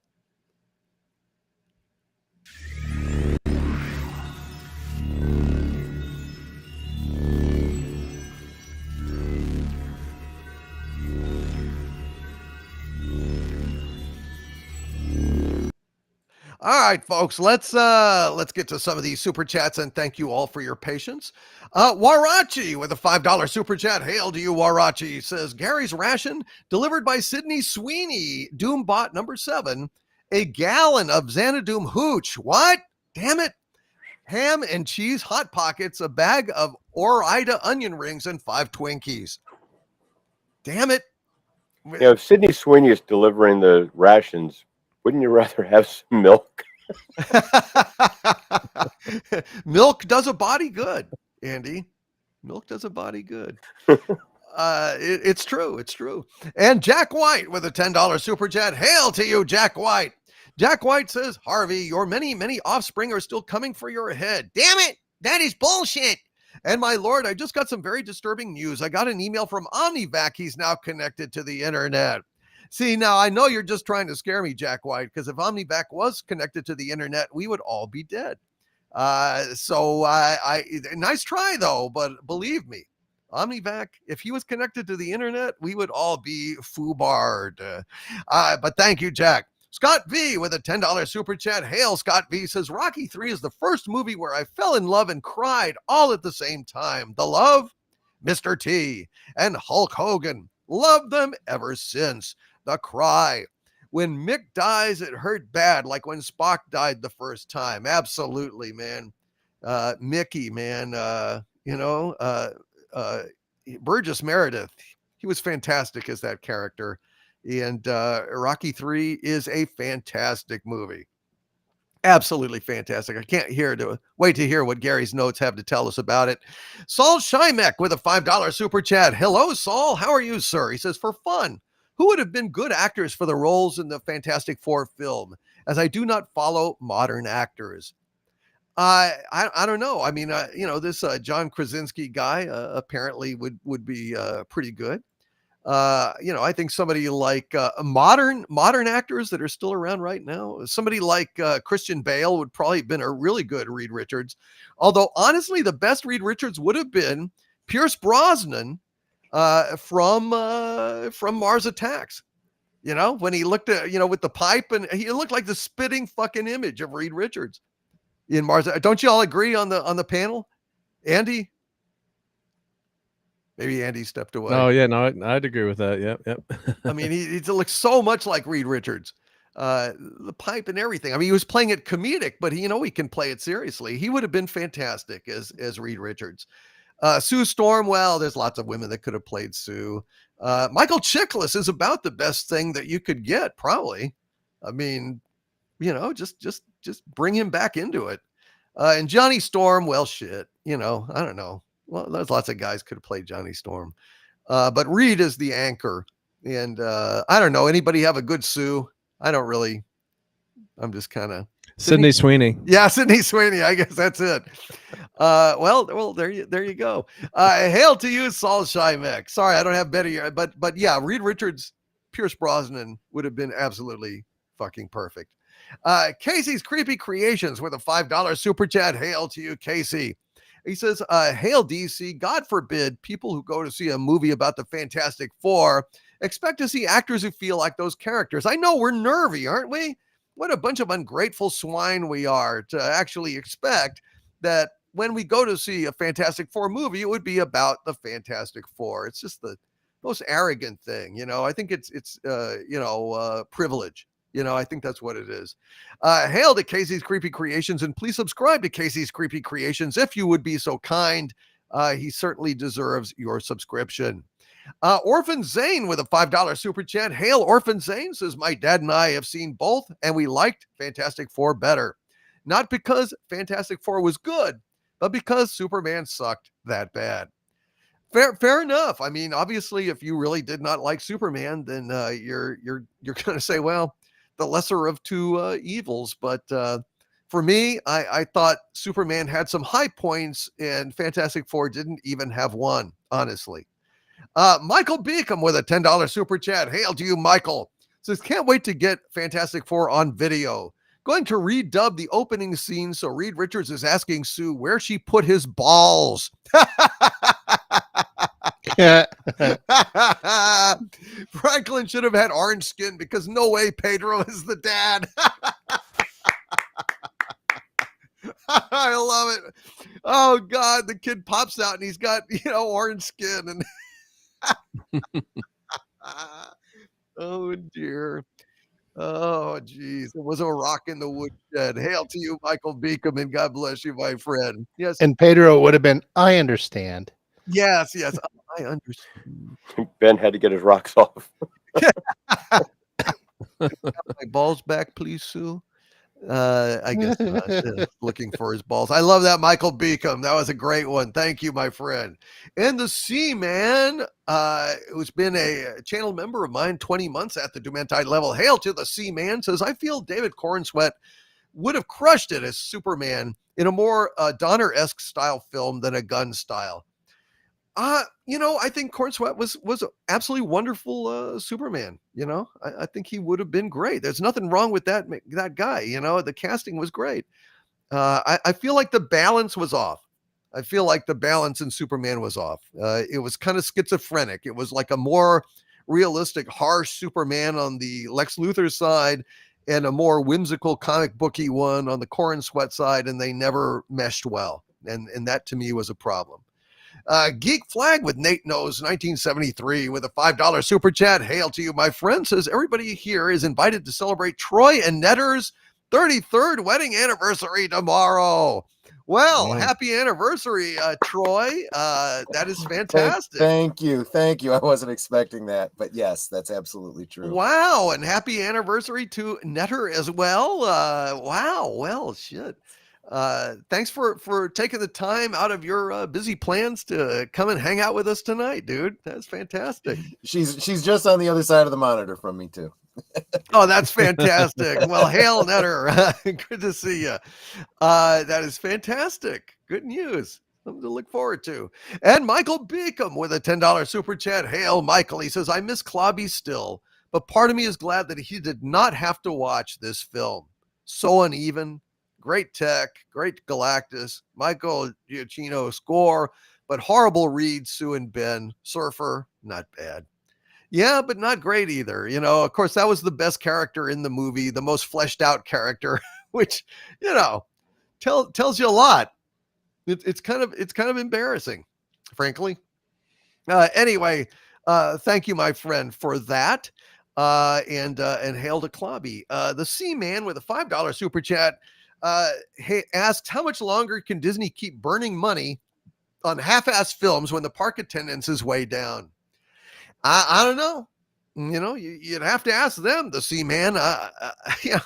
All right, folks, let's get to some of these super chats, and thank you all for your patience. Warachi with a $5 super chat. Hail to you, Warachi. Says Gary's ration delivered by Sydney Sweeney, Doombot number 7, a gallon of Xanadu hooch. What? Damn it. Ham and cheese hot pockets, a bag of Ore-Ida onion rings, and 5 Twinkies. Damn it. You know, if Sydney Sweeney is delivering the rations, wouldn't you rather have some milk? Milk does a body good, Andy. Milk does a body good. It's true. It's true. And Jack White with a $10 super chat. Hail to you, Jack White. Jack White says, Harvey, your many, many offspring are still coming for your head. Damn it. That is bullshit. And my lord, I just got some very disturbing news. I got an email from Omnivac. He's now connected to the internet. See, now I know you're just trying to scare me, Jack White, because if Omnivac was connected to the internet, we would all be dead. So nice try though, but believe me, Omnivac, if he was connected to the internet, we would all be foobarred. But thank you, Jack. Scott V with a $10 super chat. Hail, Scott V says, Rocky 3 is the first movie where I fell in love and cried all at the same time. The love, Mr. T, and Hulk Hogan. Loved them ever since. The cry. When Mick dies, it hurt bad, like when Spock died the first time. Absolutely, man. Mickey, man. Burgess Meredith. He was fantastic as that character. And Rocky 3 is a fantastic movie. Absolutely fantastic. I can't wait to hear what Gary's notes have to tell us about it. Saul Shymek with a $5 super chat. Hello, Saul. How are you, sir? He says, for fun, who would have been good actors for the roles in the Fantastic Four film, as I do not follow modern actors? I don't know. I mean, this John Krasinski guy apparently would be pretty good. I think somebody like modern actors that are still around right now, somebody like Christian Bale would probably have been a really good Reed Richards. Although honestly, the best Reed Richards would have been Pierce Brosnan from Mars Attacks. When he looked at, with the pipe, and he looked like the spitting fucking image of Reed Richards in Mars. Don't you all agree on the panel, Andy? Maybe Andy stepped away. Oh yeah, no, I'd agree with that. Yep. I mean, he looks so much like Reed Richards, the pipe and everything. I mean, he was playing it comedic, but he can play it seriously. He would have been fantastic as Reed Richards. Sue Storm, well, there's lots of women that could have played Sue. Michael Chiklis is about the best thing that you could get, probably. I mean, just bring him back into it. And Johnny Storm, well, shit, I don't know. Well, there's lots of guys could have played Johnny Storm. But Reed is the anchor. And I don't know. Anybody have a good Sue? I don't really. I'm just kind of. Sydney Sweeney. Yeah, Sydney Sweeney. I guess that's it. Well, there you go. Hail to you, Saul Shymek. Sorry, I don't have better here. But yeah, Reed Richards, Pierce Brosnan would have been absolutely fucking perfect. Casey's Creepy Creations with a $5 super chat. Hail to you, Casey. He says, hail DC, God forbid people who go to see a movie about the Fantastic Four expect to see actors who feel like those characters. I know we're nervy, aren't we? What a bunch of ungrateful swine we are to actually expect that when we go to see a Fantastic Four movie, it would be about the Fantastic Four. It's just the most arrogant thing. I think it's privilege. I think that's what it is. Hail to Casey's Creepy Creations, and please subscribe to Casey's Creepy Creations if you would be so kind. He certainly deserves your subscription. Orphan Zane with a $5 super chat. Hail, Orphan Zane says, my dad and I have seen both, and we liked Fantastic Four better. Not because Fantastic Four was good, because Superman sucked that bad. Fair enough. I mean, obviously, if you really did not like Superman, then you're going to say, well, the lesser of two evils. But for me, I thought Superman had some high points, and Fantastic Four didn't even have one, honestly. Michael Beacom with a $10 super chat. Hail to you, Michael. Says, can't wait to get Fantastic Four on video. Going to redub the opening scene so Reed Richards is asking Sue where she put his balls. Franklin should have had orange skin because no way Pedro is the dad. I love it. Oh God, the kid pops out and he's got, orange skin and oh dear. Oh geez. It was a rock in the woodshed. Hail to you, Michael Beacom, and God bless you, my friend. Yes. And Pedro would have been, I understand. Yes, I understand. Ben had to get his rocks off. My balls back, please, Sue. I guess not. Looking for his balls. I love that, Michael Beacom. That was a great one. Thank you, my friend. And the C-Man, who's been a channel member of mine 20 months at the Dumantide level. Hail to the C-Man. Says, I feel David Cornsweet would have crushed it as Superman in a more Donner-esque style film than a Gunn style. I think Cornsweet was absolutely wonderful Superman. I think he would have been great. There's nothing wrong with that guy. The casting was great. I feel like the balance was off. I feel like the balance in Superman was off. It was kind of schizophrenic. It was like a more realistic, harsh Superman on the Lex Luthor side and a more whimsical comic booky one on the Cornsweet side, and they never meshed well. And that to me was a problem. Geek Flag with Nate Knows 1973 with a $5 super chat. Hail to you, my friend. Says, everybody here is invited to celebrate Troy and Netter's 33rd wedding anniversary tomorrow. Well, happy anniversary, Troy. That is fantastic. Thank you. I wasn't expecting that, but yes, that's absolutely true. Wow, and happy anniversary to Netter as well. Wow, well, shit. Thanks for taking the time out of your busy plans to come and hang out with us tonight, dude. That's fantastic. She's just on the other side of the monitor from me too. Oh, that's fantastic. Well, hail Netter. Good to see you. That is fantastic. Good news. Something to look forward to. And Michael Beacom with a $10 super chat. Hail, Michael. He says, I miss Clobby still, but part of me is glad that he did not have to watch this film. So uneven. Great tech, great Galactus, Michael Giacchino score, but horrible Reed, Sue, and Ben. Surfer, not bad. Yeah, but not great either. Of course, that was the best character in the movie, the most fleshed out character, which, tells you a lot. It's kind of embarrassing, frankly. Anyway, thank you, my friend, for that. And hail to Clobby. The C-Man with a $5 super chat. Asks, how much longer can Disney keep burning money on half-ass films when the park attendance is way down? I don't know. You'd have to ask them, the C-Man. Yeah,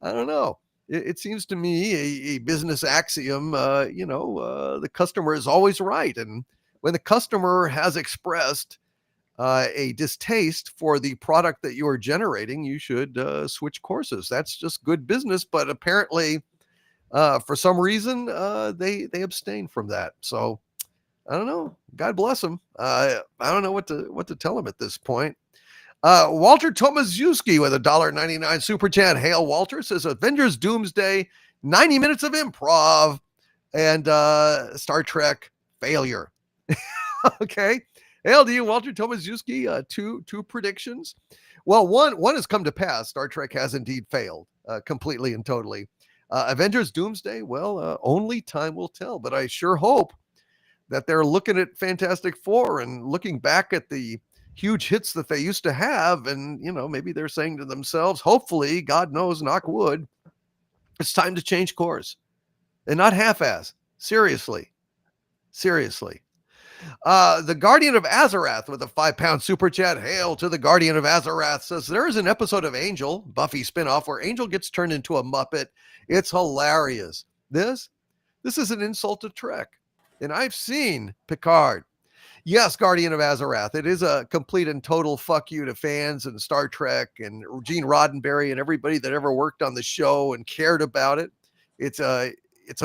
I don't know. It seems to me a business axiom. The customer is always right, and when the customer has expressed a distaste for the product that you are generating, you should switch courses. That's just good business. But apparently, for some reason, they abstain from that. So I don't know. God bless them. I don't know what to tell them at this point. Walter Tomaszewski with a $1.99 super chat. Hail, Walter. Says Avengers Doomsday, 90 minutes of improv, and Star Trek failure. Okay. Hail to you, Walter Tomaszewski. Two predictions. Well, one has come to pass. Star Trek has indeed failed completely and totally. Avengers Doomsday, well, only time will tell, but I sure hope that they're looking at Fantastic Four and looking back at the huge hits that they used to have, and maybe they're saying to themselves, hopefully, God knows, knock wood, it's time to change course and not half-ass. Seriously. The Guardian of Azarath with a £5 super chat. Hail to the Guardian of Azarath. Says there is an episode of Angel, Buffy spinoff, where Angel gets turned into a Muppet. It's hilarious. This This is an insult to Trek. And I've seen Picard. Yes, Guardian of Azarath. It is a complete and total fuck you to fans and Star Trek and Gene Roddenberry and everybody that ever worked on the show and cared about it. It's a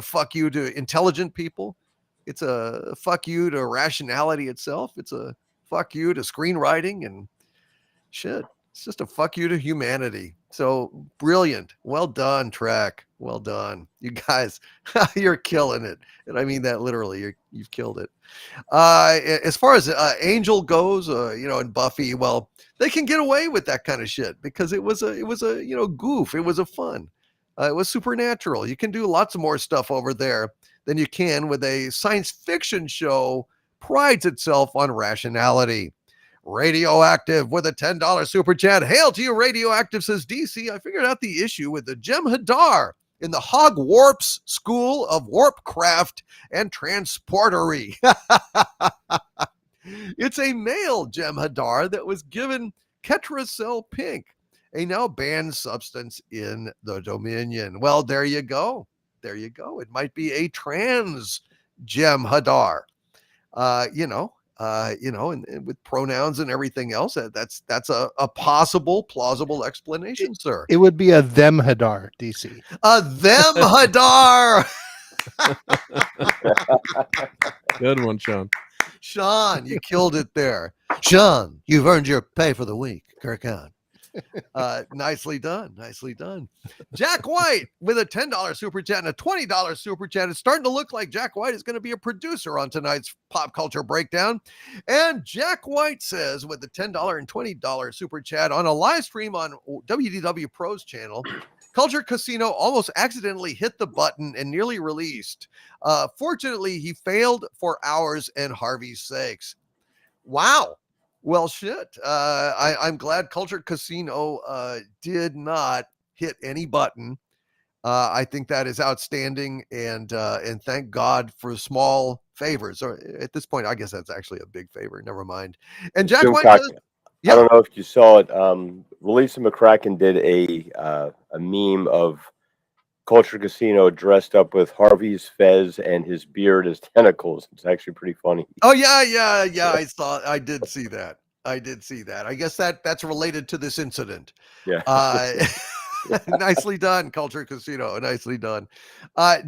fuck you to intelligent people. It's a fuck you to rationality itself. It's a fuck you to screenwriting and shit. It's just a fuck you to humanity. So brilliant. Well done, Trek. Well done. You guys, you're killing it. And I mean that literally. You've killed it. As far as Angel goes, and Buffy, well, they can get away with that kind of shit because it was a goof. It was a fun. It was supernatural. You can do lots of more stuff over there than you can with a science fiction show prides itself on rationality. Radioactive with a $10 super chat. Hail to you, Radioactive, says DC. I figured out the issue with the Jem'Hadar in the Hogwarts School of Warpcraft and Transportery. It's a male Jem'Hadar that was given Ketracel Pink, a now banned substance in the Dominion. Well, there you go. There you go. It might be a trans Jem'Hadar. And with pronouns and everything else, that's a possible, plausible explanation, sir. It would be a them Hadar, DC. A them Hadar. Good one, Sean. Sean, you killed it there. Sean, you've earned your pay for the week. Kirk on. Nicely done. Nicely done. Jack White with a $10 super chat and a $20 super chat. It's starting to look like Jack White is going to be a producer on tonight's pop culture breakdown. And Jack White says with the $10 and $20 super chat on a live stream on WDW Pro's channel, Culture Casino almost accidentally hit the button and nearly released. Fortunately, he failed for ours and Harvey's sakes. Wow. Well, shit. I'm glad Culture Casino did not hit any button. I think that is outstanding, and thank God for small favors. Or at this point, I guess that's actually a big favor. Never mind. And Jack White does, I don't know if you saw it. Releasa McCracken did a meme of Culture Casino dressed up with Harvey's fez and his beard as tentacles. It's actually pretty funny. Oh yeah. I did see that. I guess that's related to this incident. Yeah. Nicely done, Culture Casino. Nicely done.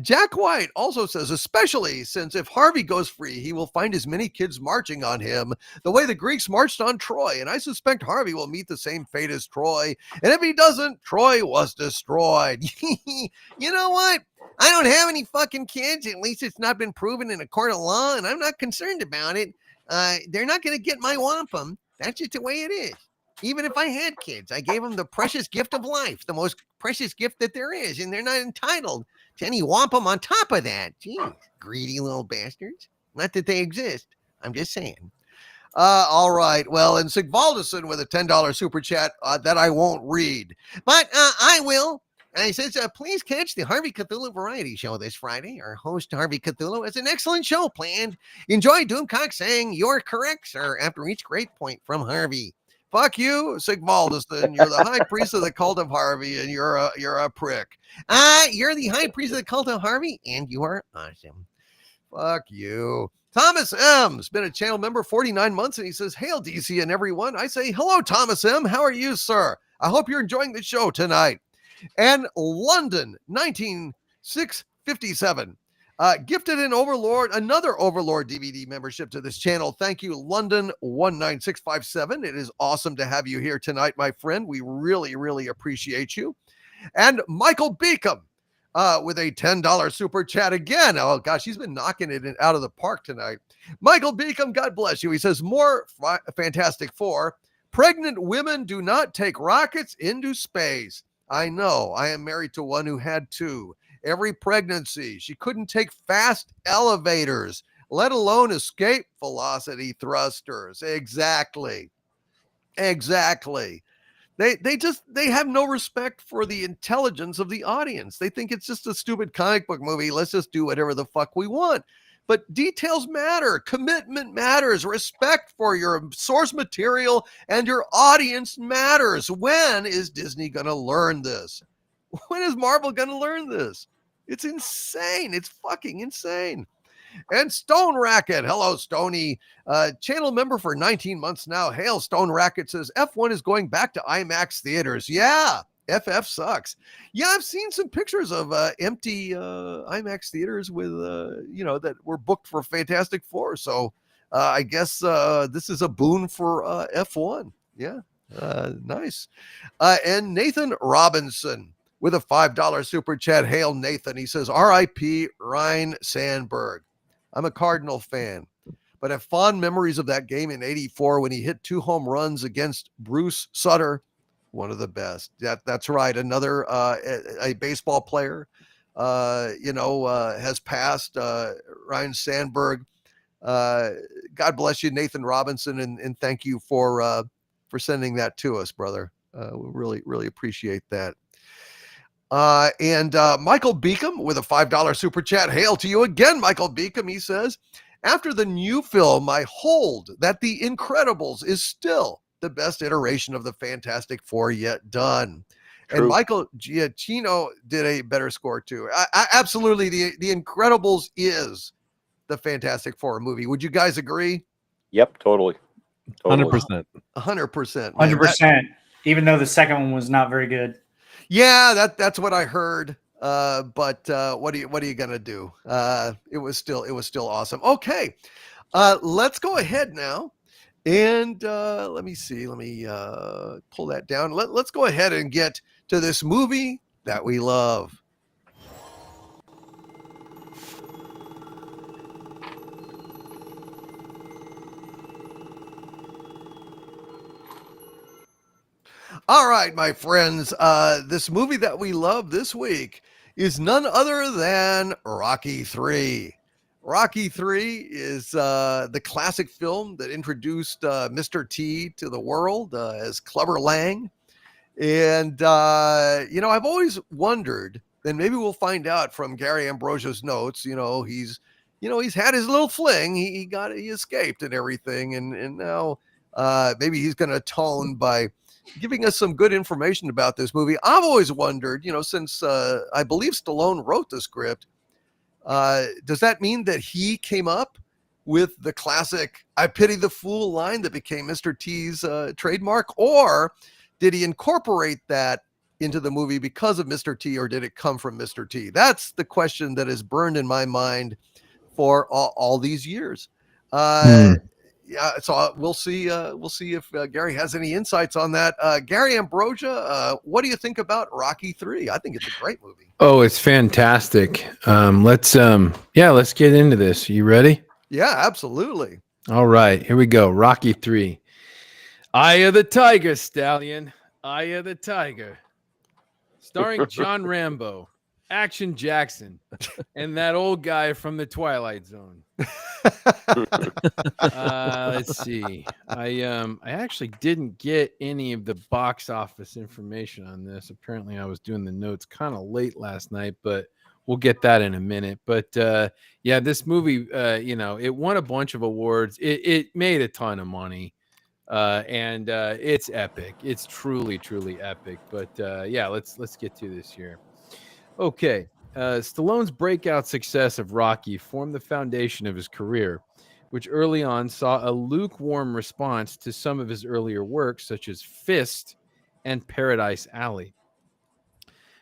Jack White also says, especially since if Harvey goes free, he will find as many kids marching on him the way the Greeks marched on Troy. And I suspect Harvey will meet the same fate as Troy. And if he doesn't, Troy was destroyed. You know what? I don't have any fucking kids. At least it's not been proven in a court of law, and I'm not concerned about it. They're not going to get my wampum. That's just the way it is. Even if I had kids, I gave them the precious gift of life, the most precious gift that there is, and they're not entitled to any wampum on top of that. Jeez, greedy little bastards. Not that they exist. I'm just saying. All right. Well, and Sigvaldason with a $10 super chat that I won't read, but I will. And he says, please catch the Harvey Cthulhu Variety Show this Friday. Our host, Harvey Cthulhu, has an excellent show planned. Enjoy Doomcock saying, "You're correct, sir," after each great point from Harvey. Fuck you, Sigvaldason. You're the high priest of the cult of Harvey, and you're a prick. You're the high priest of the cult of Harvey, and you are awesome. Fuck you. Thomas M's been a channel member 49 months, and he says, hail DC and everyone. I say, hello, Thomas M. How are you, sir? I hope you're enjoying the show tonight. And London, 19657. Gifted an another Overlord DVD membership to this channel. Thank you, London 19657. It is awesome to have you here tonight, my friend. We really, really appreciate you. And Michael Beacom with a $10 super chat again. Oh, gosh, he's been knocking it out of the park tonight. Michael Beacom, God bless you. He says, more Fantastic Four. Pregnant women do not take rockets into space. I know. I am married to one who had two. Every pregnancy, she couldn't take fast elevators, let alone escape velocity thrusters. Exactly. They have no respect for the intelligence of the audience. They think it's just a stupid comic book movie. Let's just do whatever the fuck we want. But details matter. Commitment matters. Respect for your source material and your audience matters. When is Disney going to learn this? When is Marvel going to learn this? It's insane. It's fucking insane. And Stone Racket. Hello, Stony. Channel member for 19 months now. Hail, Stone Racket says F1 is going back to IMAX theaters. Yeah, FF sucks. Yeah, I've seen some pictures of empty IMAX theaters with, that were booked for Fantastic Four. So I guess this is a boon for F1. Yeah, nice. And Nathan Robinson with a $5 super chat. Hail, Nathan. He says, R.I.P. Ryan Sandberg. I'm a Cardinal fan, but have fond memories of that game in '84 when he hit 2 home runs against Bruce Sutter, one of the best. That's right. Another a baseball player, has passed. Ryan Sandberg. God bless you, Nathan Robinson, and thank you for sending that to us, brother. We really, really appreciate that. And Michael Beacom with a $5 super chat. Hail to you again, Michael Beacom. He says, after the new film, I hold that The Incredibles is still the best iteration of the Fantastic Four yet done. True. And Michael Giacchino did a better score too. I absolutely, the Incredibles is the Fantastic Four movie. Would you guys agree? Yep, totally. 100%. 100%. 100%. Even though the second one was not very good. Yeah, that's what I heard. But what are you gonna do? It was still awesome. Okay, let's go ahead now, and let me see. Let me pull that down. Let's go ahead and get to this movie that we love. All right, my friends, this movie that we love this week is none other than Rocky III. Rocky III is the classic film that introduced Mr. T to the world as Clubber Lang. And, I've always wondered, and maybe we'll find out from Gary Ambrosia's notes, he's had his little fling. He escaped and everything. And now maybe he's going to atone by giving us some good information about this movie. I've always wondered, since I believe Stallone wrote the script, does that mean that he came up with the classic "I pity the fool" line that became Mr. T's trademark, or did he incorporate that into the movie because of Mr. T, or did it come from Mr. T? That's the question that is burned in my mind for all these years. Yeah, so we'll see if Gary has any insights on that. Gary Ambrosia, what do you think about Rocky III? I think it's a great movie. Oh, it's fantastic. Let's get into this. You ready? Yeah, absolutely. All right, here we go. Rocky III. Eye of the Tiger, Stallion. Eye of the Tiger. Starring John Rambo, Action Jackson, and that old guy from the Twilight Zone. Let's see. I actually didn't get any of the box office information on this. Apparently, I was doing the notes kind of late last night, but we'll get that in a minute. But this movie, it won a bunch of awards. It made a ton of money, and it's epic. It's truly, truly epic. But let's get to this here. Okay. Stallone's breakout success of Rocky formed the foundation of his career, which early on saw a lukewarm response to some of his earlier works, such as Fist and Paradise Alley.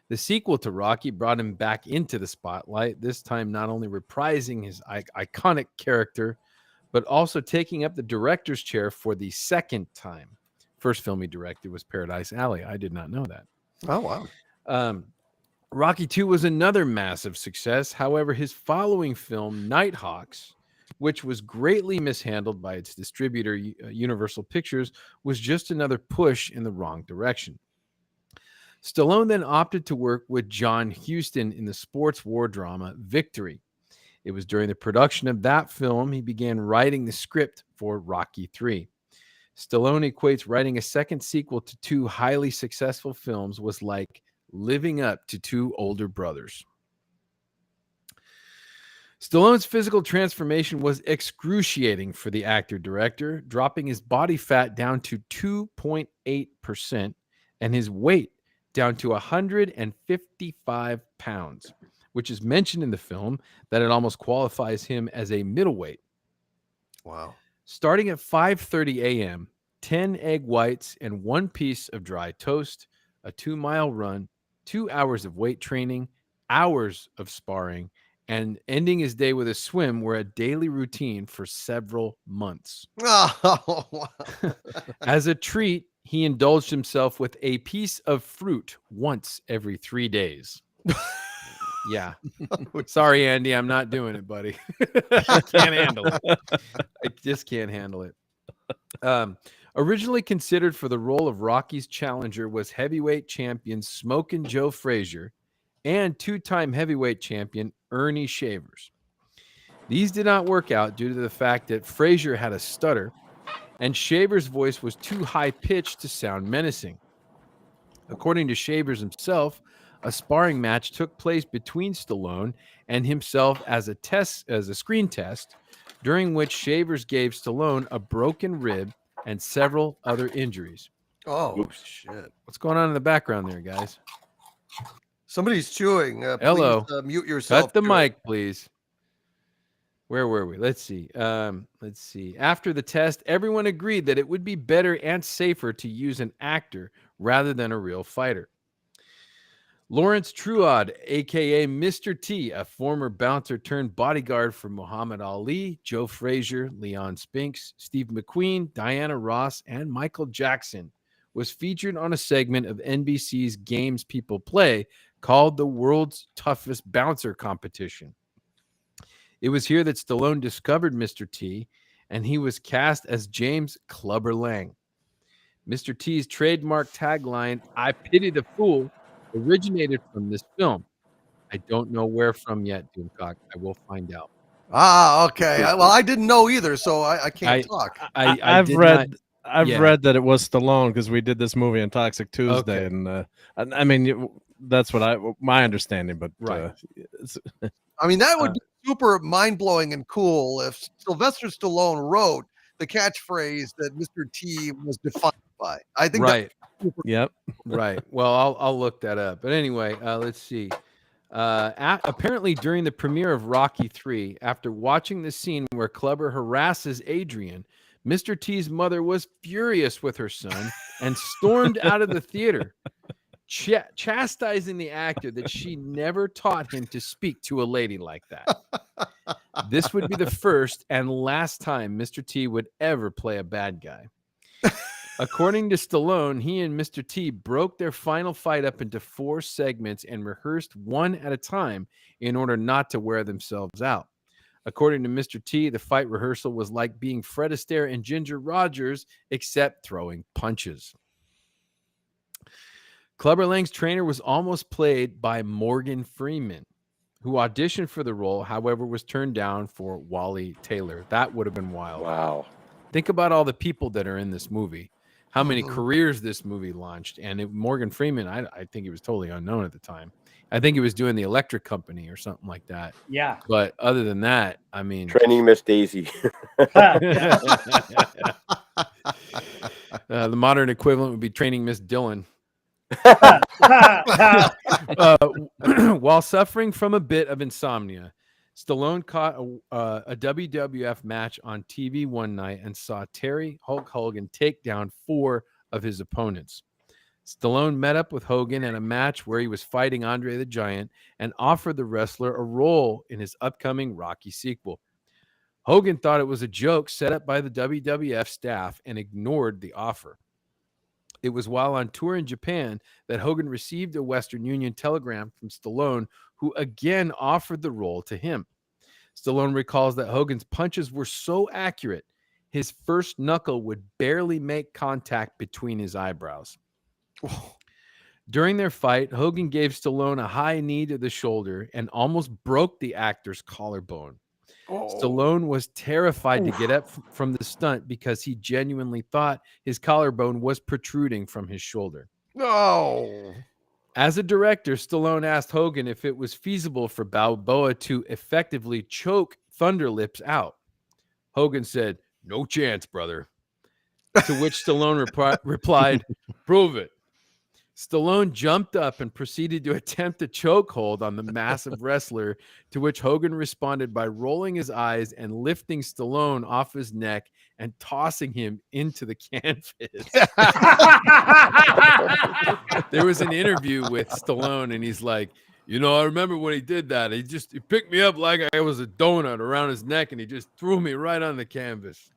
The sequel to Rocky brought him back into the spotlight, this time not only reprising his iconic character, but also taking up the director's chair for the second time. First film he directed was Paradise Alley. I did not know that. Oh, wow. Rocky II was another massive success. However, his following film, Nighthawks, which was greatly mishandled by its distributor, Universal Pictures, was just another push in the wrong direction. Stallone then opted to work with John Huston in the sports war drama Victory. It was during the production of that film he began writing the script for Rocky III. Stallone equates writing a second sequel to two highly successful films was like living up to two older brothers. Stallone's physical transformation was excruciating for the actor-director, dropping his body fat down to 2.8% and his weight down to 155 pounds, which is mentioned in the film that it almost qualifies him as a middleweight. Wow. Starting at 5:30 a.m., 10 egg whites and 1 piece of dry toast, a 2-mile run, 2 hours of weight training, hours of sparring, and ending his day with a swim were a daily routine for several months. Oh, wow. As a treat, he indulged himself with a piece of fruit once every 3 days. Yeah. Sorry, Andy, I'm not doing it, buddy. I can't handle it. I just can't handle it. Originally considered for the role of Rocky's challenger was heavyweight champion Smokin' Joe Frazier and 2-time heavyweight champion Ernie Shavers. These did not work out due to the fact that Frazier had a stutter and Shavers' voice was too high-pitched to sound menacing. According to Shavers himself, a sparring match took place between Stallone and himself as a screen test, during which Shavers gave Stallone a broken rib and several other injuries. Oh, shit. What's going on in the background there, guys? Somebody's chewing. Hello. Please, mute yourself. Cut the mic, please. Where were we? Let's see. After the test, everyone agreed that it would be better and safer to use an actor rather than a real fighter. Lawrence Truod, a.k.a. Mr. T, a former bouncer turned bodyguard for Muhammad Ali, Joe Frazier, Leon Spinks, Steve McQueen, Diana Ross, and Michael Jackson, was featured on a segment of NBC's Games People Play called the World's Toughest Bouncer Competition. It was here that Stallone discovered Mr. T, and he was cast as James Clubber Lang. Mr. T's trademark tagline, "I pity the fool," originated from this film. I don't know where from yet, Doomcock. I will find out. Ah, okay. Well, I didn't know either, so I can't talk. I've read that it was Stallone because we did this movie on Toxic Tuesday, Okay. and I mean that's what my understanding. But right, I mean that would be super mind blowing and cool if Sylvester Stallone wrote the catchphrase that Mr. T was defined by. I think right. Yep. Right. Well, I'll look that up. But anyway, let's see. Apparently, during the premiere of Rocky III, after watching the scene where Clubber harasses Adrian, Mr. T's mother was furious with her son and stormed out of the theater, chastising the actor that she never taught him to speak to a lady like that. This would be the first and last time Mr. T would ever play a bad guy. According to Stallone, he and Mr. T broke their final fight up into 4 segments and rehearsed one at a time in order not to wear themselves out. According to Mr. T, the fight rehearsal was like being Fred Astaire and Ginger Rogers, except throwing punches. Clubber Lang's trainer was almost played by Morgan Freeman, who auditioned for the role, however, was turned down for Wally Taylor. That would have been wild. Wow. Think about all the people that are in this movie. How many careers this movie launched. And Morgan Freeman, I think he was totally unknown at the time. I think he was doing the Electric Company or something like that. Yeah. But other than that, I mean... Training Miss Daisy. The modern equivalent would be Training Miss Dillon. While suffering from a bit of insomnia, Stallone caught a WWF match on TV one night and saw Terry Hulk Hogan take down 4 of his opponents. Stallone met up with Hogan in a match where he was fighting Andre the Giant and offered the wrestler a role in his upcoming Rocky sequel. Hogan thought it was a joke set up by the WWF staff and ignored the offer. It was while on tour in Japan that Hogan received a Western Union telegram from Stallone, who again offered the role to him. Stallone recalls that Hogan's punches were so accurate, his first knuckle would barely make contact between his eyebrows. During their fight, Hogan gave Stallone a high knee to the shoulder and almost broke the actor's collarbone. Stallone was terrified to get up from the stunt because he genuinely thought his collarbone was protruding from his shoulder. No. As a director, Stallone asked Hogan if it was feasible for Balboa to effectively choke Thunderlips out. Hogan said, "No chance, brother." To which Stallone replied, "Prove it." Stallone jumped up and proceeded to attempt a chokehold on the massive wrestler, to which Hogan responded by rolling his eyes and lifting Stallone off his neck and tossing him into the canvas. There was an interview with Stallone, and he's like, I remember when he did that. He picked me up like I was a donut around his neck, and he just threw me right on the canvas.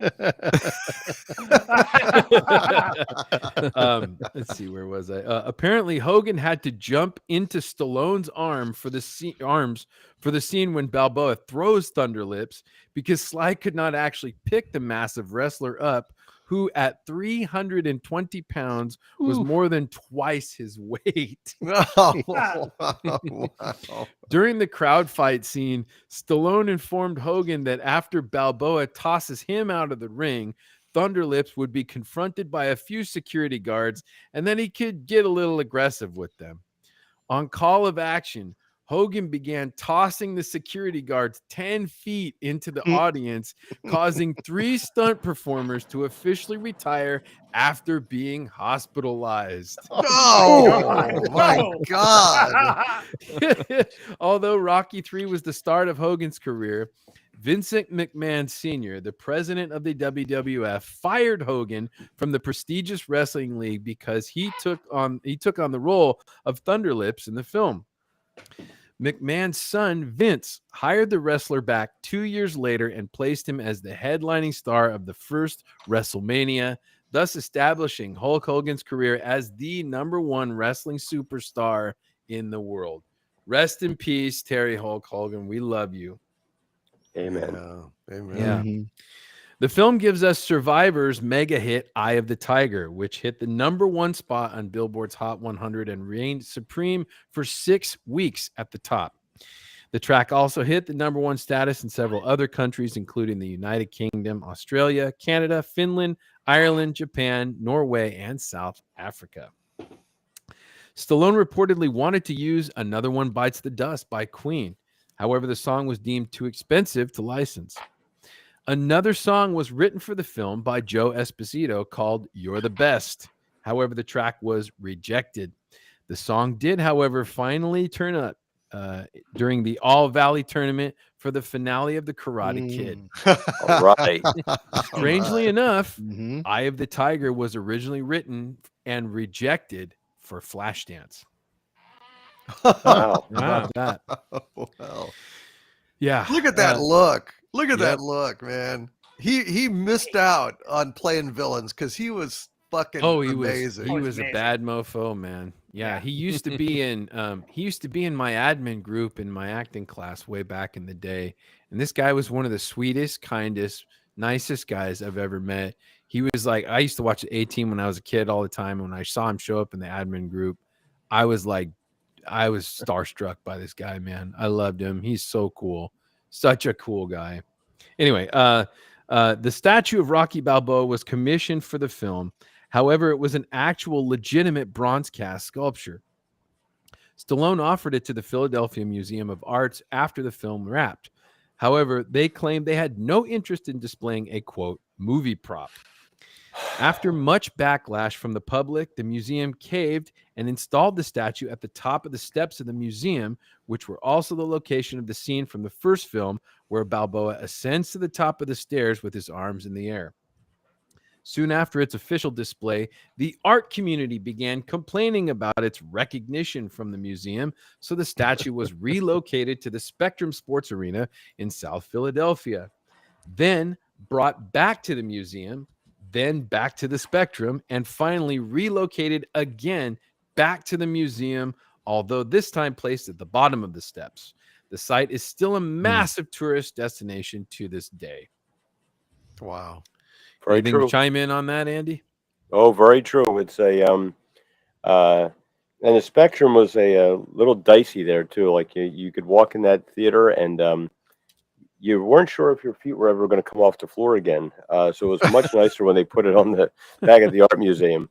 Let's see, where was I? Apparently, Hogan had to jump into Stallone's arms for the scene when Balboa throws Thunder Lips, because Sly could not actually pick the massive wrestler up, who at 320 pounds was more than twice his weight. Wow. During the crowd fight scene, Stallone informed Hogan that after Balboa tosses him out of the ring, Thunder Lips would be confronted by a few security guards, and then he could get a little aggressive with them. On call of action, Hogan began tossing the security guards 10 feet into the audience, causing 3 stunt performers to officially retire after being hospitalized. Oh, my God. Although Rocky III was the start of Hogan's career, Vincent McMahon Sr., the president of the WWF, fired Hogan from the prestigious wrestling league because he took on the role of Thunder Lips in the film. McMahon's son, Vince, hired the wrestler back 2 years later and placed him as the headlining star of the first WrestleMania, thus establishing Hulk Hogan's career as the #1 wrestling superstar in the world. Rest in peace, Terry Hulk Hogan. We love you. Amen. Amen. Yeah. The film gives us Survivor's mega hit, Eye of the Tiger, which hit the #1 spot on Billboard's Hot 100 and reigned supreme for 6 weeks at the top. The track also hit the #1 status in several other countries, including the United Kingdom, Australia, Canada, Finland, Ireland, Japan, Norway, and South Africa. Stallone reportedly wanted to use Another One Bites the Dust by Queen. However, the song was deemed too expensive to license. Another song was written for the film by Joe Esposito called You're the Best. However, the track was rejected. The song did, however, finally turn up during the All Valley tournament for the finale of The Karate Kid. All right. Strangely enough, Eye of the Tiger was originally written and rejected for Flashdance. Wow. How about that? Well, Yeah. look at that look. Look at that look, man. He missed out on playing villains because he was fucking amazing. He was a bad mofo, man. Yeah, he used to be in my admin group in my acting class way back in the day. And this guy was one of the sweetest, kindest, nicest guys I've ever met. He was like, I used to watch the A-Team when I was a kid all the time. And when I saw him show up in the admin group, I was starstruck by this guy, man. I loved him. He's so cool. Such a cool guy. Anyway, the statue of Rocky Balboa was commissioned for the film. However, it was an actual legitimate bronze cast sculpture. Stallone offered it to the Philadelphia Museum of Arts after the film wrapped. However, they claimed they had no interest in displaying a, quote, movie prop. After much backlash from the public, the museum caved and installed the statue at the top of the steps of the museum, which were also the location of the scene from the first film where Balboa ascends to the top of the stairs with his arms in the air. Soon after its official display, the art community began complaining about its recognition from the museum, so the statue was relocated to the Spectrum Sports Arena in South Philadelphia, then brought back to the museum, then back to the Spectrum, and finally relocated again back to the museum, although this time placed at the bottom of the steps. The site is still a massive tourist destination to this day. Wow. Very Anything true. to chime in on that, Andy? Oh, very true. It's a and the Spectrum was a little dicey there too. Like you could walk in that theater and you weren't sure if your feet were ever going to come off the floor again. So it was much nicer when they put it on the back of the art museum.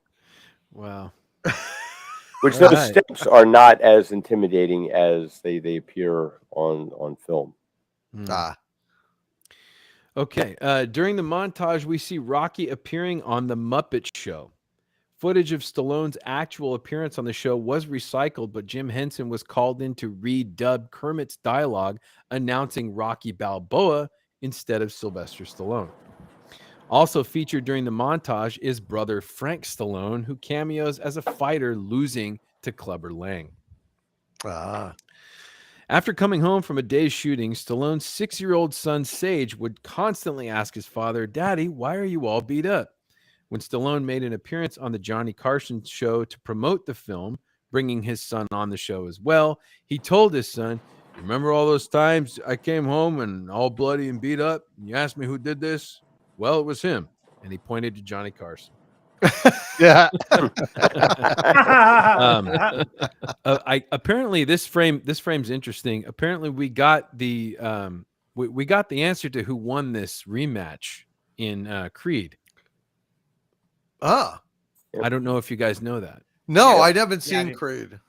Wow. Which those steps are not as intimidating as they appear on film. Okay. During the montage, we see Rocky appearing on The Muppet Show. Footage of Stallone's actual appearance on the show was recycled, but Jim Henson was called in to redub Kermit's dialogue announcing Rocky Balboa instead of Sylvester Stallone. Also featured during the montage is brother Frank Stallone, who cameos as a fighter losing to Clubber Lang. After coming home from a day's shooting, Stallone's 6-year-old son Sage would constantly ask his father, "Daddy, why are you all beat up?" When Stallone made an appearance on the Johnny Carson show to promote the film, bringing his son on the show as well, he told his son, "Remember all those times I came home and all bloody and beat up? And you asked me who did this? Well, it was him." And he pointed to Johnny Carson. Yeah. Apparently this frame's interesting. Apparently we got the we got the answer to who won this rematch in Creed. Ah, I don't know if you guys know that. no, Yeah. I haven't Yeah, I seen do. Creed.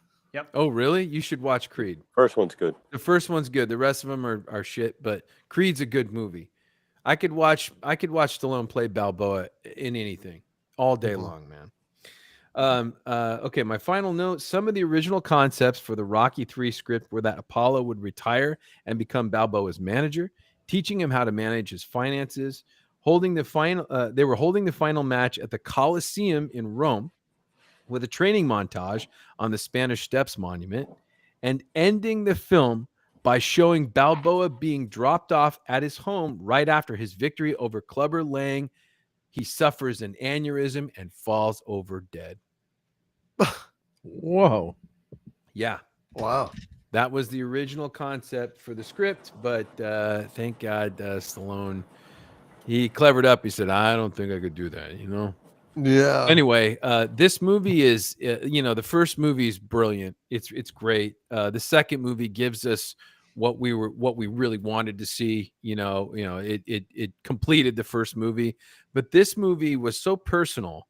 Oh, really? You should watch Creed. First one's good. The first one's good. The rest of them are shit, but Creed's a good movie. I could watch Stallone play Balboa in anything all day long, man. Okay, my final note. Some of the original concepts for the Rocky III script were that Apollo would retire and become Balboa's manager, teaching him how to manage his finances. They were holding the final match at the Colosseum in Rome with a training montage on the Spanish Steps Monument, and ending the film by showing Balboa being dropped off at his home right after his victory over Clubber Lang. He suffers an aneurysm and falls over dead. Whoa. Yeah, Wow. that was the original concept for the script, but thank God Stallone, he clevered up. He said, "I don't think I could do that," you know? Yeah. Anyway, this movie is, the first movie is brilliant. It's great. The second movie gives us what we really wanted to see. It completed the first movie, but this movie was so personal.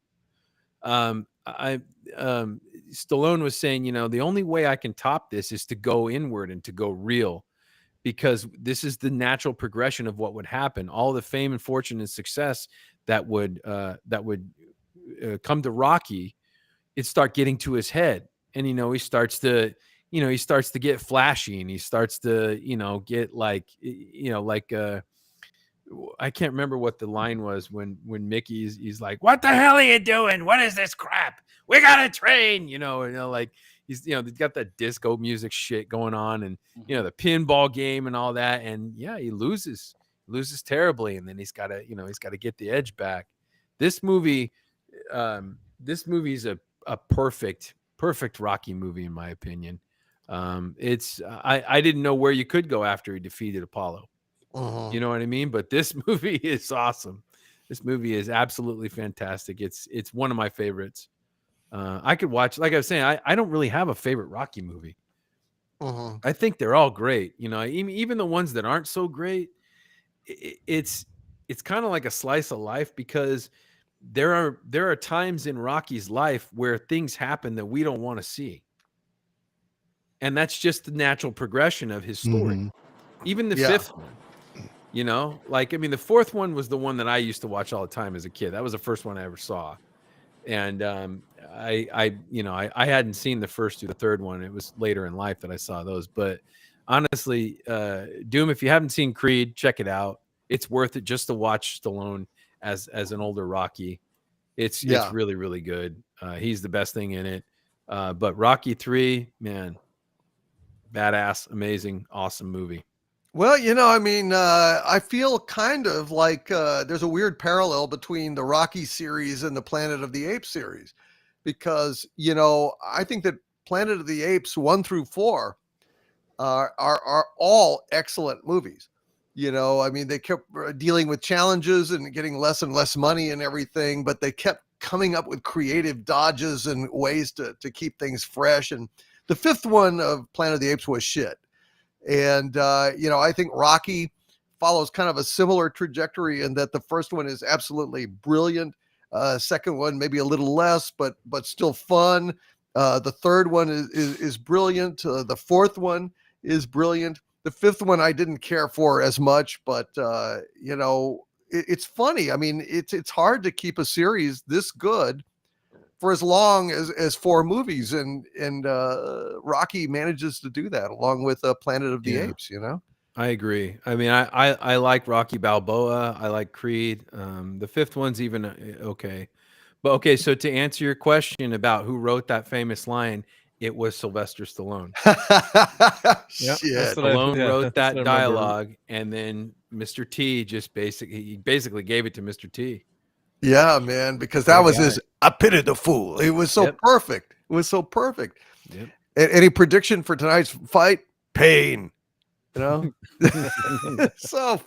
Stallone was saying, the only way I can top this is to go inward and to go real, because this is the natural progression of what would happen. All the fame and fortune and success that would come to Rocky, it start getting to his head, and he starts to get flashy, and he starts to get like I can't remember what the line was when he's like, "What the hell are you doing? What is this crap? We gotta train," like he's they've got that disco music shit going on, and the pinball game and all that, and he loses terribly, and then he's got to get the edge back. This movie is a perfect Rocky movie, in my opinion. I didn't know where you could go after he defeated Apollo. You know what I mean? But this movie is awesome. This movie is absolutely fantastic. It's one of my favorites. I could watch, like I was saying, I don't really have a favorite Rocky movie. I think they're all great. Even the ones that aren't so great, it's kind of like a slice of life, because there are times in Rocky's life where things happen that we don't want to see. And that's just the natural progression of his story. Even the fifth one, the fourth one was the one that I used to watch all the time as a kid. That was the first one I ever saw. And I hadn't seen the first to the third one. It was later in life that I saw those. But honestly, Doom, if you haven't seen Creed, check it out. It's worth it just to watch Stallone as an older Rocky. It's really, really good. He's the best thing in it. But Rocky 3, man, badass, amazing, awesome movie. Well, I feel kind of like there's a weird parallel between the Rocky series and the Planet of the Apes series, because, I think that Planet of the Apes 1 through 4 are all excellent movies. They kept dealing with challenges and getting less and less money and everything, but they kept coming up with creative dodges and ways to keep things fresh. And the fifth one of Planet of the Apes was shit. And, I think Rocky follows kind of a similar trajectory in that the first one is absolutely brilliant. Second one, maybe a little less, but still fun. The third one is brilliant. The fourth one is brilliant. The fifth one I didn't care for as much, but, it's funny. It's hard to keep a series this good for as long as 4 movies, and Rocky manages to do that along with Planet of the Apes. I agree. I mean, I like Rocky Balboa. I like Creed. The 5th one's even okay. But okay, so to answer your question about who wrote that famous line, it was Sylvester Stallone. Shit. Stallone wrote that dialogue, and then Mr. T just basically gave it to Mr. T. Yeah, man, because that was his "I pity the fool." It was so perfect. It was so perfect. Yep. Any prediction for tonight's fight? Pain. So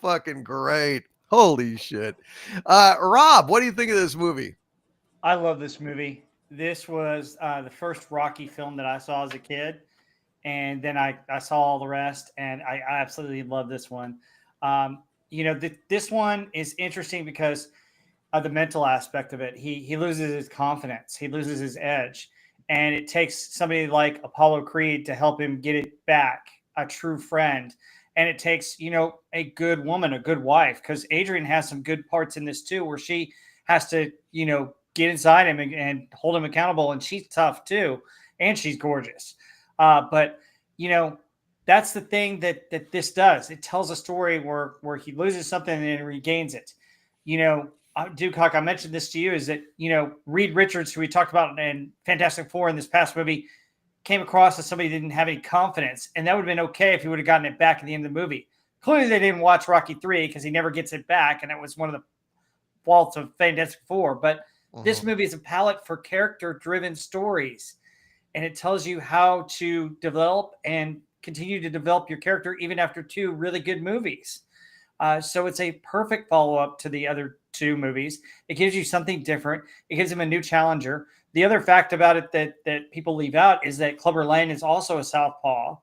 fucking great. Holy shit. Rob, what do you think of this movie? I love this movie. This was the first Rocky film that I saw as a kid. And then I saw all the rest, and I absolutely love this one. This one is interesting because of the mental aspect of it. He loses his confidence. He loses his edge. And it takes somebody like Apollo Creed to help him get it back, a true friend. And it takes, a good woman, a good wife, because Adrian has some good parts in this too, where she has to, get inside him and hold him accountable. And she's tough too. And she's gorgeous. But that's the thing that this does. It tells a story where he loses something and then regains it. Dukak, I mentioned this to you, is that, Reed Richards, who we talked about in Fantastic Four in this past movie, came across as somebody who didn't have any confidence. And that would have been okay if he would have gotten it back at the end of the movie. Clearly, they didn't watch Rocky 3 because he never gets it back. And it was one of the faults of Fantastic Four. But this movie is a palette for character-driven stories. And it tells you how to develop and continue to develop your character even after 2 really good movies. So it's a perfect follow-up to the other 2 movies. It gives you something different. It gives him a new challenger. The other fact about it that people leave out is that Clubber Lang is also a southpaw,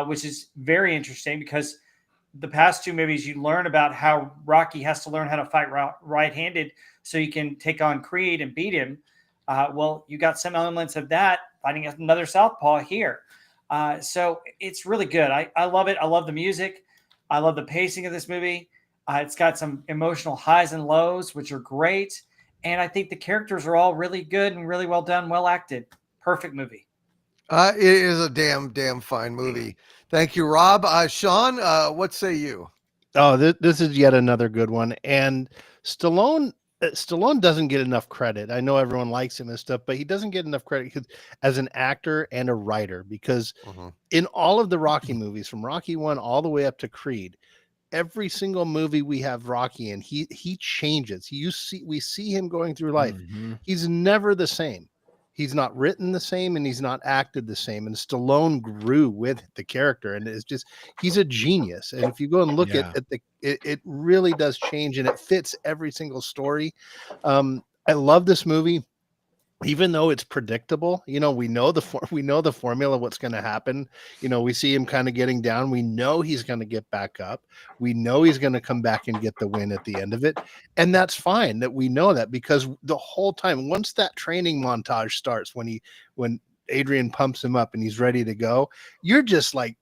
which is very interesting because the past 2 movies, you learn about how Rocky has to learn how to fight right-handed so you can take on Creed and beat him. Well, you got some elements of that fighting another southpaw here. So it's really good. I love it. I love the music. I love the pacing of this movie. It's got some emotional highs and lows, which are great. And I think the characters are all really good and really well done, well acted. Perfect movie. It is a damn fine movie. Thank you, Rob. Sean, what say you? Oh, this is yet another good one. And Stallone doesn't get enough credit. I know everyone likes him and stuff, but he doesn't get enough credit as an actor and a writer, because in all of the Rocky movies, from Rocky 1 all the way up to Creed, every single movie we have Rocky in, he changes. We see him going through life. He's never the same. He's not written the same and he's not acted the same. And Stallone grew with the character, and it's just, he's a genius. And if you go and look at it really does change, and it fits every single story. I love this movie, even though it's predictable. We know the formula, what's going to happen. We see him kind of getting down. We know he's going to get back up. We know he's going to come back and get the win at the end of it. And that's fine that we know that, because the whole time, once that training montage starts, when Adrian pumps him up and he's ready to go, you're just like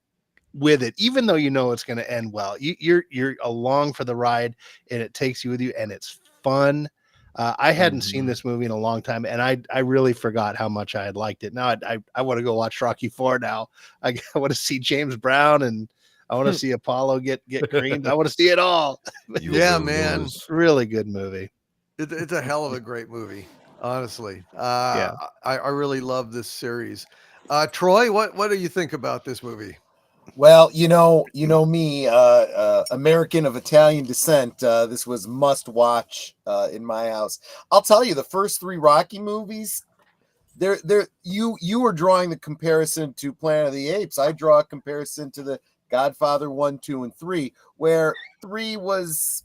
with it, even though it's going to end well. You're along for the ride, and it takes you with you, and it's fun. I hadn't seen this movie in a long time, and I really forgot how much I had liked it. Now I want to go watch Rocky 4 now. I want to see James Brown, and I want to see Apollo get creamed. I want to see it all. Yeah, man. Really good movie. It's a hell of a great movie, honestly. I really love this series. Troy, what do you think about this movie? Well, you know me, American of Italian descent. This was must watch in my house. I'll tell you, the first 3 Rocky movies, you were drawing the comparison to Planet of the Apes. I draw a comparison to the Godfather 1, 2, and 3, where 3 was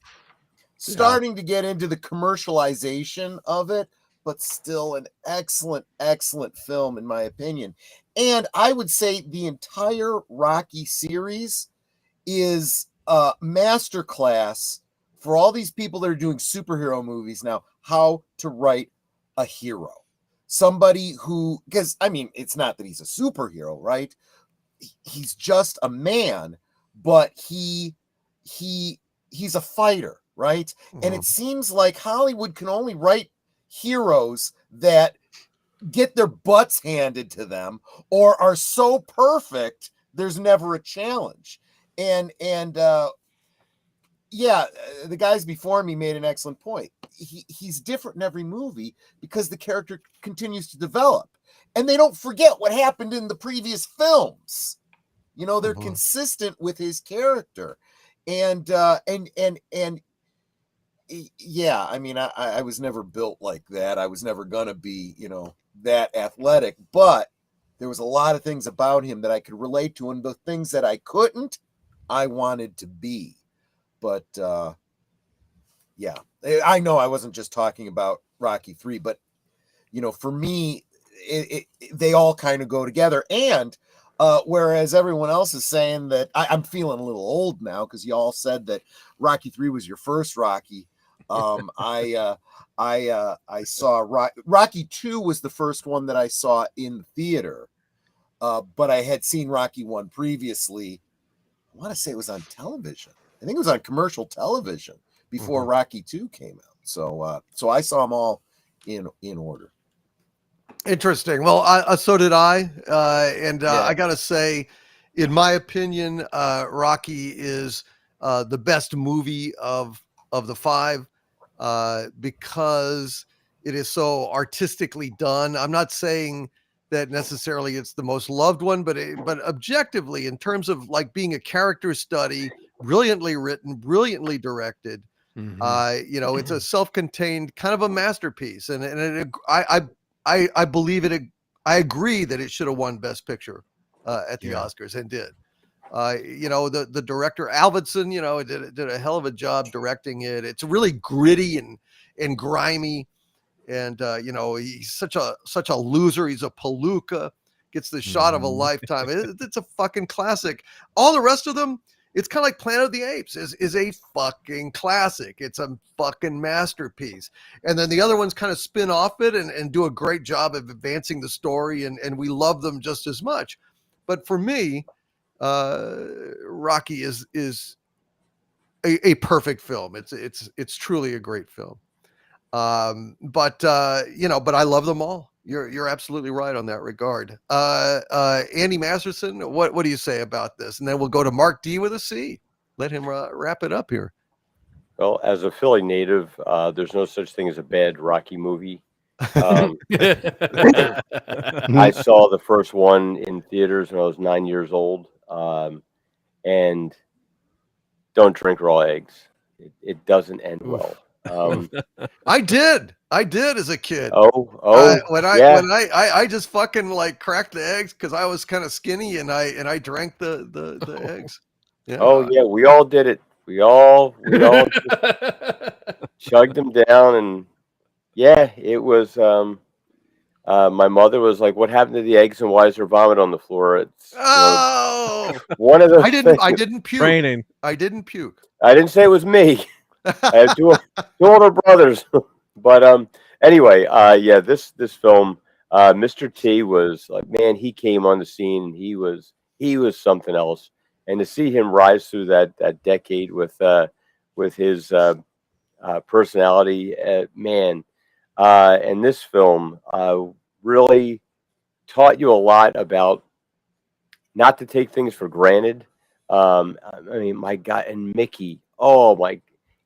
starting to get into the commercialization of it, but still an excellent film in my opinion. And I would say the entire Rocky series is a masterclass for all these people that are doing superhero movies now, how to write a hero. Somebody who, because I mean, it's not that he's a superhero, right? He's just a man, but he's a fighter, right? And it seems like Hollywood can only write heroes that get their butts handed to them or are so perfect there's never a challenge. And yeah, the guys before me made an excellent point. He's different in every movie because the character continues to develop, and they don't forget what happened in the previous films. You know, they're consistent with his character, and yeah, I mean, I was never built like that. I was never gonna be, you know, that athletic, but there was a lot of things about him that I could relate to, and the things that I couldn't, I wanted to be. But yeah, I know I wasn't just talking about Rocky 3, but you know, for me, they all kind of go together. And whereas everyone else is saying that I'm feeling a little old now because you all said that Rocky 3 was your first Rocky. I saw Rocky 2 was the first one that I saw in the theater, but I had seen Rocky 1 previously. I want to say it was on television. I think it was on commercial television before Rocky 2 came out. So so I saw them all in order. Interesting. Well, so did I. I got to say, in my opinion, Rocky is the best movie of the five because it is so artistically done. I'm not saying that necessarily it's the most loved one, but objectively, in terms of like being a character study, brilliantly written, brilliantly directed. You know, it's a self-contained kind of a masterpiece, and I believe it. I agree that it should have won Best Picture at the Oscars and did. You know, the director Alvinson, you know, did a hell of a job directing it. It's really gritty and grimy, and you know, he's such a loser. He's a palooka. Gets the shot of a lifetime. It's a fucking classic. All the rest of them, it's kind of like Planet of the Apes is a fucking classic. It's a fucking masterpiece. And then the other ones kind of spin off it and do a great job of advancing the story, and we love them just as much. But for me, Rocky is a perfect film. It's truly a great film. But you know, but I love them all. You're absolutely right on that regard. Andy Masterson, what do you say about this? And then we'll go to Mark D with a C. Let him wrap it up here. Well, as a Philly native, there's no such thing as a bad Rocky movie. I saw the first one in theaters when I was 9 years old. And don't drink raw eggs. It doesn't end well. I did as a kid. When I just fucking like cracked the eggs because I was kind of skinny, and I drank the eggs. Yeah. Oh yeah, we all did it. We all chugged them down, and yeah, it was. My mother was like, "What happened to the eggs, and why is there vomit on the floor?" It's one of those. I didn't puke. Training. I didn't puke. I didn't say it was me. I have two older brothers, but anyway, yeah, this film, Mr. T was like, man, he came on the scene, and he was something else, and to see him rise through that decade with his personality, man, and this film really taught you a lot about not to take things for granted. I mean, my God, and Mickey, oh my.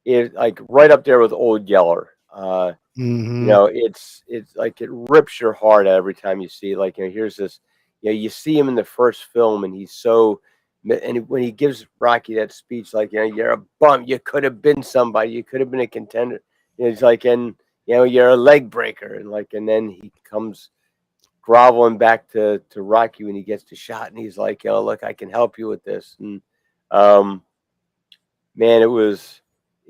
It like right up there with Old Yeller. You know, it's like it rips your heart out every time you see it. Like, you know, here's this, you know, you see him in the first film, and he's so, and when he gives Rocky that speech, like, you know, you're a bum, you could have been somebody, you could have been a contender. You know, it's like, and you know, you're a leg breaker, and like, and then he comes groveling back to Rocky when he gets the shot, and he's like, oh, look, I can help you with this, and man, it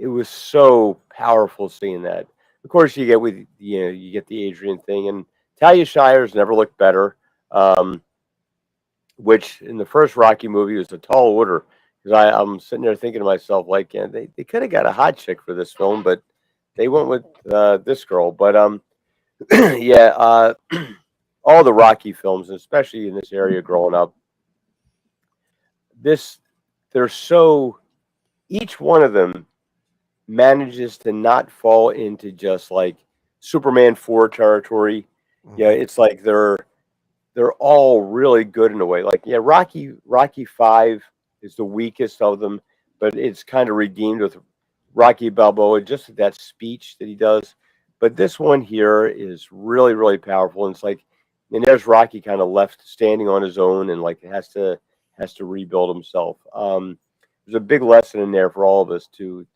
was so powerful seeing that. Of course, you get you get the Adrian thing, and Talia Shire's never looked better. Which in the first Rocky movie was a tall order, because I'm sitting there thinking to myself, like, yeah, they could have got a hot chick for this film, but they went with this girl. But yeah, all the Rocky films, especially in this area growing up, they're so, each one of them manages to not fall into just like Superman 4 territory. Yeah, it's like they're all really good in a way. Like, yeah, Rocky 5 is the weakest of them, but it's kind of redeemed with Rocky Balboa, just that speech that he does. But this one here is really, really powerful. And it's like, and there's Rocky kind of left standing on his own and like has to rebuild himself. There's a big lesson in there for all of us to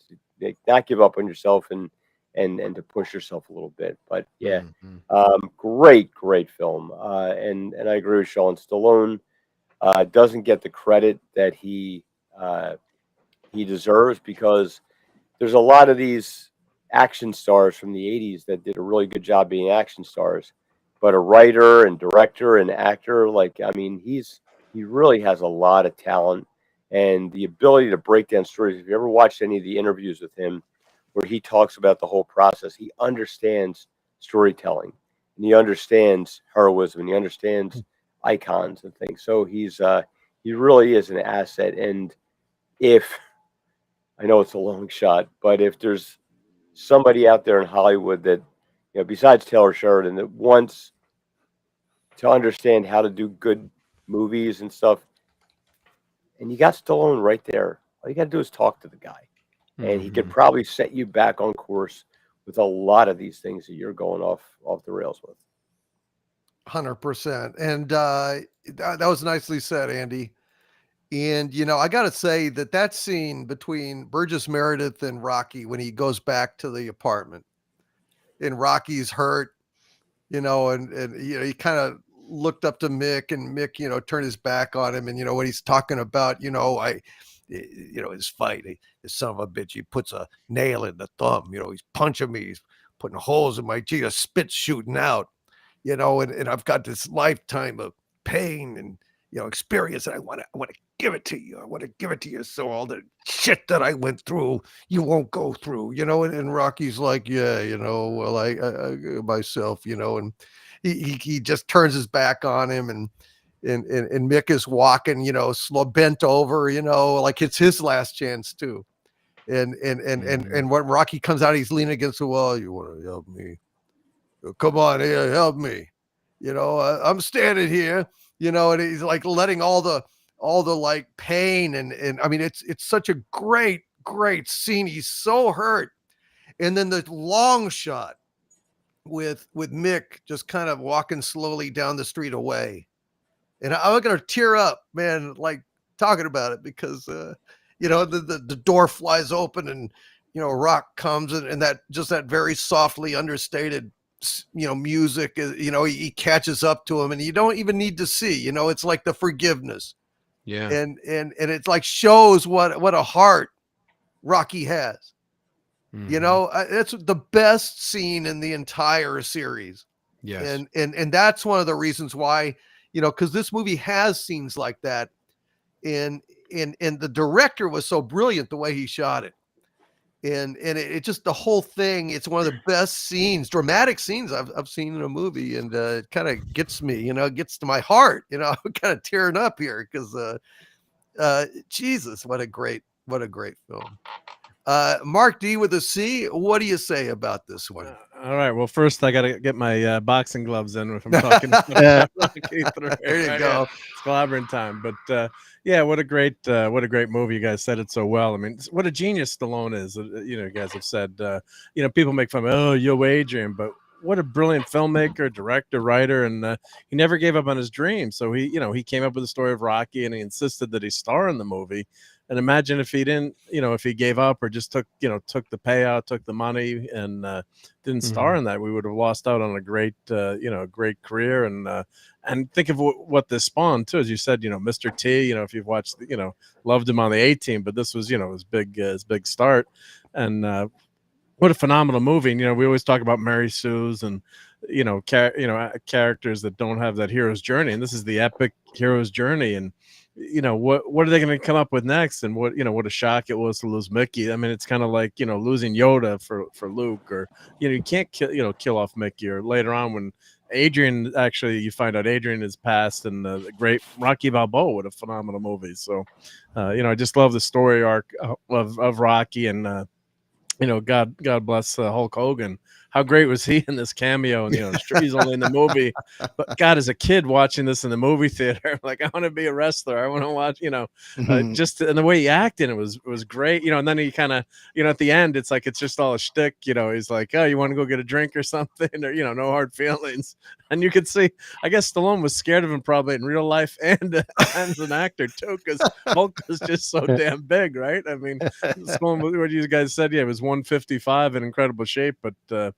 like, not give up on yourself and to push yourself a little bit. But yeah, great film. And I agree with Sean. Stallone doesn't get the credit that he deserves, because there's a lot of these action stars from the 80s that did a really good job being action stars, but a writer and director and actor, like, I mean, he really has a lot of talent and the ability to break down stories. If you ever watched any of the interviews with him where he talks about the whole process, he understands storytelling and he understands heroism and he understands icons and things. So he really is an asset. And if I know it's a long shot, but if there's somebody out there in Hollywood that, besides Taylor Sheridan, that wants to understand how to do good movies and stuff, and you got Stallone right there, all you got to do is talk to the guy, and he could probably set you back on course with a lot of these things that you're going off the rails with. 100%. And that was nicely said, Andy. And, I got to say that scene between Burgess Meredith and Rocky, when he goes back to the apartment and Rocky's hurt, and he kind of looked up to Mick, and Mick, turned his back on him. And, when he's talking about, his fight, this son of a bitch, he puts a nail in the thumb, he's punching me, he's putting holes in my cheek, a spit shooting out, and I've got this lifetime of pain and, experience, and I want to give it to you. I want to give it to you. So all the shit that I went through, you won't go through, and Rocky's like, yeah, well, I myself, and he just turns his back on him, and Mick is walking, slow, bent over, like it's his last chance too. And when Rocky comes out, he's leaning against the wall. You want to help me? Come on here, help me. I'm standing here, and he's like letting all the like pain and I mean, it's such a great scene. He's so hurt. And then the long shot with Mick just kind of walking slowly down the street away. And I'm going to tear up, man, like talking about it, because, the door flies open and, Rock comes and that very softly understated, music, he catches up to him and you don't even need to see, it's like the forgiveness. Yeah. And it's like shows what a heart Rocky has. It's the best scene in the entire series. Yes. And that's one of the reasons why, because this movie has scenes like that. And the director was so brilliant the way he shot it. And it just, the whole thing, it's one of the best scenes, dramatic scenes I've seen in a movie. And it kind of gets me, it gets to my heart, I'm kind of tearing up here because Jesus, what a great film. Mark D with a C, what do you say about this one? All right. Well, first I got to get my boxing gloves in if I'm talking about Rocky 3. There you go. It's clobbering time. But yeah, what a great movie. You guys said it so well. I mean, what a genius Stallone is. You guys have said, people make fun of, oh, yo, Adrian, but what a brilliant filmmaker, director, writer, and he never gave up on his dream. So he came up with the story of Rocky, and he insisted that he star in the movie. And imagine if he didn't, if he gave up or just took the payout, took the money, and didn't star in that, we would have lost out on a great, great career. And think of what this spawned too, as you said, Mr. T. If you've watched, loved him on the A-Team, but this was, his big start. And what a phenomenal movie. And, we always talk about Mary Sue's and characters that don't have that hero's journey, and this is the epic hero's journey. And what are they going to come up with next? And what a shock it was to lose Mickey. I mean, it's kind of like losing Yoda for Luke, or you can't kill off Mickey. Or later on when Adrian, actually you find out Adrian is passed, and the great Rocky Balboa, what a phenomenal movie. So I just love the story arc of Rocky, and God bless Hulk Hogan how great was he in this cameo? And sure, he's only in the movie, but God, as a kid watching this in the movie theater, like I want to be a wrestler. I want to watch, just and the way he acted, it was great. And then he kind of, at the end, it's like it's just all a shtick. He's like, oh, you want to go get a drink or something, or no hard feelings. And you could see, I guess Stallone was scared of him probably in real life and as an actor too, because Hulk was just so damn big, right? I mean, Stallone, what you guys said, yeah, it was 155 in incredible shape, but the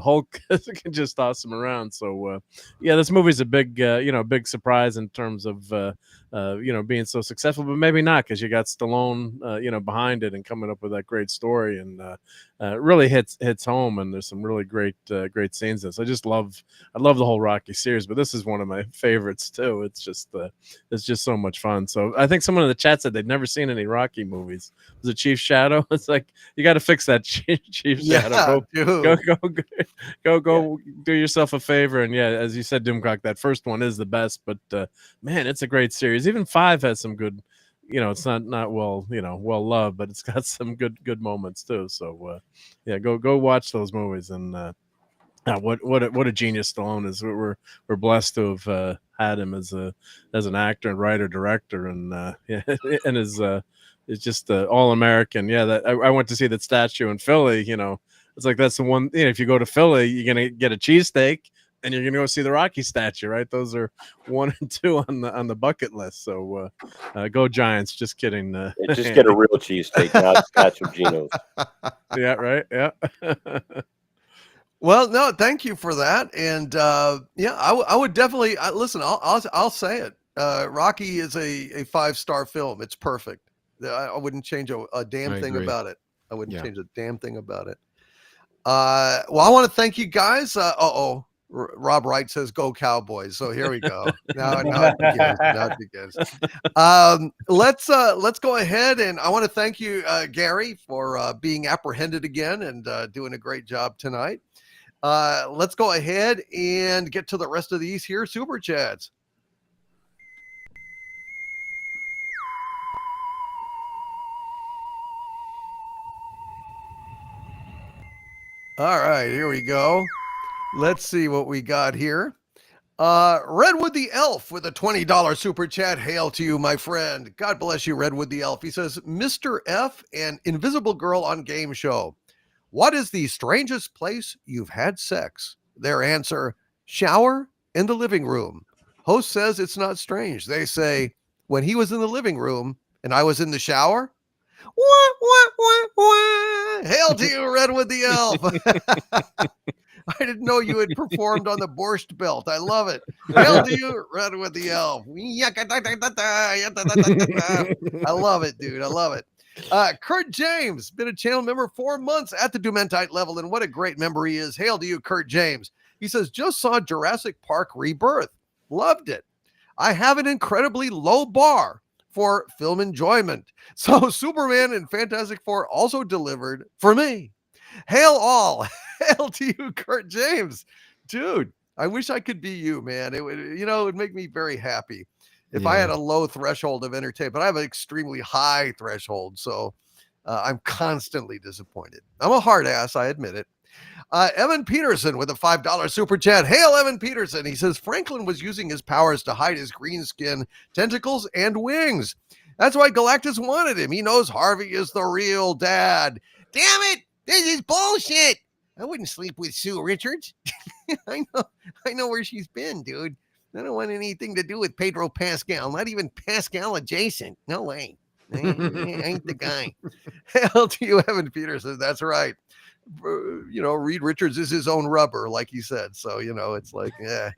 Hulk can just toss him around. So this movie's a big, big surprise in terms of being so successful, but maybe not because you got Stallone, behind it and coming up with that great story, and really hits home. And there's some really great scenes in this. I love the whole Rocky series, but this is one of my favorites too. It's just so much fun. So I think someone in the chat said they'd never seen any Rocky movies. Was it Chief Shadow? It's like you got to fix that, Chief Shadow. Go do yourself a favor. And as you said, Doomcock, that first one is the best, but man, it's a great series. Even 5 has some good. It's not well loved, but it's got some good moments too. So go watch those movies. And what a genius Stallone is. We're blessed to have had him as an actor and writer director, and and is just all American. That I went to see that statue in Philly. It's like that's the one. If you go to Philly, you're gonna get a cheesesteak. And you're gonna go see the Rocky statue, right? Those are 1 and 2 on the bucket list. So go Giants! Just kidding. Just get a real cheesesteak, not statue Geno's. Yeah, right. Yeah. Well, no, thank you for that. And I would definitely listen. I'll say it. Rocky is a 5-star film. It's perfect. I wouldn't change a damn thing about it. I wouldn't change a damn thing about it. Well, I want to thank you guys. Rob Wright says go Cowboys. So here we go. Now it begins. Let's go ahead, and I want to thank you, Gary, for being apprehended again and doing a great job tonight. Let's go ahead and get to the rest of these here super chats. All right, here we go. Let's see what we got here. Redwood the Elf with a $20 super chat. Hail to you, my friend. God bless you, Redwood the Elf. He says, Mr. F and Invisible Girl on Game Show. What is the strangest place you've had sex? Their answer, shower in the living room. Host says it's not strange. They say, when he was in the living room and I was in the shower. Hail to you, Redwood the Elf. I didn't know you had performed on the Borscht Belt. I love it. Hail to you, Redwood the Elf. I love it, dude. I love it. Kurt James, been a channel member 4 months at the Dumentite level, and what a great member he is. Hail to you, Kurt James. He says, just saw Jurassic Park Rebirth. Loved it. I have an incredibly low bar for film enjoyment. So Superman and Fantastic Four also delivered for me. Hail all. Hail to you, Kurt James. Dude, I wish I could be you, man. It would, it would make me very happy if I had a low threshold of entertainment. But I have an extremely high threshold, so I'm constantly disappointed. I'm a hard ass, I admit it. Evan Peterson with a $5 super chat. Hail, Evan Peterson. He says Franklin was using his powers to hide his green skin, tentacles, and wings. That's why Galactus wanted him. He knows Harvey is the real dad. Damn it! This is bullshit. I wouldn't sleep with Sue Richards. I know where she's been, dude. I don't want anything to do with Pedro Pascal. Not even Pascal adjacent. No way. I ain't the guy. Hell to you, Evan Peterson. That's right. Reed Richards is his own rubber, like he said. So, it's like, I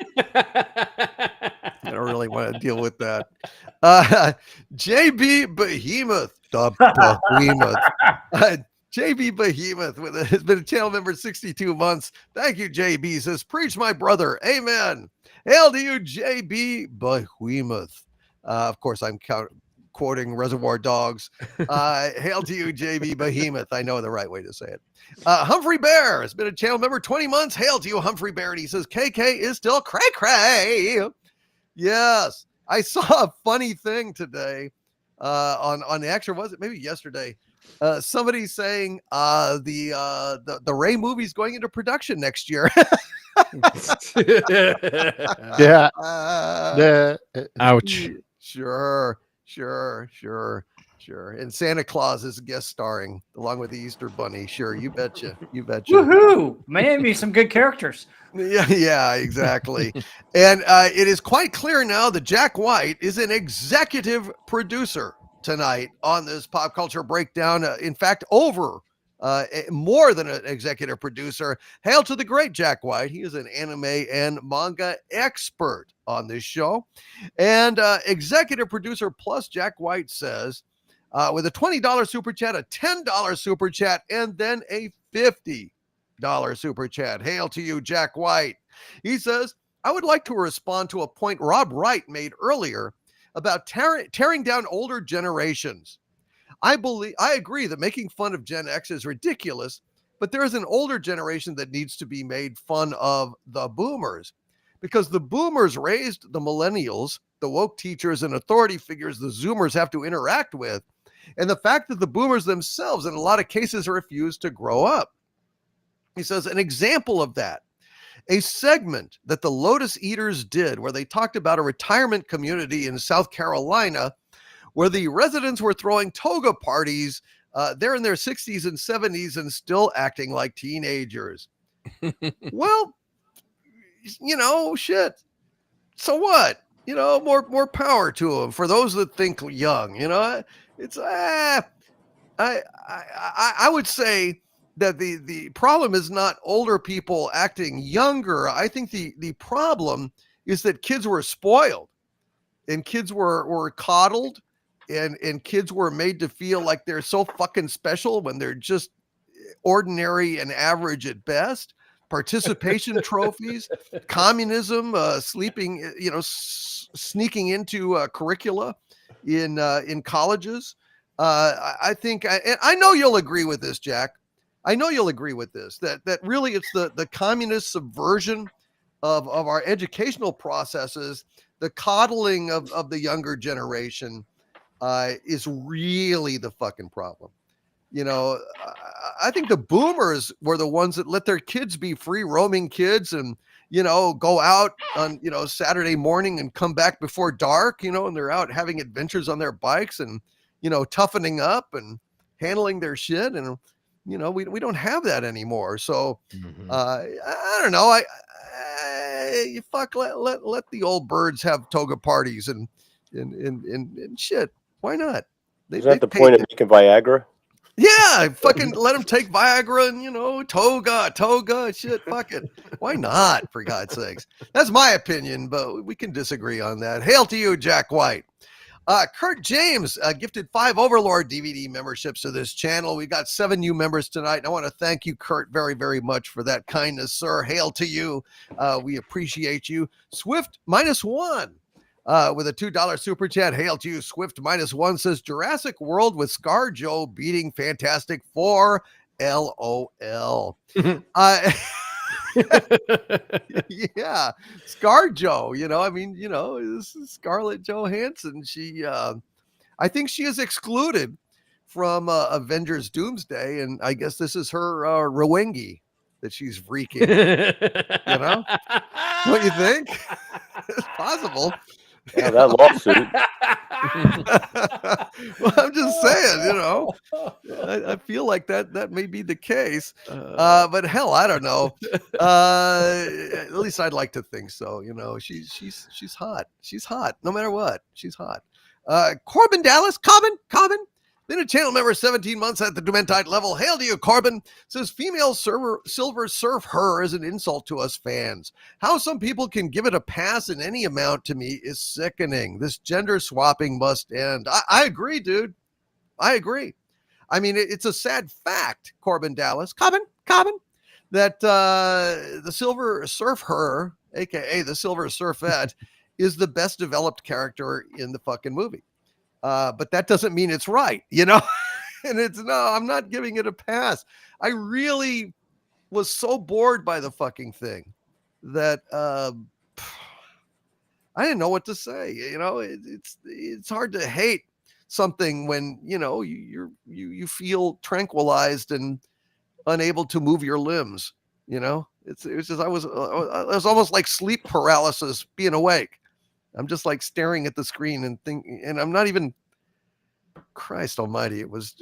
don't really want to deal with that. JB Behemoth. JB Behemoth has been a channel member 62 months. Thank you, JB. He says, preach, my brother. Amen. Hail to you, JB Behemoth. Of course, I'm quoting Reservoir Dogs. Hail to you, JB Behemoth. I know the right way to say it. Humphrey Bear has been a channel member 20 months. Hail to you, Humphrey Bear. And he says, KK is still cray-cray. Yes. I saw a funny thing today. on the X, or was it maybe yesterday? Somebody saying the Ray movie's going into production next year. Yeah. Ouch. Sure. And Santa Claus is guest starring along with the Easter Bunny. Sure, you betcha. Woohoo! Maybe some good characters. Yeah, exactly. And it is quite clear now that Jack White is an executive producer tonight on this pop culture breakdown. In fact, over more than an executive producer. Hail to the great Jack White. He is an anime and manga expert on this show. And executive producer plus Jack White says, with a $20 super chat, a $10 super chat, and then a $50 super chat. Hail to you, Jack White. He says, I would like to respond to a point Rob Wright made earlier about tearing down older generations. I agree that making fun of Gen X is ridiculous, but there is an older generation that needs to be made fun of, the boomers, because the boomers raised the millennials, the woke teachers and authority figures the Zoomers have to interact with, and the fact that the boomers themselves in a lot of cases refuse to grow up. He says an example of that, a segment that the Lotus Eaters did where they talked about a retirement community in South Carolina where the residents were throwing toga parties. They're in their 60s and 70s and still acting like teenagers. Well, shit. So what? More power to them. For those that think young, it's I would say that the problem is not older people acting younger. I think the problem is that kids were spoiled and kids were coddled and kids were made to feel like they're so fucking special when they're just ordinary and average at best. Participation trophies, communism, sneaking into curricula in colleges. I think, and I know you'll agree with this, Jack. I know you'll agree with this, that really it's the communist subversion of our educational processes, the coddling of the younger generation is really the fucking problem. I think the boomers were the ones that let their kids be free roaming kids and, go out on, Saturday morning and come back before dark, and they're out having adventures on their bikes and, toughening up and handling their shit. And, we don't have that anymore. So I don't know. Let the old birds have toga parties and shit. Why not? Is that the point of making Viagra? Yeah, fucking let them take Viagra and, toga, shit, fuck it. Why not, for God's sakes? That's my opinion, but we can disagree on that. Hail to you, Jack White. Kurt James gifted 5 Overlord DVD memberships to this channel. We got 7 new members tonight. And I want to thank you, Kurt, very, very much for that kindness, sir. Hail to you. We appreciate you. Swift -1. With a $2 super chat. Hail to you. Swift -1 says Jurassic World with ScarJo beating Fantastic Four. LOL. Yeah, ScarJo. This is Scarlett Johansson. She, I think she is excluded from Avengers Doomsday, and I guess this is her Rowenge that she's wreaking. Don't you think? It's possible. Yeah, that lawsuit. Well, I'm just saying, I feel like that may be the case. But hell, I don't know. At least I'd like to think so. She's hot. She's hot. No matter what, she's hot. Corbin Dallas, Corbin. Been a channel member 17 months at the Dementite level. Hail to you, Corbin. Says female silver surf her is an insult to us fans. How some people can give it a pass in any amount to me is sickening. This gender swapping must end. I agree, dude. I agree. I mean, it's a sad fact, Corbin Dallas, Corbin, that the silver surf her, aka the silver surfette, is the best developed character in the fucking movie. But that doesn't mean it's right, and I'm not giving it a pass. I really was so bored by the fucking thing that I didn't know what to say. It's hard to hate something when, you feel tranquilized and unable to move your limbs. It's just, I was almost like sleep paralysis being awake. I'm just like staring at the screen and thinking, and I'm not even, Christ almighty. It was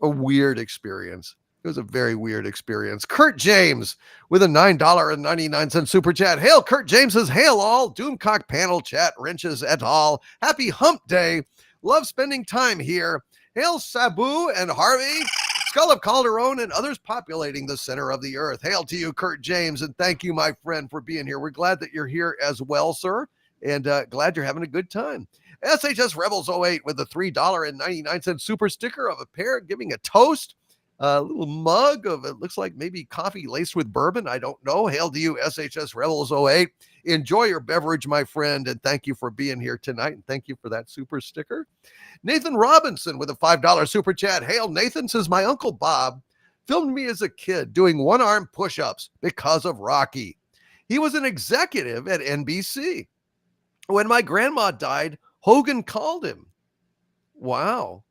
a weird experience. It was a very weird experience. Kurt James with a $9.99 super chat. Hail, Kurt James says, hail all. Doomcock panel chat, wrenches et al. Happy hump day. Love spending time here. Hail, Sabu and Harvey. Skull of Calderon and others populating the center of the earth. Hail to you, Kurt James, and thank you, my friend, for being here. We're glad that you're here as well, sir, and glad you're having a good time. SHS Rebels 08 with a $3.99 super sticker of a pair giving a toast. A little mug of, it looks like maybe coffee laced with bourbon. I don't know. Hail to you, SHS Rebels 08. Enjoy your beverage, my friend, and thank you for being here tonight, and thank you for that super sticker. Nathan Robinson with a $5 super chat. Hail, Nathan says, my Uncle Bob filmed me as a kid doing one-arm push-ups because of Rocky. He was an executive at NBC. When my grandma died, Hogan called him. Wow.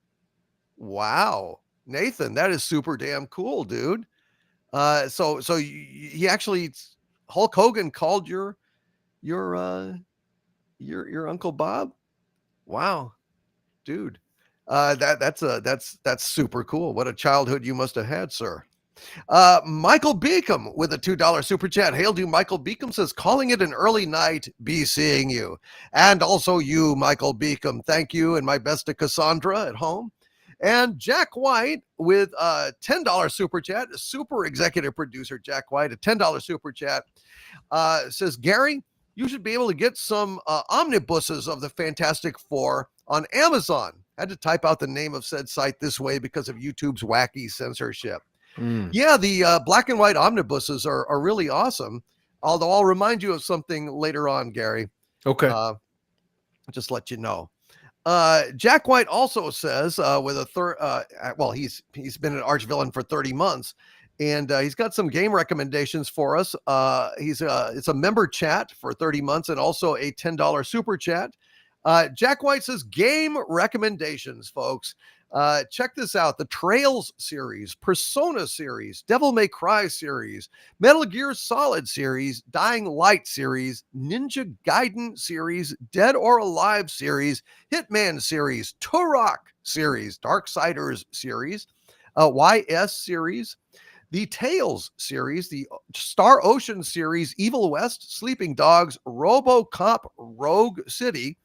Nathan, that is super damn cool, dude. So he actually, Hulk Hogan called your Uncle Bob. Wow, dude. That's super cool. What a childhood you must have had, sir. Michael Beacom with a $2 super chat. Hail to Michael Beacom says, calling it an early night, be seeing you. And also you, Michael Beacom. Thank you, and my best to Cassandra at home. And Jack White with a $10 super chat, super executive producer Jack White, a $10 super chat, says, Gary, you should be able to get some omnibuses of the Fantastic Four on Amazon. I had to type out the name of said site this way because of YouTube's wacky censorship. Yeah, the black and white omnibuses are really awesome. Although I'll remind you of something later on, Gary. Okay. Just let you know. Jack White also says with a third, he's been an arch villain for 30 months, and he's got some game recommendations for us. It's a member chat for 30 months and also a $10 super chat. Jack White says game recommendations, folks. Check this out. The Trails series, Persona series, Devil May Cry series, Metal Gear Solid series, Dying Light series, Ninja Gaiden series, Dead or Alive series, Hitman series, Turok series, Darksiders series, YS series, the Tales series, the Star Ocean series, Evil West, Sleeping Dogs, RoboCop Rogue City,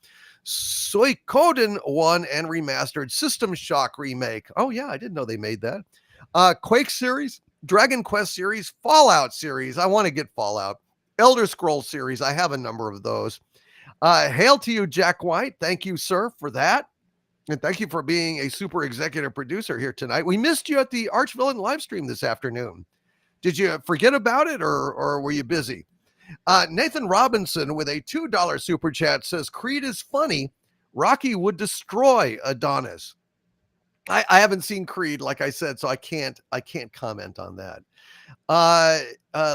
Suikoden 1 and remastered, System Shock remake. Oh yeah, I didn't know they made that. Quake series, Dragon Quest series, Fallout series. I want to get Fallout. Elder Scrolls series. I have a number of those. Hail to you, Jack White. Thank you, sir, for that. And thank you for being a super executive producer here tonight. We missed you at the Archvillain live stream this afternoon. Did you forget about it or were you busy? Nathan Robinson with a $2 super chat says, Creed is funny. Rocky would destroy Adonis. I haven't seen Creed, like I said, so I can't comment on that.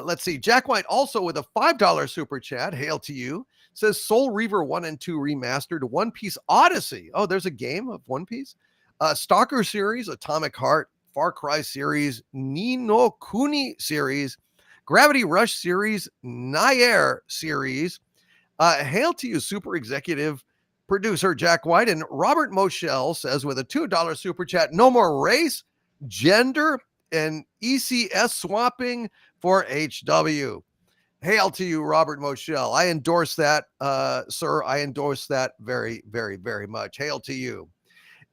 Let's see. Jack White also with a $5 super chat. Hail to you. Says Soul Reaver 1 and 2 remastered, One Piece Odyssey. Oh, there's a game of One Piece. Stalker series, Atomic Heart, Far Cry series, Ni no Kuni series, Gravity Rush series, Nair series. Hail to you, super executive producer Jack White. And Robert Moschel says with a $2 super chat, no more race, gender, and ECS swapping for HW. Hail to you, Robert Moschel. I endorse that, sir. I endorse that very, very, very much. Hail to you.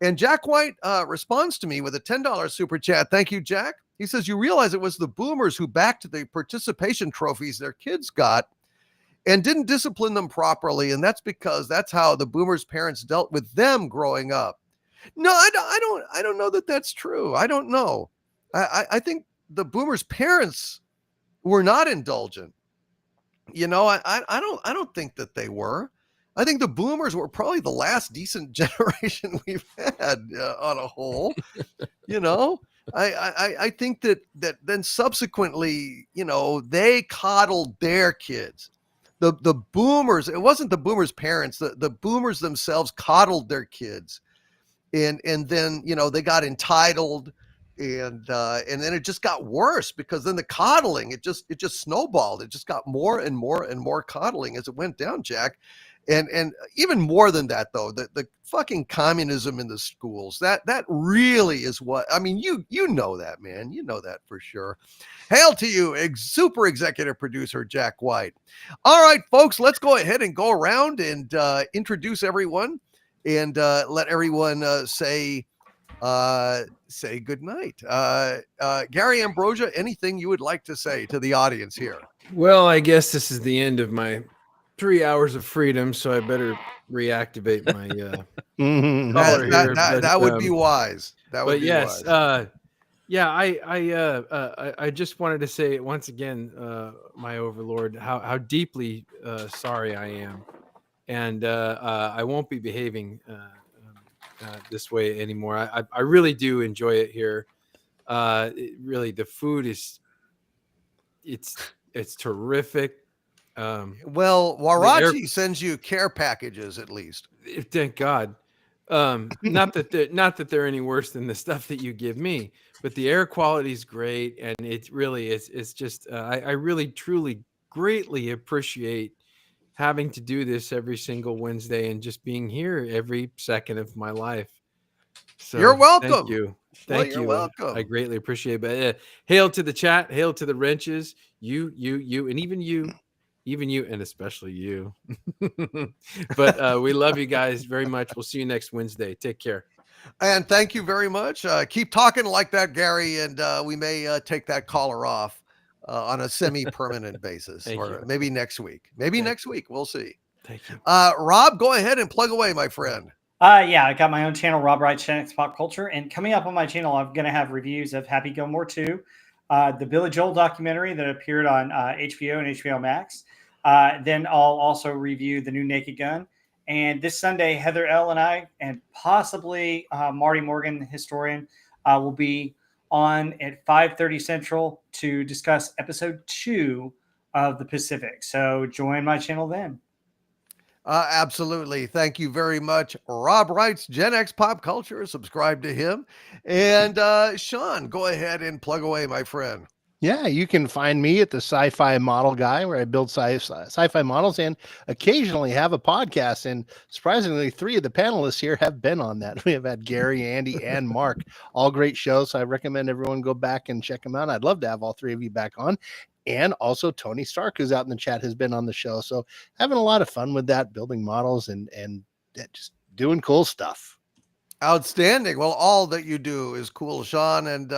And Jack White responds to me with a $10 super chat. Thank you, Jack. He says, you realize it was the boomers who backed the participation trophies their kids got and didn't discipline them properly. And that's because that's how the boomers' parents dealt with them growing up. No, I don't know that that's true. I don't know. I think the boomers' parents were not indulgent. You know, I don't think that they were. I think the boomers were probably the last decent generation we've had on a whole. You know, I think that then subsequently, you know, they coddled their kids. The boomers, it wasn't the boomers' parents. The boomers themselves coddled their kids. and then they got entitled, and then it just got worse, because then the coddling, it just snowballed. It just got more and more and more coddling as it went down, Jack. And even more than that, though, the fucking communism in the schools, that really is what, I mean, you know that, man. You know that for sure. Hail to you, super executive producer Jack White. All right, folks, let's go ahead and go around and introduce everyone, and let everyone say good night. Gary Ambrosia, anything you would like to say to the audience here? Well, I guess this is the end of my 3 hours of freedom, so I better reactivate my collar here. That would be wise. That would be yes, wise. yeah, I just wanted to say once again, my overlord, how deeply sorry I am, and I won't be behaving this way anymore. I really do enjoy it here. Really, the food is it's terrific. Well, Warachi sends you care packages, at least. Thank God. Not that they're any worse than the stuff that you give me, but the air quality is great, and it really is. It's just I really truly greatly appreciate having to do this every single Wednesday and just being here every second of my life. So you're welcome. Thank you. Thank you. Welcome. I greatly appreciate it. But hail to the chat, hail to the wrenches, you, and even you, and especially you. But we love you guys very much. We'll see you next Wednesday. Take care. And thank you very much. Keep talking like that, Gary, and we may take that collar off on a semi-permanent basis, or maybe next week. Next week. We'll see. Thank you. Rob, go ahead and plug away, my friend. Yeah, I got my own channel, Rob Wright Gen X Pop Culture, and coming up on my channel, I'm going to have reviews of Happy Gilmore 2, the Billy Joel documentary that appeared on HBO and HBO Max. Then I'll also review the new Naked Gun. And this Sunday, Heather L. and I, and possibly Marty Morgan, the historian, will be on at 5:30 Central to discuss episode 2 of The Pacific. So join my channel then. Absolutely. Thank you very much. Rob Wright's Gen X Pop Culture. Subscribe to him. And Sean, go ahead and plug away, my friend. Yeah, you can find me at the Sci-Fi Model Guy, where I build sci-fi models and occasionally have a podcast. And surprisingly, 3 of the panelists here have been on that. We have had Gary, Andy, and Mark, all great shows. So I recommend everyone go back and check them out. I'd love to have all 3 of you back on. And also Tony Stark, who's out in the chat, has been on the show. So having a lot of fun with that, building models and just doing cool stuff. Outstanding. Well, all that you do is cool, Sean. And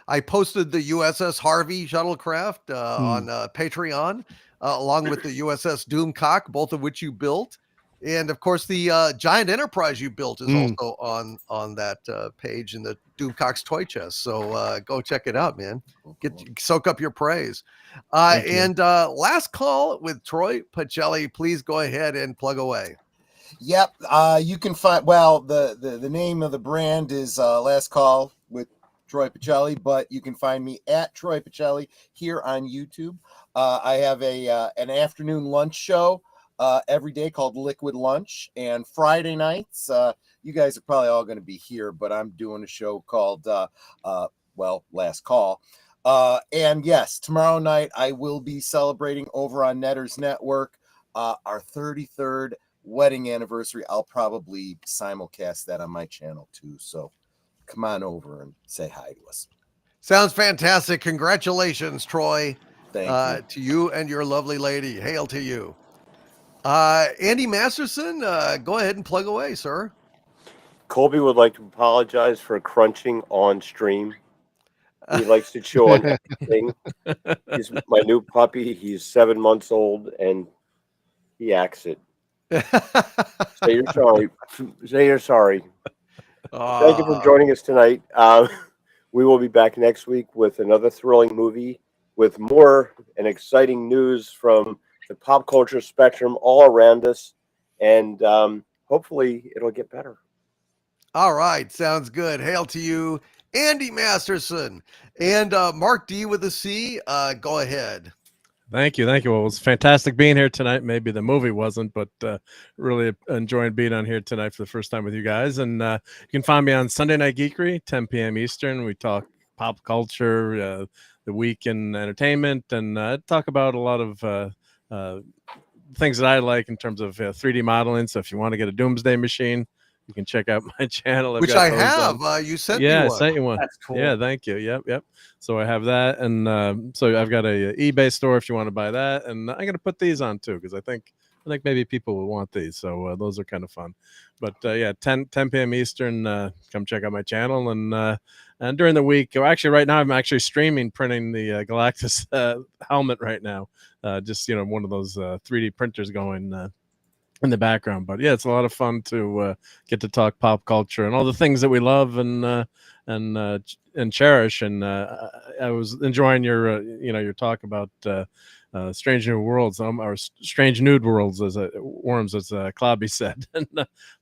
I posted the USS Harvey shuttlecraft on Patreon, along with the USS Doomcock, both of which you built. And of course, the Giant Enterprise you built is also on that page in the Doomcock's toy chest. So go check it out, man. Soak up your praise. And last call with Troy Pacelli. Please go ahead and plug away. Yep. You can find, well, the name of the brand is Last Call with Troy Pacelli, but you can find me at Troy Pacelli here on YouTube. I have an afternoon lunch show every day called Liquid Lunch, and Friday nights, you guys are probably all going to be here, but I'm doing a show called Last Call. And yes, tomorrow night I will be celebrating over on Netters Network our 33rd wedding anniversary. I'll probably simulcast that on my channel too, so come on over and say hi to us. Sounds fantastic. Congratulations, Troy. Thank you. To you and your lovely lady. Hail to you. Andy Masterson, go ahead and plug away, sir. Colby would like to apologize for crunching on stream. He likes to chew on everything. He's my new puppy. He's 7 months old, and he acts it. Say you're sorry. Say you're sorry. Thank you for joining us tonight. We will be back next week with another thrilling movie with more and exciting news from the pop culture spectrum all around us. And hopefully it'll get better. All right. Sounds good. Hail to you, Andy Masterson. And Mark D with a C, go ahead. Thank you. Well, it was fantastic being here tonight. Maybe the movie wasn't, but really enjoying being on here tonight for the first time with you guys. And you can find me on Sunday Night Geekery, 10 p.m. Eastern. We talk pop culture, the week in entertainment, and talk about a lot of things that I like in terms of 3D modeling. So if you want to get a doomsday machine, you can check out my channel. Which I have. You sent me one. I sent you one. That's cool. Yeah, thank you. Yep. So I have that, and so I've got a eBay store if you want to buy that, and I'm gonna put these on too because I think maybe people will want these. So those are kind of fun. But yeah, 10 p.m. Eastern. Come check out my channel, and during the week, or actually right now, I'm actually streaming printing the Galactus helmet right now. Just one of those 3D printers going in the background. But yeah, it's a lot of fun to get to talk pop culture and all the things that we love and cherish. And I was enjoying your your talk about Strange New Worlds, or Strange Nude Worlds, as Worms, as Clobby said. And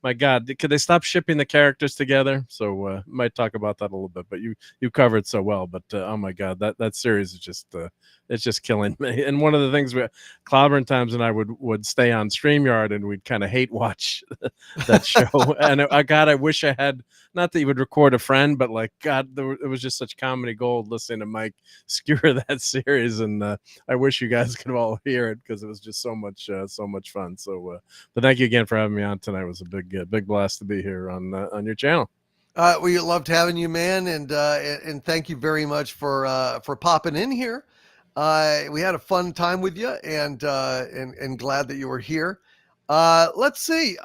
my God, could they stop shipping the characters together? So might talk about that a little bit. But you covered so well. But oh my God, that series is just it's just killing me. And one of the things Clobbering Times and I would stay on StreamYard, and we'd kind of hate watch that show. And God, I wish I had, not that you would record a friend, but like, God, it was just such comedy gold listening to Mike skewer that series. And I wish you guys could all hear it because it was just so much fun. So, but thank you again for having me on tonight. It was a big blast to be here on your channel. We loved having you, man, and thank you very much for popping in here. We had a fun time with you, and glad that you were here. Let's see.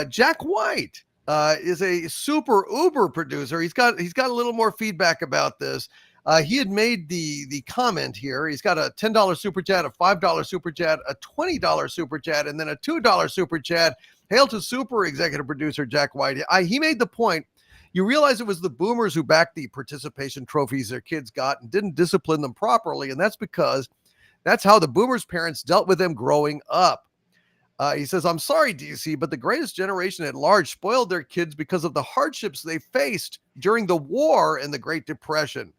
Jack White is a super uber producer. He's got a little more feedback about this. He had made the comment here. He's got a $10 super chat, a $5 super chat, a $20 super chat, and then a $2 super chat. Hail to super executive producer Jack White. He made the point. You realize it was the boomers who backed the participation trophies their kids got and didn't discipline them properly. And that's because that's how the boomers' parents dealt with them growing up. He says, I'm sorry, DC, but the greatest generation at large spoiled their kids because of the hardships they faced during the war and the Great Depression.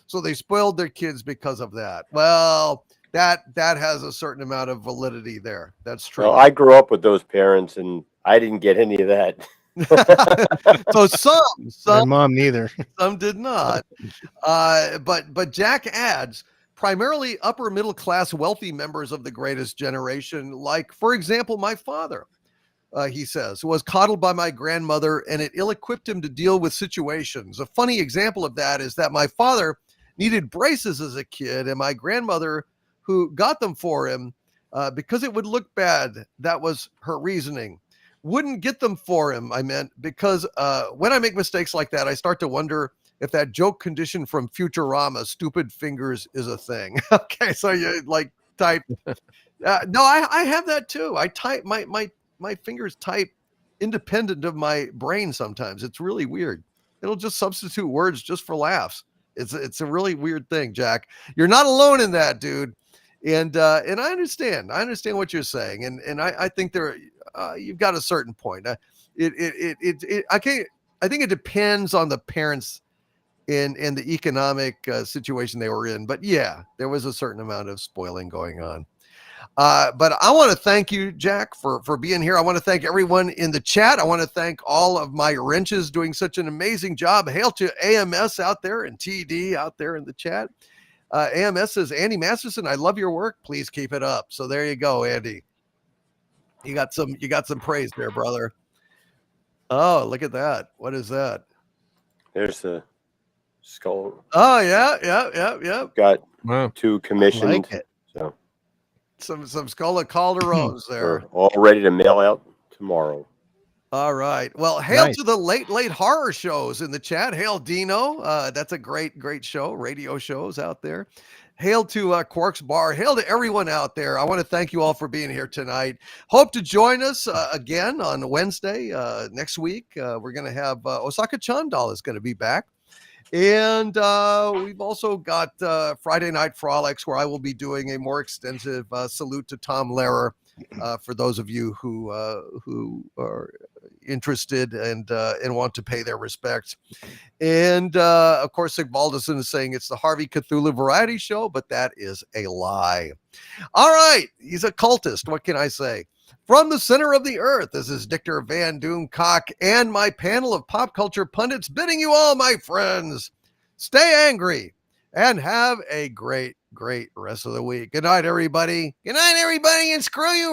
So they spoiled their kids because of that. Well, that has a certain amount of validity there. That's true. Well, I grew up with those parents, and I didn't get any of that. So some my mom neither. Some did not. But Jack adds, primarily upper middle class wealthy members of the greatest generation, like, for example, my father, he says, was coddled by my grandmother, and it ill-equipped him to deal with situations. A funny example of that is that my father needed braces as a kid, and my grandmother, who got them for him because it would look bad, that was her reasoning. Wouldn't get them for him, I meant, because when I make mistakes like that, I start to wonder if that joke condition from Futurama, stupid fingers, is a thing. Okay, so you like type. No, I have that too. I type, my fingers type independent of my brain sometimes. It's really weird. It'll just substitute words just for laughs. It's a really weird thing, Jack. You're not alone in that, dude. And I understand what you're saying. And I think you've got a certain point. I think it depends on the parents and the economic situation they were in. But yeah, there was a certain amount of spoiling going on. But I want to thank you, Jack, for being here. I want to thank everyone in the chat. I want to thank all of my wrenches doing such an amazing job. Hail to AMS out there and TD out there in the chat. AMS says, Andy Masterson, I love your work. Please keep it up. So there you go, Andy. You got some praise there, brother. Oh, look at that. What is that? There's the skull. Oh, yeah. Got two commissioned. I like it. So some Skull of Calderones there. we're all ready to mail out tomorrow. All right. Well, hail Nice. to the late horror shows in the chat. Hail Dino. That's a great show. Radio shows out there. Hail to Quark's Bar. Hail to everyone out there. I want to thank you all for being here tonight. Hope to join us again on Wednesday next week. We're going to have Osaka Chandal is going to be back. And we've also got Friday Night Frolics, where I will be doing a more extensive salute to Tom Lehrer for those of you who are interested and want to pay their respects. And of course, Sig Balderson is saying it's the Harvey Cthulhu Variety Show, but that is a lie. All right, he's a cultist. What can I say? From the center of the earth, this is Dictor Van Doomcock and my panel of pop culture pundits bidding you all, my friends, stay angry and have a great rest of the week. Good night, everybody. Good night, everybody, and screw you,